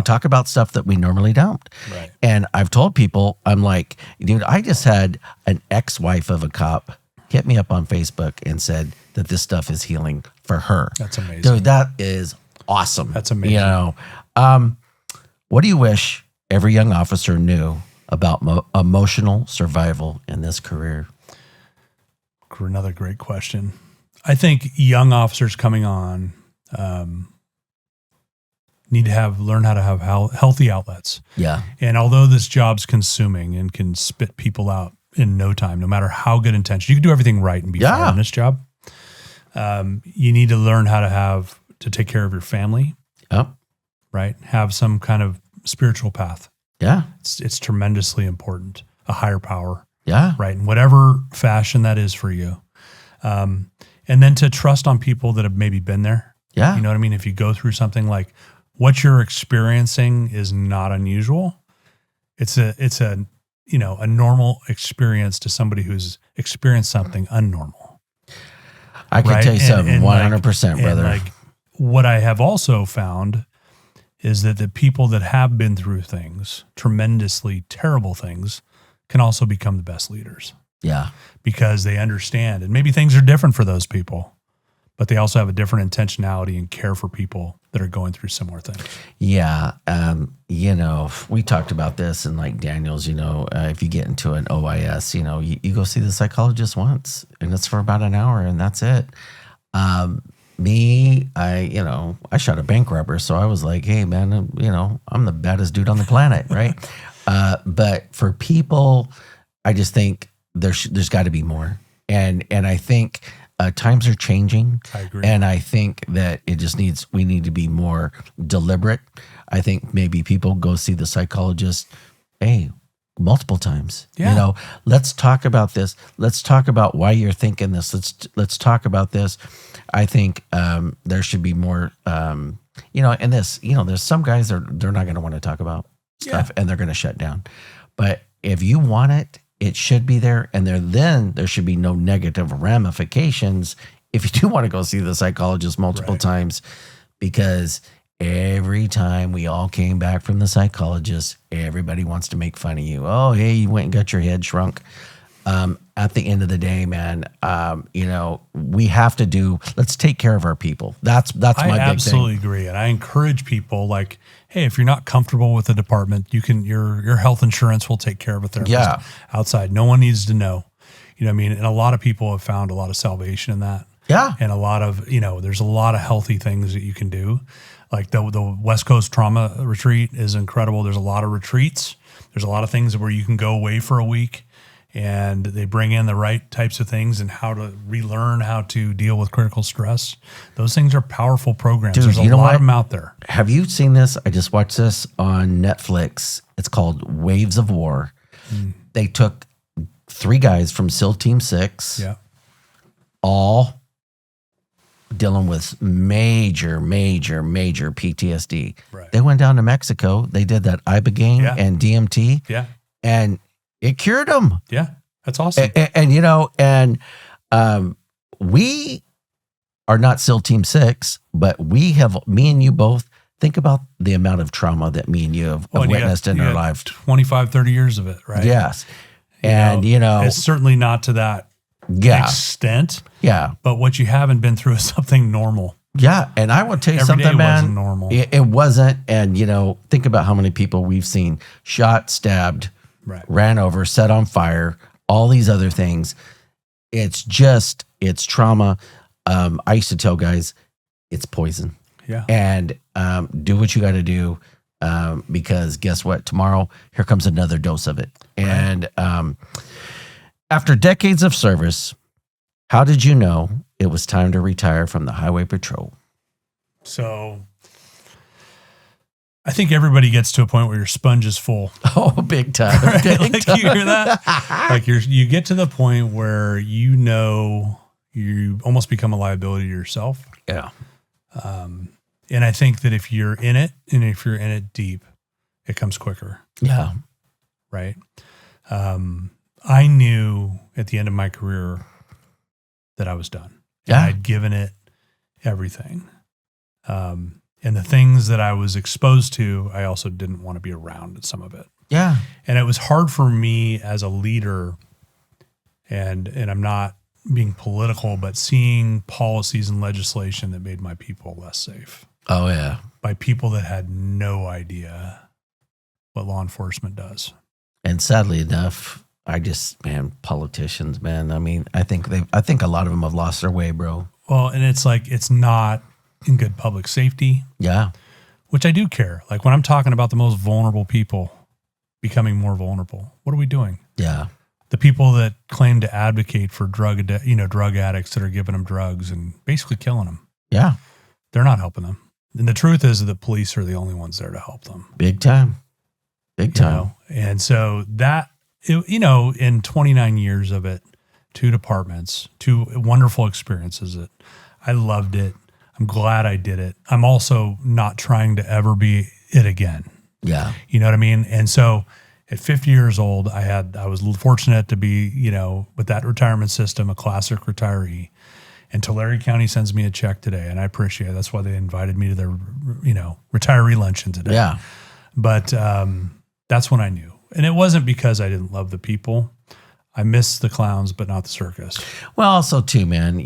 talk about stuff that we normally don't. Right. And I've told people, I'm like, dude, I just had an ex-wife of a cop hit me up on Facebook and said that this stuff is healing for her. That's amazing. Dude, that is awesome. That's amazing. What do you wish every young officer knew about emotional survival in this career? Another great question. I think young officers coming on need to learn how to have healthy outlets. Yeah. And although this job's consuming and can spit people out in no time, no matter how good intention, you can do everything right and be fine in this job. You need to learn how to have to take care of your family, Yep. right? Have some kind of spiritual path. Yeah. It's tremendously important. A higher power, Yeah. right? In whatever fashion that is for you. And then to trust on people that have maybe been there. Yeah. You know what I mean? If you go through something like what you're experiencing is not unusual. It's a normal experience to somebody who's experienced something unnormal. I can tell you something, 100%, brother. And like what I have also found is that the people that have been through things, tremendously terrible things, can also become the best leaders. Yeah. Because they understand, and maybe things are different for those people, but they also have a different intentionality and care for people that are going through similar things. Yeah. We talked about this in like Daniel's, if you get into an OIS, you go see the psychologist once and it's for about an hour and that's it. I shot a bank robber. So I was like, hey man, I'm the baddest dude on the planet. Right. But for people, I just think there's got to be more. And I think times are changing. I agree. And I think that we need to be more deliberate. I think maybe people go see the psychologist, multiple times. Yeah. Let's talk about this. Let's talk about why you're thinking this. Let's talk about this. I think there should be more, and this, there's some guys they're not going to want to talk about stuff and they're going to shut down. But if you want it, it should be there. And there should be no negative ramifications if you do want to go see the psychologist multiple times, because every time we all came back from the psychologist, everybody wants to make fun of you. Oh, hey, you went and got your head shrunk. At the end of the day, man, we have to let's take care of our people. That's my big thing. I absolutely agree. And I encourage people like, hey, if you're not comfortable with the department, your health insurance will take care of it there. Yeah. Outside. No one needs to know. You know what I mean? And a lot of people have found a lot of salvation in that. Yeah. And a lot of, there's a lot of healthy things that you can do. Like the West Coast Trauma Retreat is incredible. There's a lot of retreats. There's a lot of things where you can go away for a week and they bring in the right types of things and how to relearn how to deal with critical stress. Those things are powerful programs. Dude, there's a lot of them out there. Have you seen this? I just watched this on Netflix. It's called Waves of War. They took 3 guys from SEAL Team 6, all dealing with major PTSD. Right. They went down to Mexico. They did that Ibogaine and DMT. Yeah. And it cured them. Yeah. That's awesome. We are not SEAL Team 6, but me and you both, think about the amount of trauma that me and you have witnessed in our life. 25, 30 years of it, right? Yes. It's certainly not to that extent. Yeah. But what you haven't been through is something normal. Yeah. And I will tell you Every something, day man. Wasn't normal. It wasn't. And, think about how many people we've seen shot, stabbed, ran over, set on fire, all these other things. It's trauma. I used to tell guys, it's poison. Yeah. And do what you got to do, because guess what? Tomorrow, here comes another dose of it. Right. And after decades of service, how did you know it was time to retire from the highway patrol? So I think everybody gets to a point where your sponge is full. Oh, big time. Right? Big time. You hear that? Like you get to the point where you almost become a liability to yourself. Yeah. And I think that if you're in it and if you're in it deep, it comes quicker. Yeah. Right. I knew at the end of my career that I was done. Yeah. And I'd given it everything. And the things that I was exposed to, I also didn't want to be around at some of it. Yeah. And it was hard for me as a leader, and I'm not being political, but seeing policies and legislation that made my people less safe. Oh, yeah. By people that had no idea what law enforcement does. And sadly enough, politicians, man. I mean, I think a lot of them have lost their way, bro. Well, and it's like, it's not in good public safety. Yeah. Which I do care. Like when I'm talking about the most vulnerable people becoming more vulnerable, what are we doing? Yeah. The people that claim to advocate for drug addicts that are giving them drugs and basically killing them. Yeah. they're not helping them. And the truth is that the police are the only ones there to help them. Big time. Big time. You know? And so that, in 29 years of it, 2 departments, 2 wonderful experiences. I loved it. I'm glad I did it. I'm also not trying to ever be it again. Yeah. You know what I mean? And so at 50 years old, I was fortunate to be, with that retirement system, a classic retiree. And Tulare County sends me a check today, and I appreciate it. That's why they invited me to their, retiree luncheon today. Yeah. But that's when I knew. And it wasn't because I didn't love the people. I miss the clowns, but not the circus. Well, also too, man,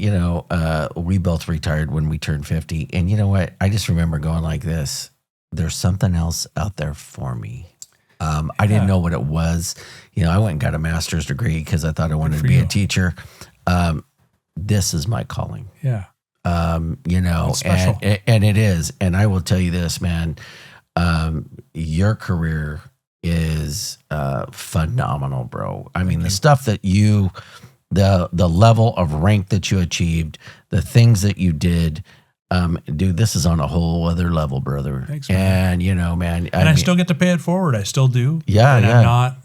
we both retired when we turned 50. And you know what? I just remember going like this. There's something else out there for me. I didn't know what it was. I went and got a master's degree because I thought I wanted to be a teacher. This is my calling. Yeah. And it is. And I will tell you this, man, your career is phenomenal, bro. I mean, the stuff that the level of rank that you achieved, the things that you did, dude, this is on a whole other level, brother. Thanks, man. And man, I still get to pay it forward. I still do. Yeah. And I'm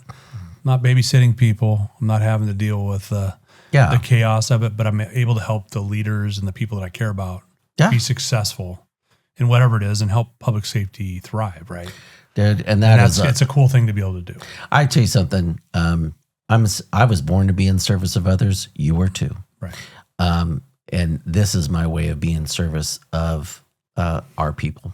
not babysitting people. I'm not having to deal with the chaos of it, but I'm able to help the leaders and the people that I care about be successful in whatever it is and help public safety thrive, right? Dude, it's a cool thing to be able to do. I tell you something. I was born to be in service of others. You were too. Right. And this is my way of being in service of our people.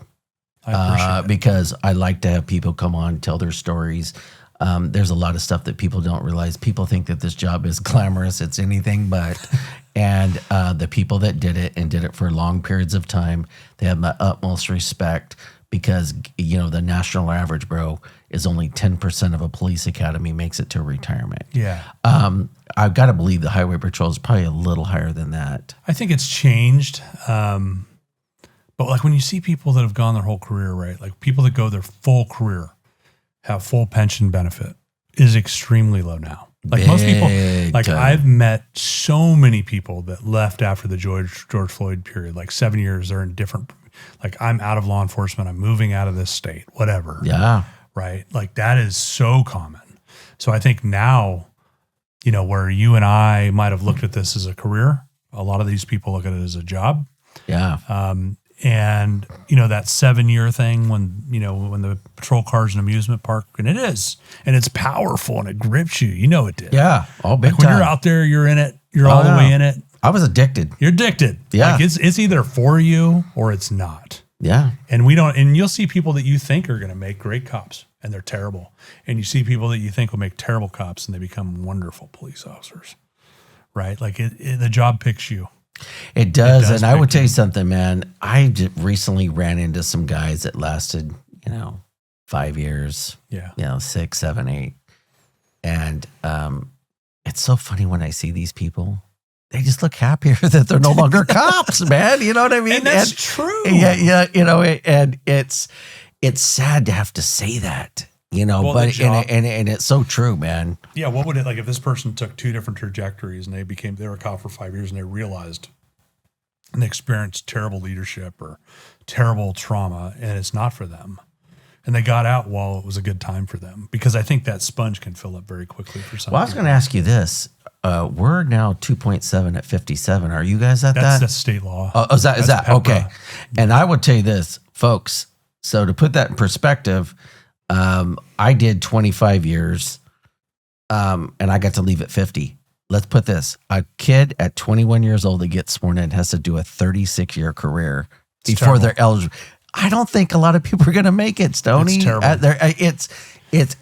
I appreciate it. Because I like to have people come on, tell their stories. There's a lot of stuff that people don't realize. People think that this job is glamorous. It's anything but. And the people that did it and did it for long periods of time, they have my utmost respect because, the national average, bro, is only 10% of a police academy makes it to retirement. Yeah. I've got to believe the highway patrol is probably a little higher than that. I think it's changed. But like when you see people that have gone their whole career, right? Like people that go their full career, have full pension benefit is extremely low now. Like most people, I've met so many people that left after the George Floyd period, like 7 years, they're in different, like I'm out of law enforcement, I'm moving out of this state, whatever. Yeah. Right. Like that is so common. So I think now, where you and I might have looked at this as a career, a lot of these people look at it as a job. Yeah. And, that 7-year thing when the patrol car's an amusement park, and it is, and it's powerful and it grips you, it did. Yeah. All big like when you're out there, you're in it, you're all the way in it. I was addicted. You're addicted. Yeah. Like it's either for you or it's not. Yeah. And you'll see people that you think are going to make great cops and they're terrible. And you see people that you think will make terrible cops and they become wonderful police officers, right? Like the job picks you. It does. And I would tell you something, man. I recently ran into some guys that lasted, 5 years. Yeah. 6, 7, 8. And it's so funny when I see these people. They just look happier that they're no longer cops, man. You know what I mean? And that's true. Yeah. And it's sad to have to say that, but and it's so true, man. Yeah. What would it like if this person took 2 different trajectories and they were a cop for 5 years and they realized and they experienced terrible leadership or terrible trauma and it's not for them. And they got out while it was a good time for them because I think that sponge can fill up very quickly for some. Well, I was going to ask you this. We're now 2.7 at 57. Are you guys at that? That's state law. Oh, is that okay? And I would tell you this, folks. So to put that in perspective, I did 25 years, and I got to leave at 50. Let's put this: a kid at 21 years old that gets sworn in has to do a 36-year career before they're eligible. I don't think a lot of people are going to make it, Stoney. It's terrible.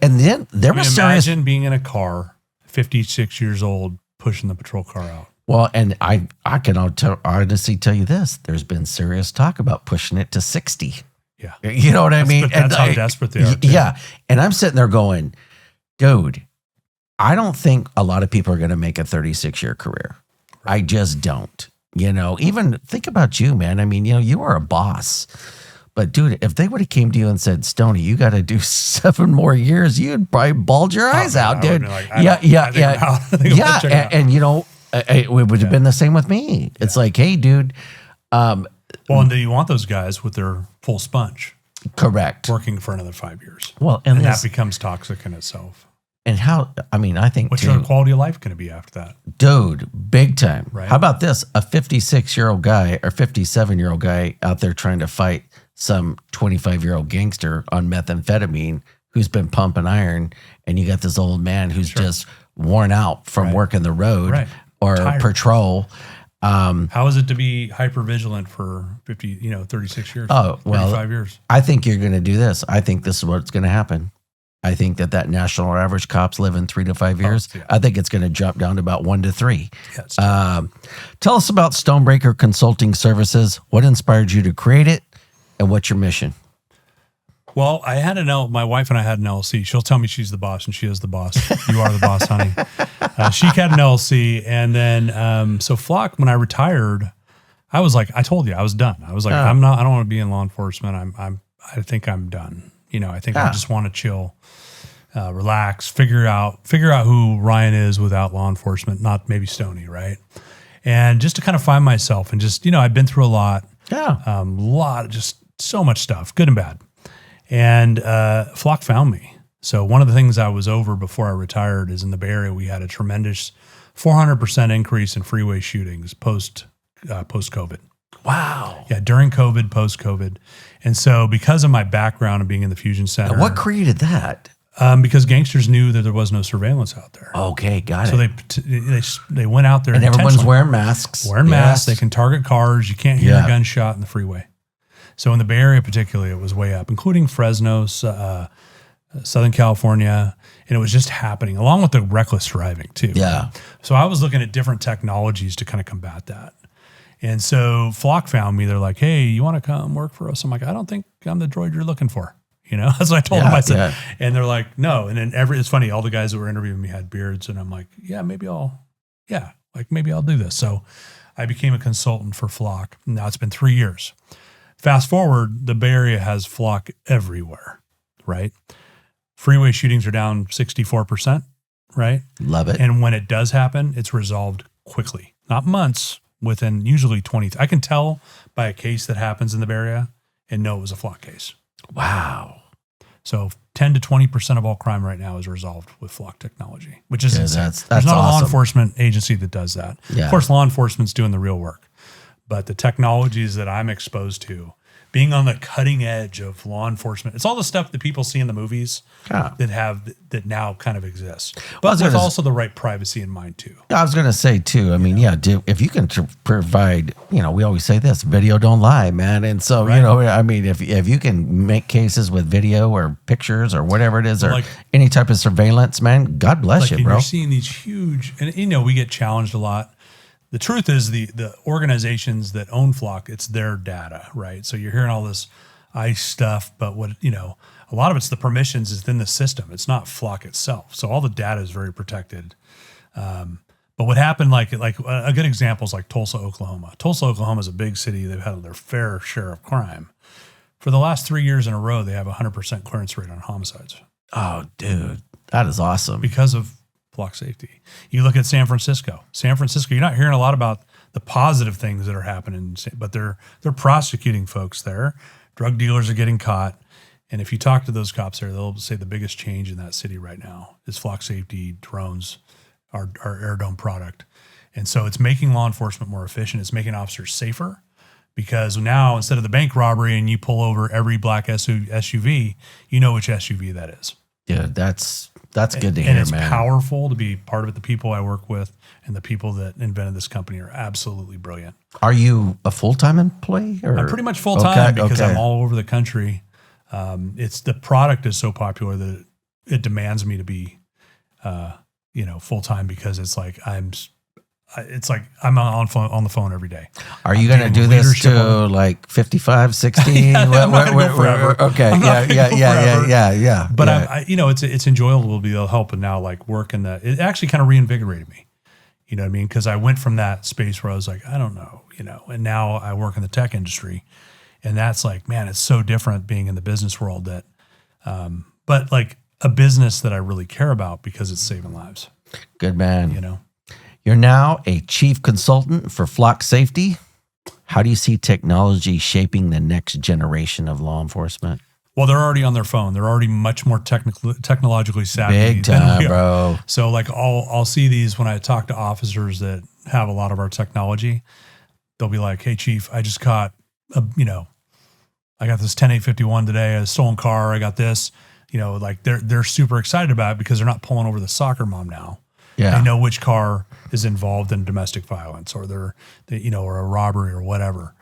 And then there was serious. Imagine being in a car, 56 years old, pushing the patrol car out. Well, and I can honestly tell you this: there's been serious talk about pushing it to 60. Yeah, you know what I mean. That's how desperate they are. Yeah, and I'm sitting there going, dude, I don't think a lot of people are going to make a 36-year career. Right. I just don't. Even think about you, man. I mean, you are a boss. But dude, if they would have came to you and said, Stoney, you got to do 7 more years, you'd probably bulge your eyes out, dude. Yeah. And it would have been the same with me. It's like, hey, dude, Well, and then you want those guys with their full sponge Correct. working for another 5 years. Well, And this, that becomes toxic in itself. and how, I mean, I think What's too, your quality of life going to be after that? dude, big time. Right. How about this? A 56-year-old guy or 57-year-old guy out there trying to fight some 25-year-old gangster on methamphetamine who's been pumping iron, and you got this old man who's just worn out from working the road or Tired. patrol. How is it to be hyper vigilant for 36 years? Oh, well, 35 years. I think you're going to do this. I think this is what's going to happen. I think that national average cop's living 3 to 5 years. yeah. I think it's going to jump down to about 1 to 3. Yeah, it's Tell us about Stonebraker Consulting Services. What inspired you to create it, and what's your mission? Well, my wife and I had an LLC. She'll tell me she's the boss, and she is the boss. You are the boss, honey. She had an LLC. And then, so Flock, when I retired, I was like, I told you, I was done. I was like, I don't want to be in law enforcement. I think I'm done. I think I just want to chill, relax, figure out who Ryan is without law enforcement, not maybe Stoney. Right. And just to kind of find myself and just, I've been through a lot. Yeah. Just so much stuff, good and bad. And Flock found me. So one of the things I was over before I retired is in the Bay Area, we had a tremendous 400% increase in freeway shootings post-COVID. Wow. Yeah, during COVID, post-COVID. And so because of my background of being in the Fusion Center. And what created that? Because gangsters knew that there was no surveillance out there. Okay, got So it. they went out there And everyone's intentionally. wearing masks. Wearing masks. They can target cars. You can't hear a gunshot in the freeway. So in the Bay Area particularly, it was way up, including Fresno, Southern California, and it was just happening, along with the reckless driving too. Yeah. So I was looking at different technologies to kind of combat that. And so Flock found me. They're like, hey, you want to come work for us? I'm like, I don't think I'm the droid you're looking for. That's what I told them. I said, and they're like, no. And then it's funny, all the guys that were interviewing me had beards, and I'm like, maybe I'll do this. So I became a consultant for Flock. Now it's been 3 years. Fast forward, the Bay Area has Flock everywhere, right? Freeway shootings are down 64%, right? Love it. And when it does happen, it's resolved quickly, not months, within usually 20. I can tell by a case that happens in the Bay Area and know it was a Flock case. Wow. So 10 to 20% of all crime right now is resolved with Flock technology, which is insane. That's There's not a law awesome. enforcement agency that does that. Yeah. Of course, law enforcement's doing the real work. But the technologies that I'm exposed to, being on the cutting edge of law enforcement, it's all the stuff that people see in the movies that now kind of exists. But with also the right privacy in mind too. I was going to say too, I mean, if you can provide, we always say this, video don't lie, man. And so, I mean, if you can make cases with video or pictures or whatever it is, or any type of surveillance, man, God bless you, bro. You're seeing these huge, and we get challenged a lot. The truth is the organizations that own Flock, it's their data, right? So you're hearing all this ICE stuff, but a lot of it's the permissions is within the system. It's not Flock itself. So all the data is very protected. But what happened, like a good example is like Tulsa, Oklahoma. Tulsa, Oklahoma is a big city. They've had their fair share of crime. For the last 3 years in a row, they have a 100% clearance rate on homicides. Oh, dude, that is awesome. Because of Flock safety. You look at San Francisco. You're not hearing a lot about the positive things that are happening, but they're prosecuting folks there. Drug dealers are getting caught. And if you talk to those cops there, they'll say the biggest change in that city right now is Flock safety, drones, our Air Dome product. And so it's making law enforcement more efficient. It's making officers safer because now instead of the bank robbery and you pull over every black SUV, you know which SUV that is. Yeah, that's good to hear, and it's man. powerful to be part of it. The people I work with and the people that invented this company are absolutely brilliant. Are you a full-time employee? Or? I'm pretty much full-time because I'm all over the country. It's the product is so popular that it demands me to be, full-time because it's like I'm on the phone every day. Are you going to do this to like 55, 60? Yeah, forever. Okay. Yeah. But it's enjoyable to be able to help and now like work in that. It actually kind of reinvigorated me. You know what I mean? Because I went from that space where I was like, I don't know, and now I work in the tech industry, and that's like, man, it's so different being in the business world that, but like a business that I really care about because it's saving lives. Good man. You're now a chief consultant for Flock Safety. How do you see technology shaping the next generation of law enforcement? Well, they're already on their phone. They're already much more technologically savvy. Big time, bro. So like I'll see these when I talk to officers that have a lot of our technology. They'll be like, "Hey, Chief, I just caught I got this 10851 today, a stolen car. I got this." Like they're super excited about it because they're not pulling over the soccer mom now. Yeah. They know which car is involved in domestic violence or or a robbery or whatever.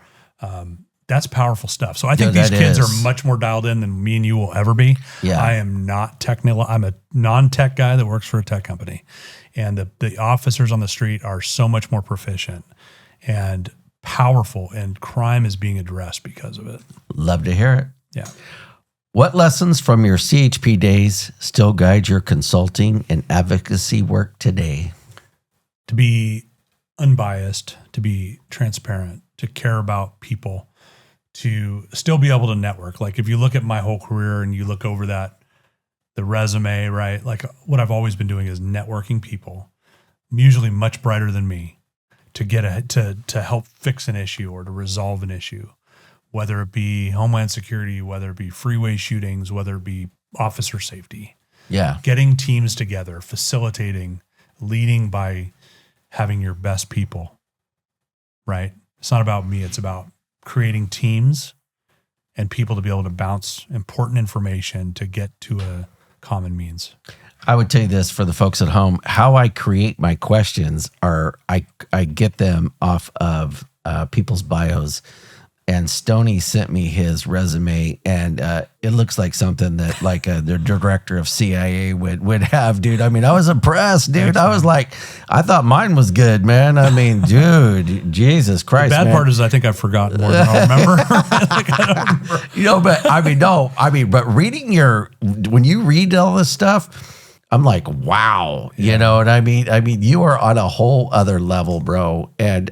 That's powerful stuff. So I think these kids are much more dialed in than me and you will ever be. Yeah. I am not technical. I'm a non-tech guy that works for a tech company. And the officers on the street are so much more proficient and powerful, and crime is being addressed because of it. Love to hear it. Yeah. What lessons from your CHP days still guide your consulting and advocacy work today? To be unbiased, to be transparent, to care about people, to still be able to network. Like if you look at my whole career and you look over the resume, right? Like what I've always been doing is networking people, usually much brighter than me, to get to help fix an issue or to resolve an issue, whether it be homeland security, whether it be freeway shootings, whether it be officer safety. Yeah. Getting teams together, facilitating, leading by having your best people, right? It's not about me. It's about creating teams and people to be able to bounce important information to get to a common means. I would tell you this for the folks at home, how I create my questions are I get them off of people's bios. And Stoney sent me his resume, and it looks like something that like the director of CIA would have, dude. I mean, I was impressed, dude. I was like, I thought mine was good, man. I mean, dude, Jesus Christ. The bad part is I think I've forgotten more than I'll remember. I don't remember. But I mean, but when you read all this stuff, I'm like, wow, you know what I mean? I mean, you are on a whole other level, bro. And,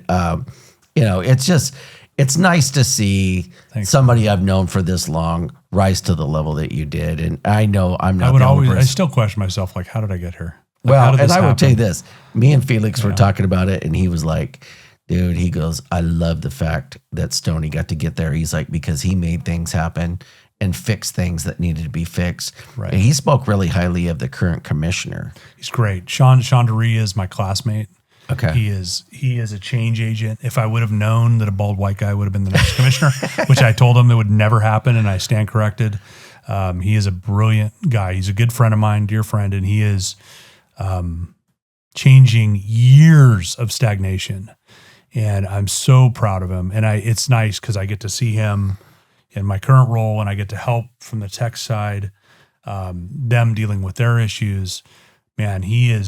it's nice to see somebody I've known for this long rise to the level that you did. And I know I'm not I still question myself, like, how did I get here? Like, well, and I will tell you this, me and Felix were talking about it, and he was like, dude, he goes, I love the fact that Stoney got to get there. He's like, because he made things happen and fixed things that needed to be fixed. Right. And he spoke really highly of the current commissioner. He's great. Sean DeRee is my classmate. Okay. He is a change agent. If I would have known that a bald white guy would have been the next commissioner, which I told him that would never happen, and I stand corrected. He is a brilliant guy. He's a good friend of mine, dear friend, and he is changing years of stagnation. And I'm so proud of him. And it's nice because I get to see him in my current role, and I get to help from the tech side, them dealing with their issues. Man, he's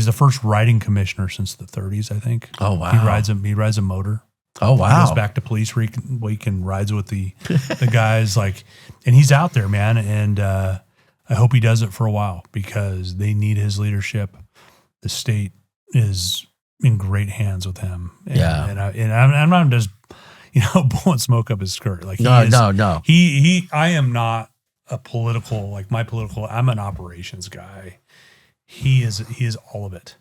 the first riding commissioner since the 30s, I think. Oh, wow. He rides a motor. Oh, wow. He goes back to police week and rides with the guys, and he's out there, man. And I hope he does it for a while because they need his leadership. The state is in great hands with him. And I'm not just, blowing smoke up his skirt. Like no. I am not a political, I'm an operations guy. He is all of it.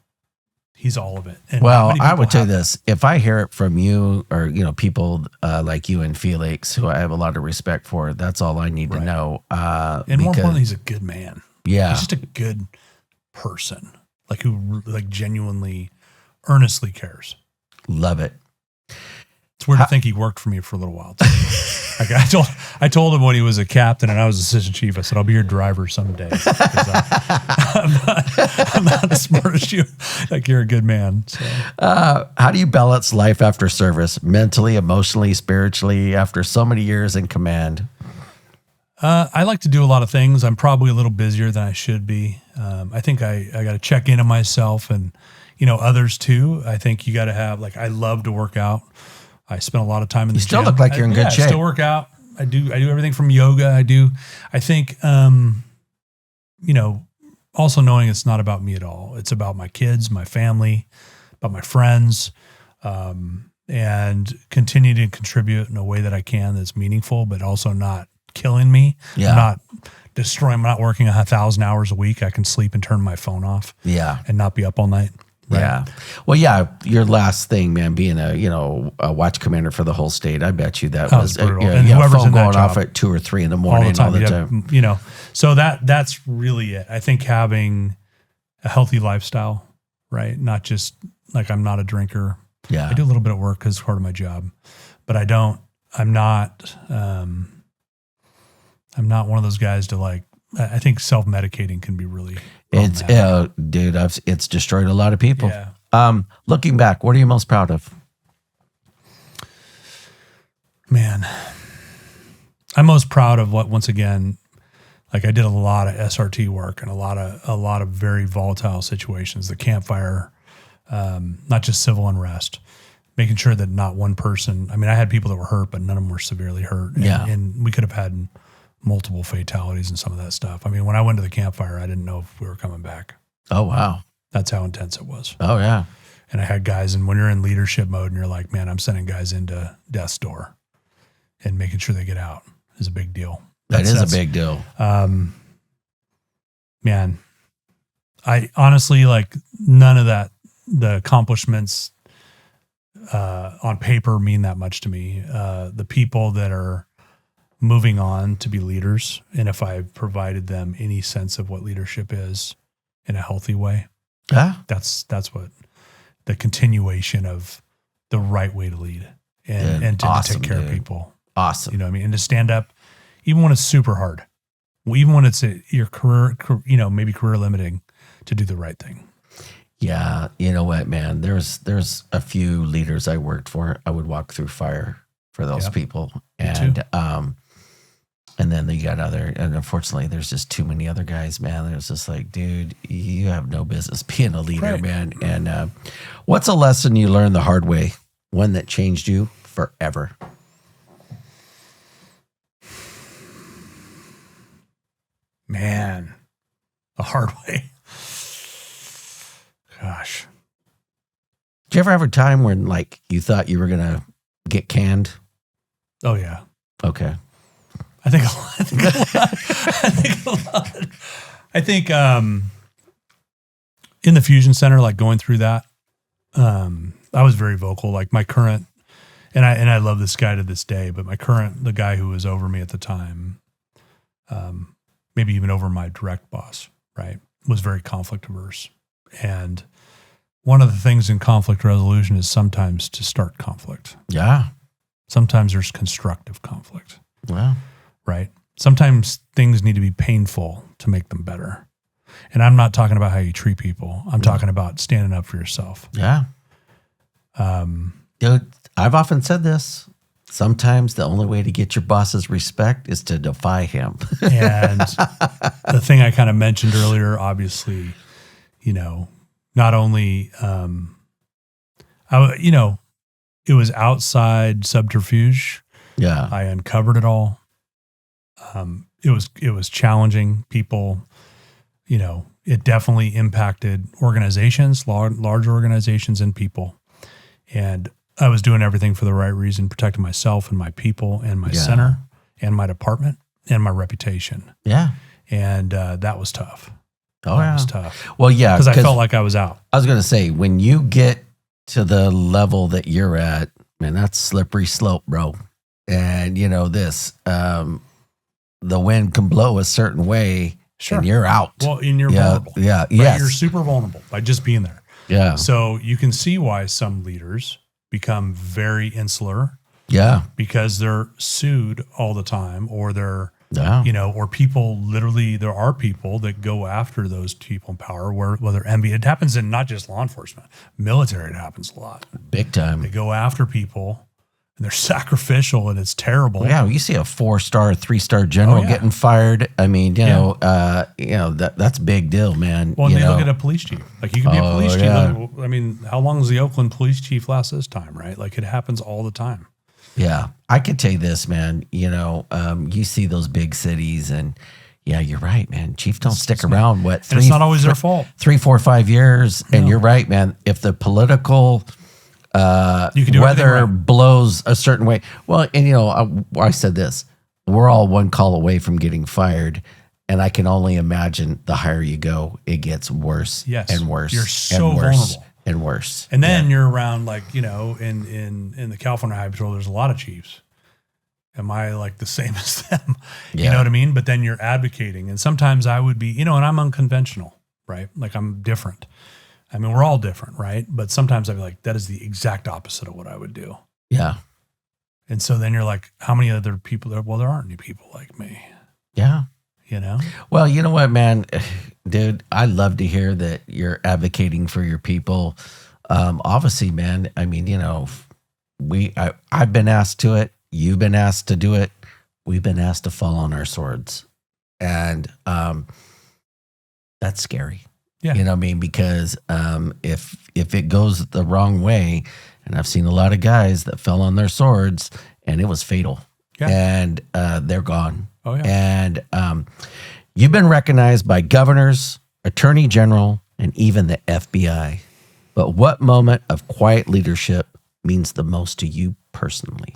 He's all of it. And well, I would tell you this, if I hear it from you or, people like you and Felix, who I have a lot of respect for, that's all I need to know. And more importantly, he's a good man. Yeah. He's just a good person, who genuinely, earnestly cares. Love it. It's weird to think he worked for me for a little while. I told him when he was a captain and I was assistant chief, I said, I'll be your driver someday. I'm not as smart as you. You're a good man. So. How do you balance life after service, mentally, emotionally, spiritually, after so many years in command? I like to do a lot of things. I'm probably a little busier than I should be. I think I got to check in on myself and, others too. I think you got to have, I love to work out. I spend a lot of time in the gym. You still look like you're in good shape. I still work out. I do everything from yoga. I think, also knowing it's not about me at all. It's about my kids, my family, about my friends, and continue to contribute in a way that I can that's meaningful, but also not killing me. Yeah. I'm not destroying. I'm not working 1,000 hours a week. I can sleep and turn my phone off. Yeah. And not be up all night. Right? Yeah. Well, yeah, your last thing, man, being a watch commander for the whole state, I bet you that was brutal. and And whoever's phone in that going off job at 2 or 3 in the morning all the time. So that's really it. I think having a healthy lifestyle, right? Not just like I'm not a drinker. Yeah. I do a little bit of work because it's part of my job, but I'm not one of those guys to like, I think self-medicating can be really, dude, it's destroyed a lot of people. Yeah. Looking back, what are you most proud of? Man, I'm most proud of once again, like I did a lot of SRT work and a lot of very volatile situations, the campfire, not just civil unrest, making sure that not one person, I mean, I had people that were hurt, but none of them were severely hurt. And we could have had multiple fatalities and some of that stuff. I mean, when I went to the campfire, I didn't know if we were coming back. Oh, wow. That's how intense it was. Oh, yeah. And I had guys, and when you're in leadership mode and you're like, man, I'm sending guys into death's door and making sure they get out is a big deal. That is a big deal. Man, I honestly, like, none of that, the accomplishments on paper mean that much to me. The people that are moving on to be leaders, and if I've provided them any sense of what leadership is in a healthy way, that's what the continuation of the right way to lead and to take care of people. Awesome. You know what I mean? And to stand up, even when it's super hard, even when it's your career, maybe career limiting, to do the right thing. Yeah. You know what, man, there's a few leaders I worked for. I would walk through fire for those people. And then you got and unfortunately there's just too many other guys, man. There's just like, dude, you have no business being a leader, man. And what's a lesson you learned the hard way? One that changed you forever? Man, the hard way. Gosh. Did you ever have a time when like you thought you were going to get canned? Oh yeah. Okay. I think a lot. I think in the Fusion Center, like going through that, I was very vocal. Like my current, and I love this guy to this day, but the guy who was over me at the time, maybe even over my direct boss, right, was very conflict averse. And one of the things in conflict resolution is sometimes to start conflict. Yeah. Sometimes there's constructive conflict. Wow. Right? Sometimes things need to be painful to make them better. And I'm not talking about how you treat people. I'm talking about standing up for yourself. Yeah. Dude, I've often said this. Sometimes the only way to get your boss's respect is to defy him. And the thing I kind of mentioned earlier, obviously, not only, it was outside subterfuge. Yeah. I uncovered it all. It was challenging people, it definitely impacted organizations, large organizations and people. And I was doing everything for the right reason, protecting myself and my people and my center and my department and my reputation. Yeah. And that was tough. Oh, that was tough. Well, yeah. Because I felt like I was out. I was going to say, when you get to the level that you're at, man, that's slippery slope, bro. And the wind can blow a certain way, and you're out. Well, and you're vulnerable. Yeah, right? yes. You're super vulnerable by just being there. Yeah. So you can see why some leaders become very insular. Yeah. Because they're sued all the time, or they're, or people literally, there are people that go after those people in power where they're envy. It happens in not just law enforcement, military, it happens a lot. Big time. They go after people. And they're sacrificial, and it's terrible. Yeah, you see a 4-star, 3-star general getting fired. I mean, that's a big deal, man. Well, and they look at a police chief. Like you can be a police chief. I mean, how long does the Oakland police chief last this time, right? Like it happens all the time. Yeah, I could tell you this, man. You see those big cities, and you're right, man. Chiefs don't stick around. It's not always their fault. 3, 4, 5 years, and you're right, man. If the political weather blows a certain way. Well, and I said this, we're all one call away from getting fired. And I can only imagine the higher you go, it gets worse and worse. You're so and worse vulnerable. and worse. And then you're around like, you know, in the California High Patrol, there's a lot of chiefs. Am I like the same as them? You know what I mean? But then you're advocating. And sometimes I would be, you know, and I'm unconventional, right? Like I'm different. I mean, we're all different, right? But sometimes I'd be like, that is the exact opposite of what I would do. Yeah. And so then you're like, how many other people there? Well, there aren't any people like me. Yeah. You know? Well, you know what, man, dude, I love to hear that you're advocating for your people. Obviously, man, I mean, you know, I've been asked to it. You've been asked to do it. We've been asked to fall on our swords. And that's scary. Yeah. You know what I mean? Because if it goes the wrong way, and I've seen a lot of guys that fell on their swords and it was fatal. Yeah. And they're gone. Oh, yeah. And you've been recognized by governors, attorney general, and even the FBI. But what moment of quiet leadership means the most to you personally?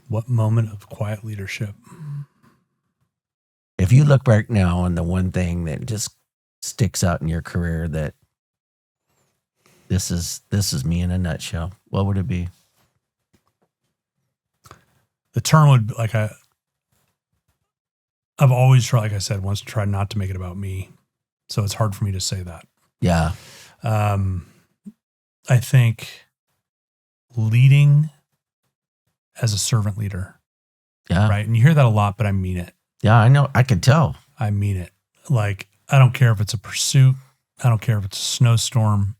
What moment of quiet leadership? If you look right now on the one thing that just sticks out in your career that this is me in a nutshell, what would it be? The term would like I've always tried, like I said, once tried not to make it about me. So it's hard for me to say that. Yeah. I think leading as a servant leader. Yeah. Right. And you hear that a lot, but I mean it. Yeah, I know. I can tell. I mean it. Like, I don't care if it's a pursuit. I don't care if it's a snowstorm.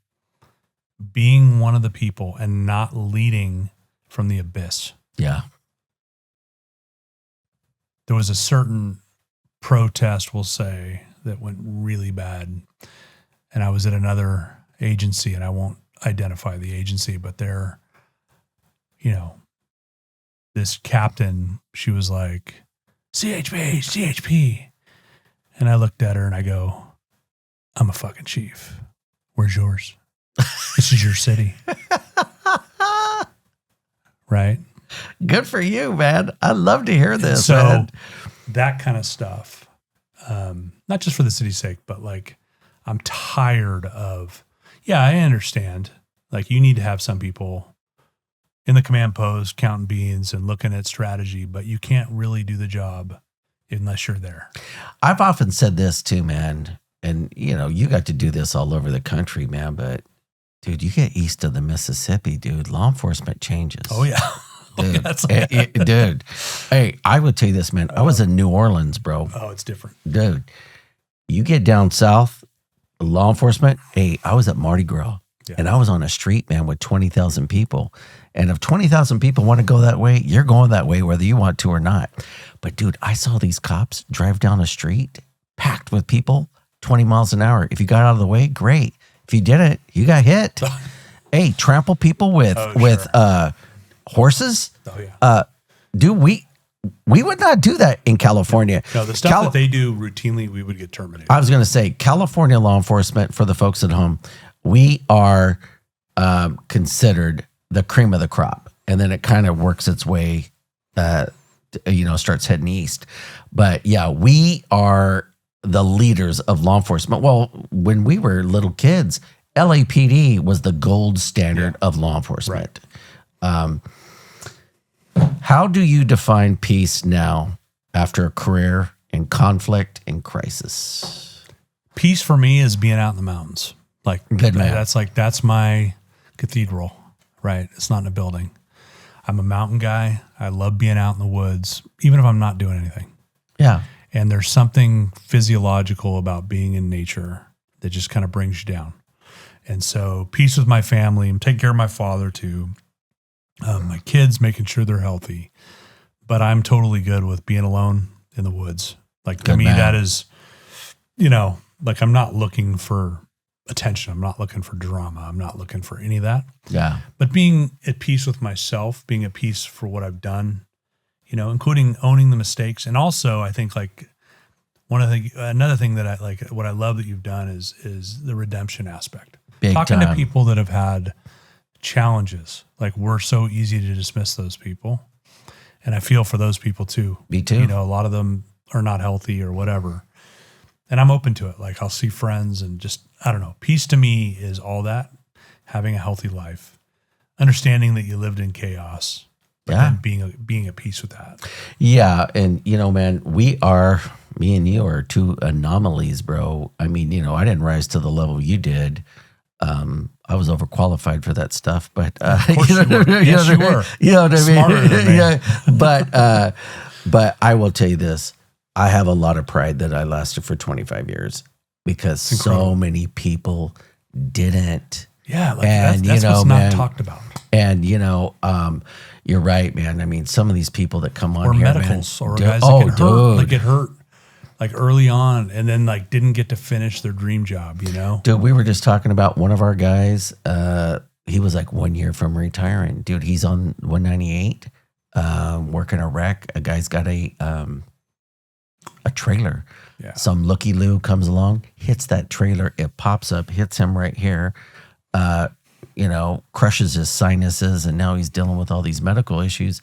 Being one of the people and not leading from the abyss. Yeah. There was a certain protest, we'll say, that went really bad. And I was at another agency, and I won't identify the agency, but they're, you know, this captain, she was like, CHP, CHP. And I looked at her and I go, I'm a fucking chief. Where's yours? This is your city. Right? Good for you, man. I love to hear this. So man. That kind of stuff, not just for the city's sake, but like, I'm tired of, yeah, I understand. Like, you need to have some people in the command post counting beans and looking at strategy, but you can't really do the job unless you're there. I've often said this too, man. And, you know, you got to do this all over the country, man. But, dude, you get east of the Mississippi, dude, law enforcement changes. Oh, yeah. Dude, dude. Hey, I would tell you this, man. I was in New Orleans, bro. Oh, it's different. Dude, you get down south, law enforcement. Hey, I was at Mardi Gras. Yeah. And I was on a street, man, with 20,000 people. And if 20,000 people want to go that way, you're going that way, whether you want to or not. But, dude, I saw these cops drive down a street packed with people, 20 miles an hour. If you got out of the way, great. If you didn't, you got hit. Hey, trample people with horses. Oh, yeah. Dude, we would not do that in California. No, the stuff that they do routinely, we would get terminated. I was going to say, California law enforcement, for the folks at home, we are considered the cream of the crop. And then it kind of works its way, starts heading east. But yeah, we are the leaders of law enforcement. Well, when we were little kids, LAPD was the gold standard of law enforcement. Right. How do you define peace now after a career in conflict and crisis? Peace for me is being out in the mountains. Like, good man. That's my cathedral, right? It's not in a building. I'm a mountain guy. I love being out in the woods, even if I'm not doing anything. Yeah. And there's something physiological about being in nature that just kind of brings you down. And so peace with my family. I'm taking care of my father too. My kids, making sure they're healthy. But I'm totally good with being alone in the woods. Like, to me, that is, like, I'm not looking for attention. I'm not looking for drama. I'm not looking for any of that. Yeah. But being at peace with myself, being at peace for what I've done, including owning the mistakes. And also, I think, like, another thing that I like, what I love that you've done is the redemption aspect. Big Talking time. to people that have had challenges. Like, we're so easy to dismiss those people. And I feel for those people too. Me too. A lot of them are not healthy or whatever. And I'm open to it. Like, I'll see friends and just, I don't know. Peace to me is all that. having a healthy life, understanding that you lived in chaos, but then being at peace with that. Yeah. And, man, me and you are two anomalies, bro. I mean, I didn't rise to the level you did. I was overqualified for that stuff, but of course you were. Yes, you were. You know what I mean? Smarter than me. Yeah. But I will tell you this: I have a lot of pride that I lasted for 25 years because so many people didn't. Yeah, that's what's not talked about. And you're right, man. I mean, some of these people that come on or here, medicals, man, or guys that get hurt like early on, and then like didn't get to finish their dream job. Dude, we were just talking about one of our guys. He was like 1 year from retiring. Dude, he's on 198, working a wreck. A guy's got a trailer. Yeah. Some looky-loo comes along, hits that trailer. It pops up, hits him right here. Crushes his sinuses, and now he's dealing with all these medical issues.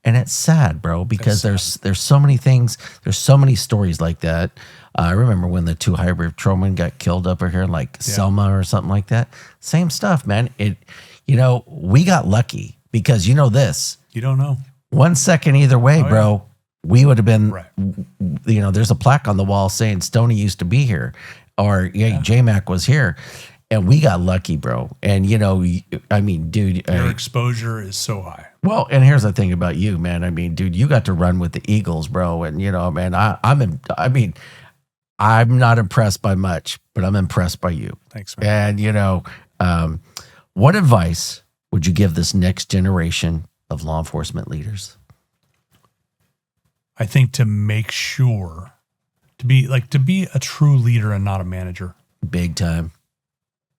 And it's sad, bro, because there's so many things, there's so many stories like that. I remember when the 2 hybrid patrolmen got killed up here, like Selma or something like that. Same stuff, man. We got lucky because this. You don't know. 1 second either way, bro. We would have been, right. There's a plaque on the wall saying Stoney used to be here, or J Mac was here. And we got lucky, bro. And, I mean, dude. Your exposure is so high. Well, and here's the thing about you, man. I mean, dude, you got to run with the Eagles, bro. And, man, I'm not impressed by much, but I'm impressed by you. Thanks, man. And, what advice would you give this next generation of law enforcement leaders? I think to make sure to be a true leader and not a manager. Big time.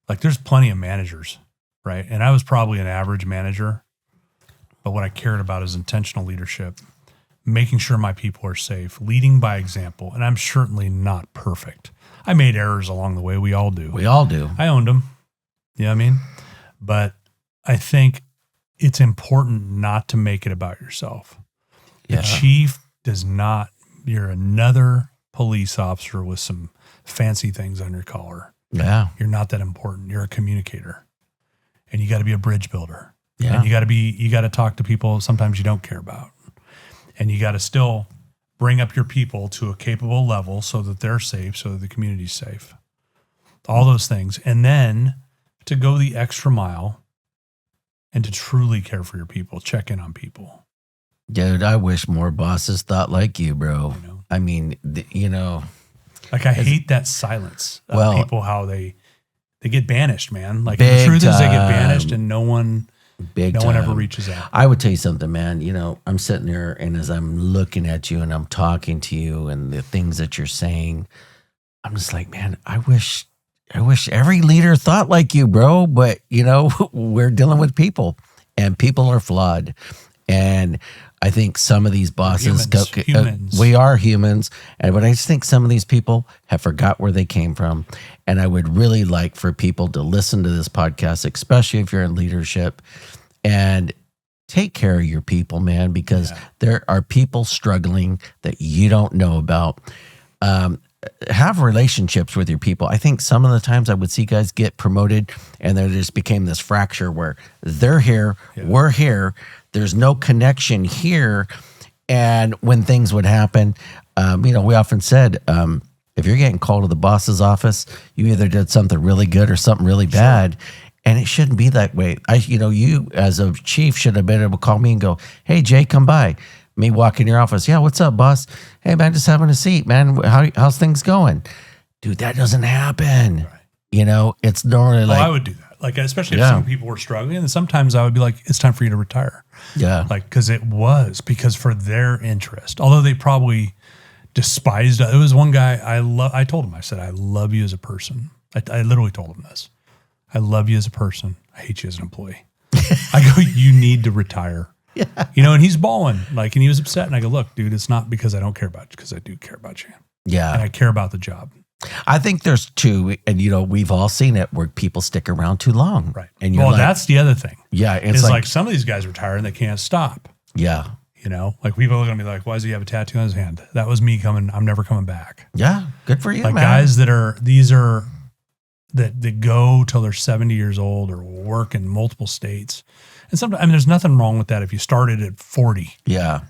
Like there's plenty of managers, right? And I was probably an average manager, but what I cared about is intentional leadership, making sure my people are safe, leading by example. And I'm certainly not perfect. I made errors along the way. We all do. We all do. I owned them. You know what I mean? But I think it's important not to make it about yourself. The chief does not, you're another police officer with some fancy things on your collar. Yeah. You're not that important. You're a communicator, and you got to be a bridge builder. Yeah. And you got to talk to people sometimes you don't care about, and you got to still bring up your people to a capable level so that they're safe, so that the community's safe. All those things. And then to go the extra mile and to truly care for your people, check in on people. Dude, I wish more bosses thought like you, bro. I mean, Like I hate that silence of people, how they get banished, man. Like the truth is they get banished and no one ever reaches out. I would tell you something, man. I'm sitting there, and as I'm looking at you and I'm talking to you and the things that you're saying, I'm just like, man, I wish every leader thought like you, bro. But we're dealing with people, and people are flawed. And I think some of these bosses, humans. We are humans, but I just think some of these people have forgot where they came from. And I would really like for people to listen to this podcast, especially if you're in leadership, and take care of your people, man, because there are people struggling that you don't know about. Have relationships with your people. I think some of the times I would see guys get promoted and there just became this fracture where they're here, we're here. There's no connection here. And when things would happen, we often said, if you're getting called to the boss's office, you either did something really good or something really bad. And it shouldn't be that way. You as a chief should have been able to call me and go, "Hey, Jay, come by." Me walk in your office. "Yeah, what's up, boss?" "Hey, man, just having a seat, man. How's things going?" Dude, that doesn't happen. Right. It's normally like. I would do that. Like, especially if some people were struggling. And sometimes I would be like, it's time for you to retire. Yeah. Like, because for their interest, although they probably despised it. It was one guy I told him, I said, "I love you as a person." I literally told him this. "I love you as a person. I hate you as an employee." I go, "You need to retire." Yeah. And he's bawling, and he was upset. And I go, "Look, dude, it's not because I don't care about you, because I do care about you. Yeah. And I care about the job." I think there's two, and we've all seen it where people stick around too long. Right. And that's the other thing. Yeah. It's like some of these guys retire and they can't stop. Yeah. Like people are going to be like, "Why does he have a tattoo on his hand?" That was me coming. I'm never coming back. Yeah. Good for you, man. Guys that these are that go till they're 70 years old or work in multiple states. And sometimes, there's nothing wrong with that if you started at 40. Yeah.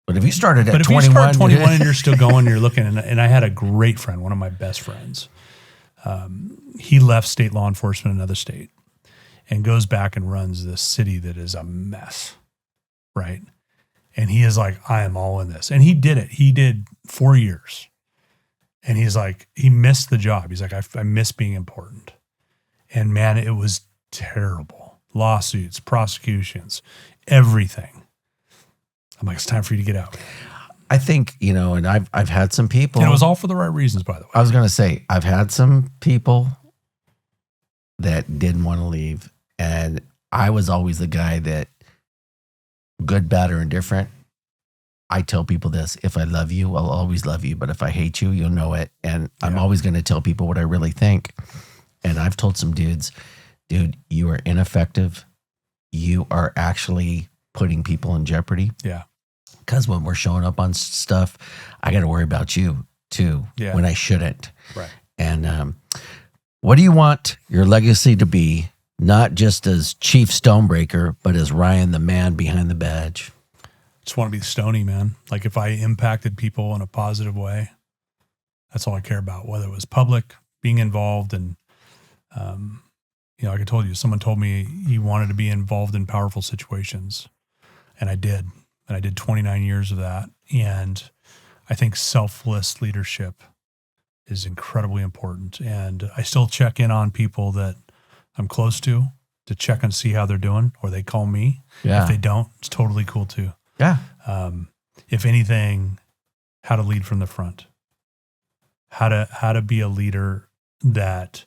But if you started at 21. But if you start 21 and you're still going, you're looking, and I had a great friend, one of my best friends. He left state law enforcement in another state and goes back and runs this city that is a mess, right? And he is like, I am all in this. And he did it. He did 4 years. And he's like, he missed the job. He's like, I miss being important. And man, it was terrible. Lawsuits, prosecutions, everything. I'm like, it's time for you to get out. I think, and I've had some people. And it was all for the right reasons, by the way. I was going to say, I've had some people that didn't want to leave. And I was always the guy that, good, bad, or indifferent, I tell people this: if I love you, I'll always love you. But if I hate you, you'll know it. And I'm always going to tell people what I really think. And I've told some dudes, dude, you are ineffective. You are actually putting people in jeopardy. Yeah. Because when we're showing up on stuff, I got to worry about you too, when I shouldn't. Right. And what do you want your legacy to be? Not just as Chief Stonebraker, but as Ryan, the man behind the badge. Just want to be Stoney, man. Like if I impacted people in a positive way, that's all I care about, whether it was public, being involved. And, like I told you, someone told me he wanted to be involved in powerful situations. And I did. And I did 29 years of that. And I think selfless leadership is incredibly important. And I still check in on people that I'm close to check and see how they're doing, or they call me. Yeah. If they don't, it's totally cool too. Yeah. If anything, how to lead from the front, how to be a leader that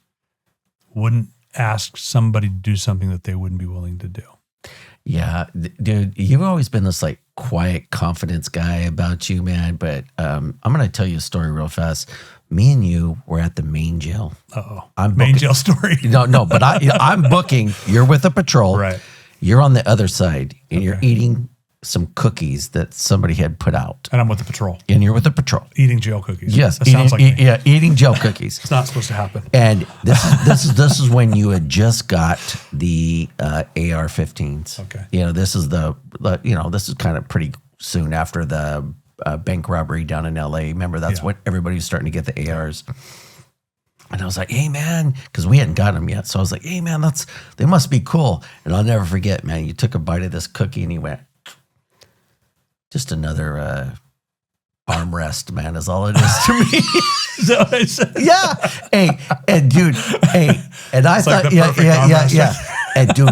wouldn't ask somebody to do something that they wouldn't be willing to do. Yeah, dude, you've always been this like quiet confidence guy about you, man. But I'm going to tell you a story real fast. Me and you were at the main jail. I'm main jail story. No, but I'm booking. You're with a patrol. Right. You're on the other side, and you're eating some cookies that somebody had put out. And I'm with the patrol. And you're with the patrol. Eating jail cookies. Yes. That sounds like me. Yeah, eating jail cookies. It's not supposed to happen. And this is when you had just got the AR-15s. Okay. This is this is kind of pretty soon after the bank robbery down in LA. Remember, that's when everybody was starting to get the ARs. And I was like, hey, man, because we hadn't got them yet. So I was like, hey, man, they must be cool. And I'll never forget, man, you took a bite of this cookie and he went, just another armrest, man, is all it is to me. Is that what I said? Yeah. Hey, and dude, and I thought, like yeah. And dude,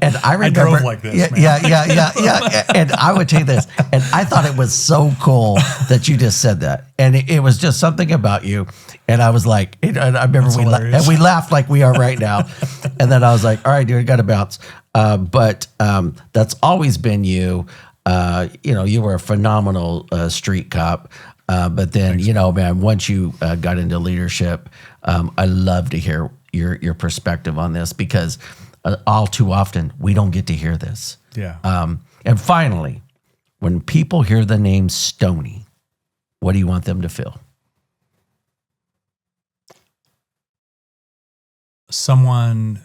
and I remember, I drove like this, man. Yeah. And I would take this, and I thought it was so cool that you just said that, and it was just something about you, and I was like, and I remember we laughed like we are right now, and then I was like, all right, dude, I got to bounce, but that's always been you. You were a phenomenal street cop, but then, man, once you got into leadership, I love to hear your perspective on this, because all too often we don't get to hear this. Yeah. And finally, when people hear the name Stoney, what do you want them to feel? Someone,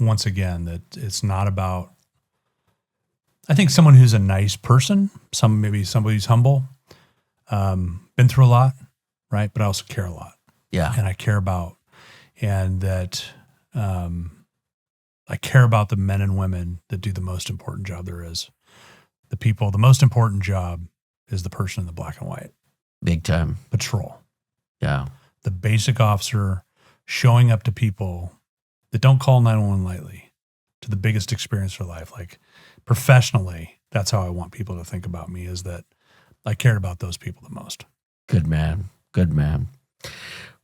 once again, that it's not about, I think someone who's a nice person, maybe somebody who's humble, been through a lot, right? But I also care a lot. Yeah. And I care about, and that I care about the men and women that do the most important job there is. The most important job is the person in the black and white. Big time. Patrol. Yeah. The basic officer showing up to people that don't call 911 lightly, to the biggest experience of their life. Like, professionally, that's how I want people to think about me, is that I cared about those people the most. Good man. Good man.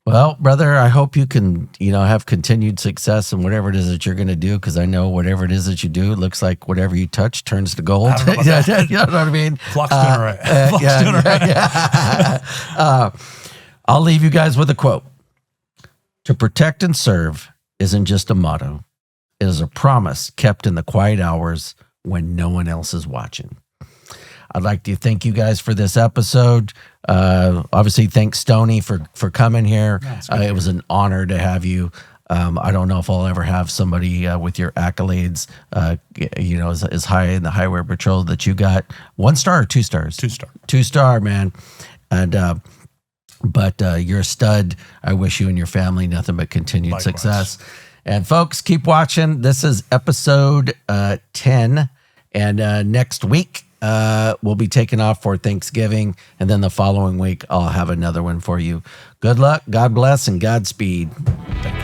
Well, brother, I hope you can, have continued success in whatever it is that you're going to do, because I know whatever it is that you do, it looks like whatever you touch turns to gold. I don't know about that. You know what I mean? Flock's doing all right. Flock's doing all right. Yeah. I'll leave you guys with a quote. To protect and serve isn't just a motto. It is a promise kept in the quiet hours when no one else is watching. I'd like to thank you guys for this episode. Obviously, thanks Stoney for coming here. It was an honor to have you. I don't know if I'll ever have somebody with your accolades, as high in the highway patrol that you got. 1 star or 2 stars? 2 star. 2 star, man. And but you're a stud. I wish you and your family nothing but continued Likewise. success. And folks, keep watching. This is episode 10, and next week we'll be taking off for Thanksgiving, and then the following week I'll have another one for you. Good luck, God bless, and Godspeed. Thank you.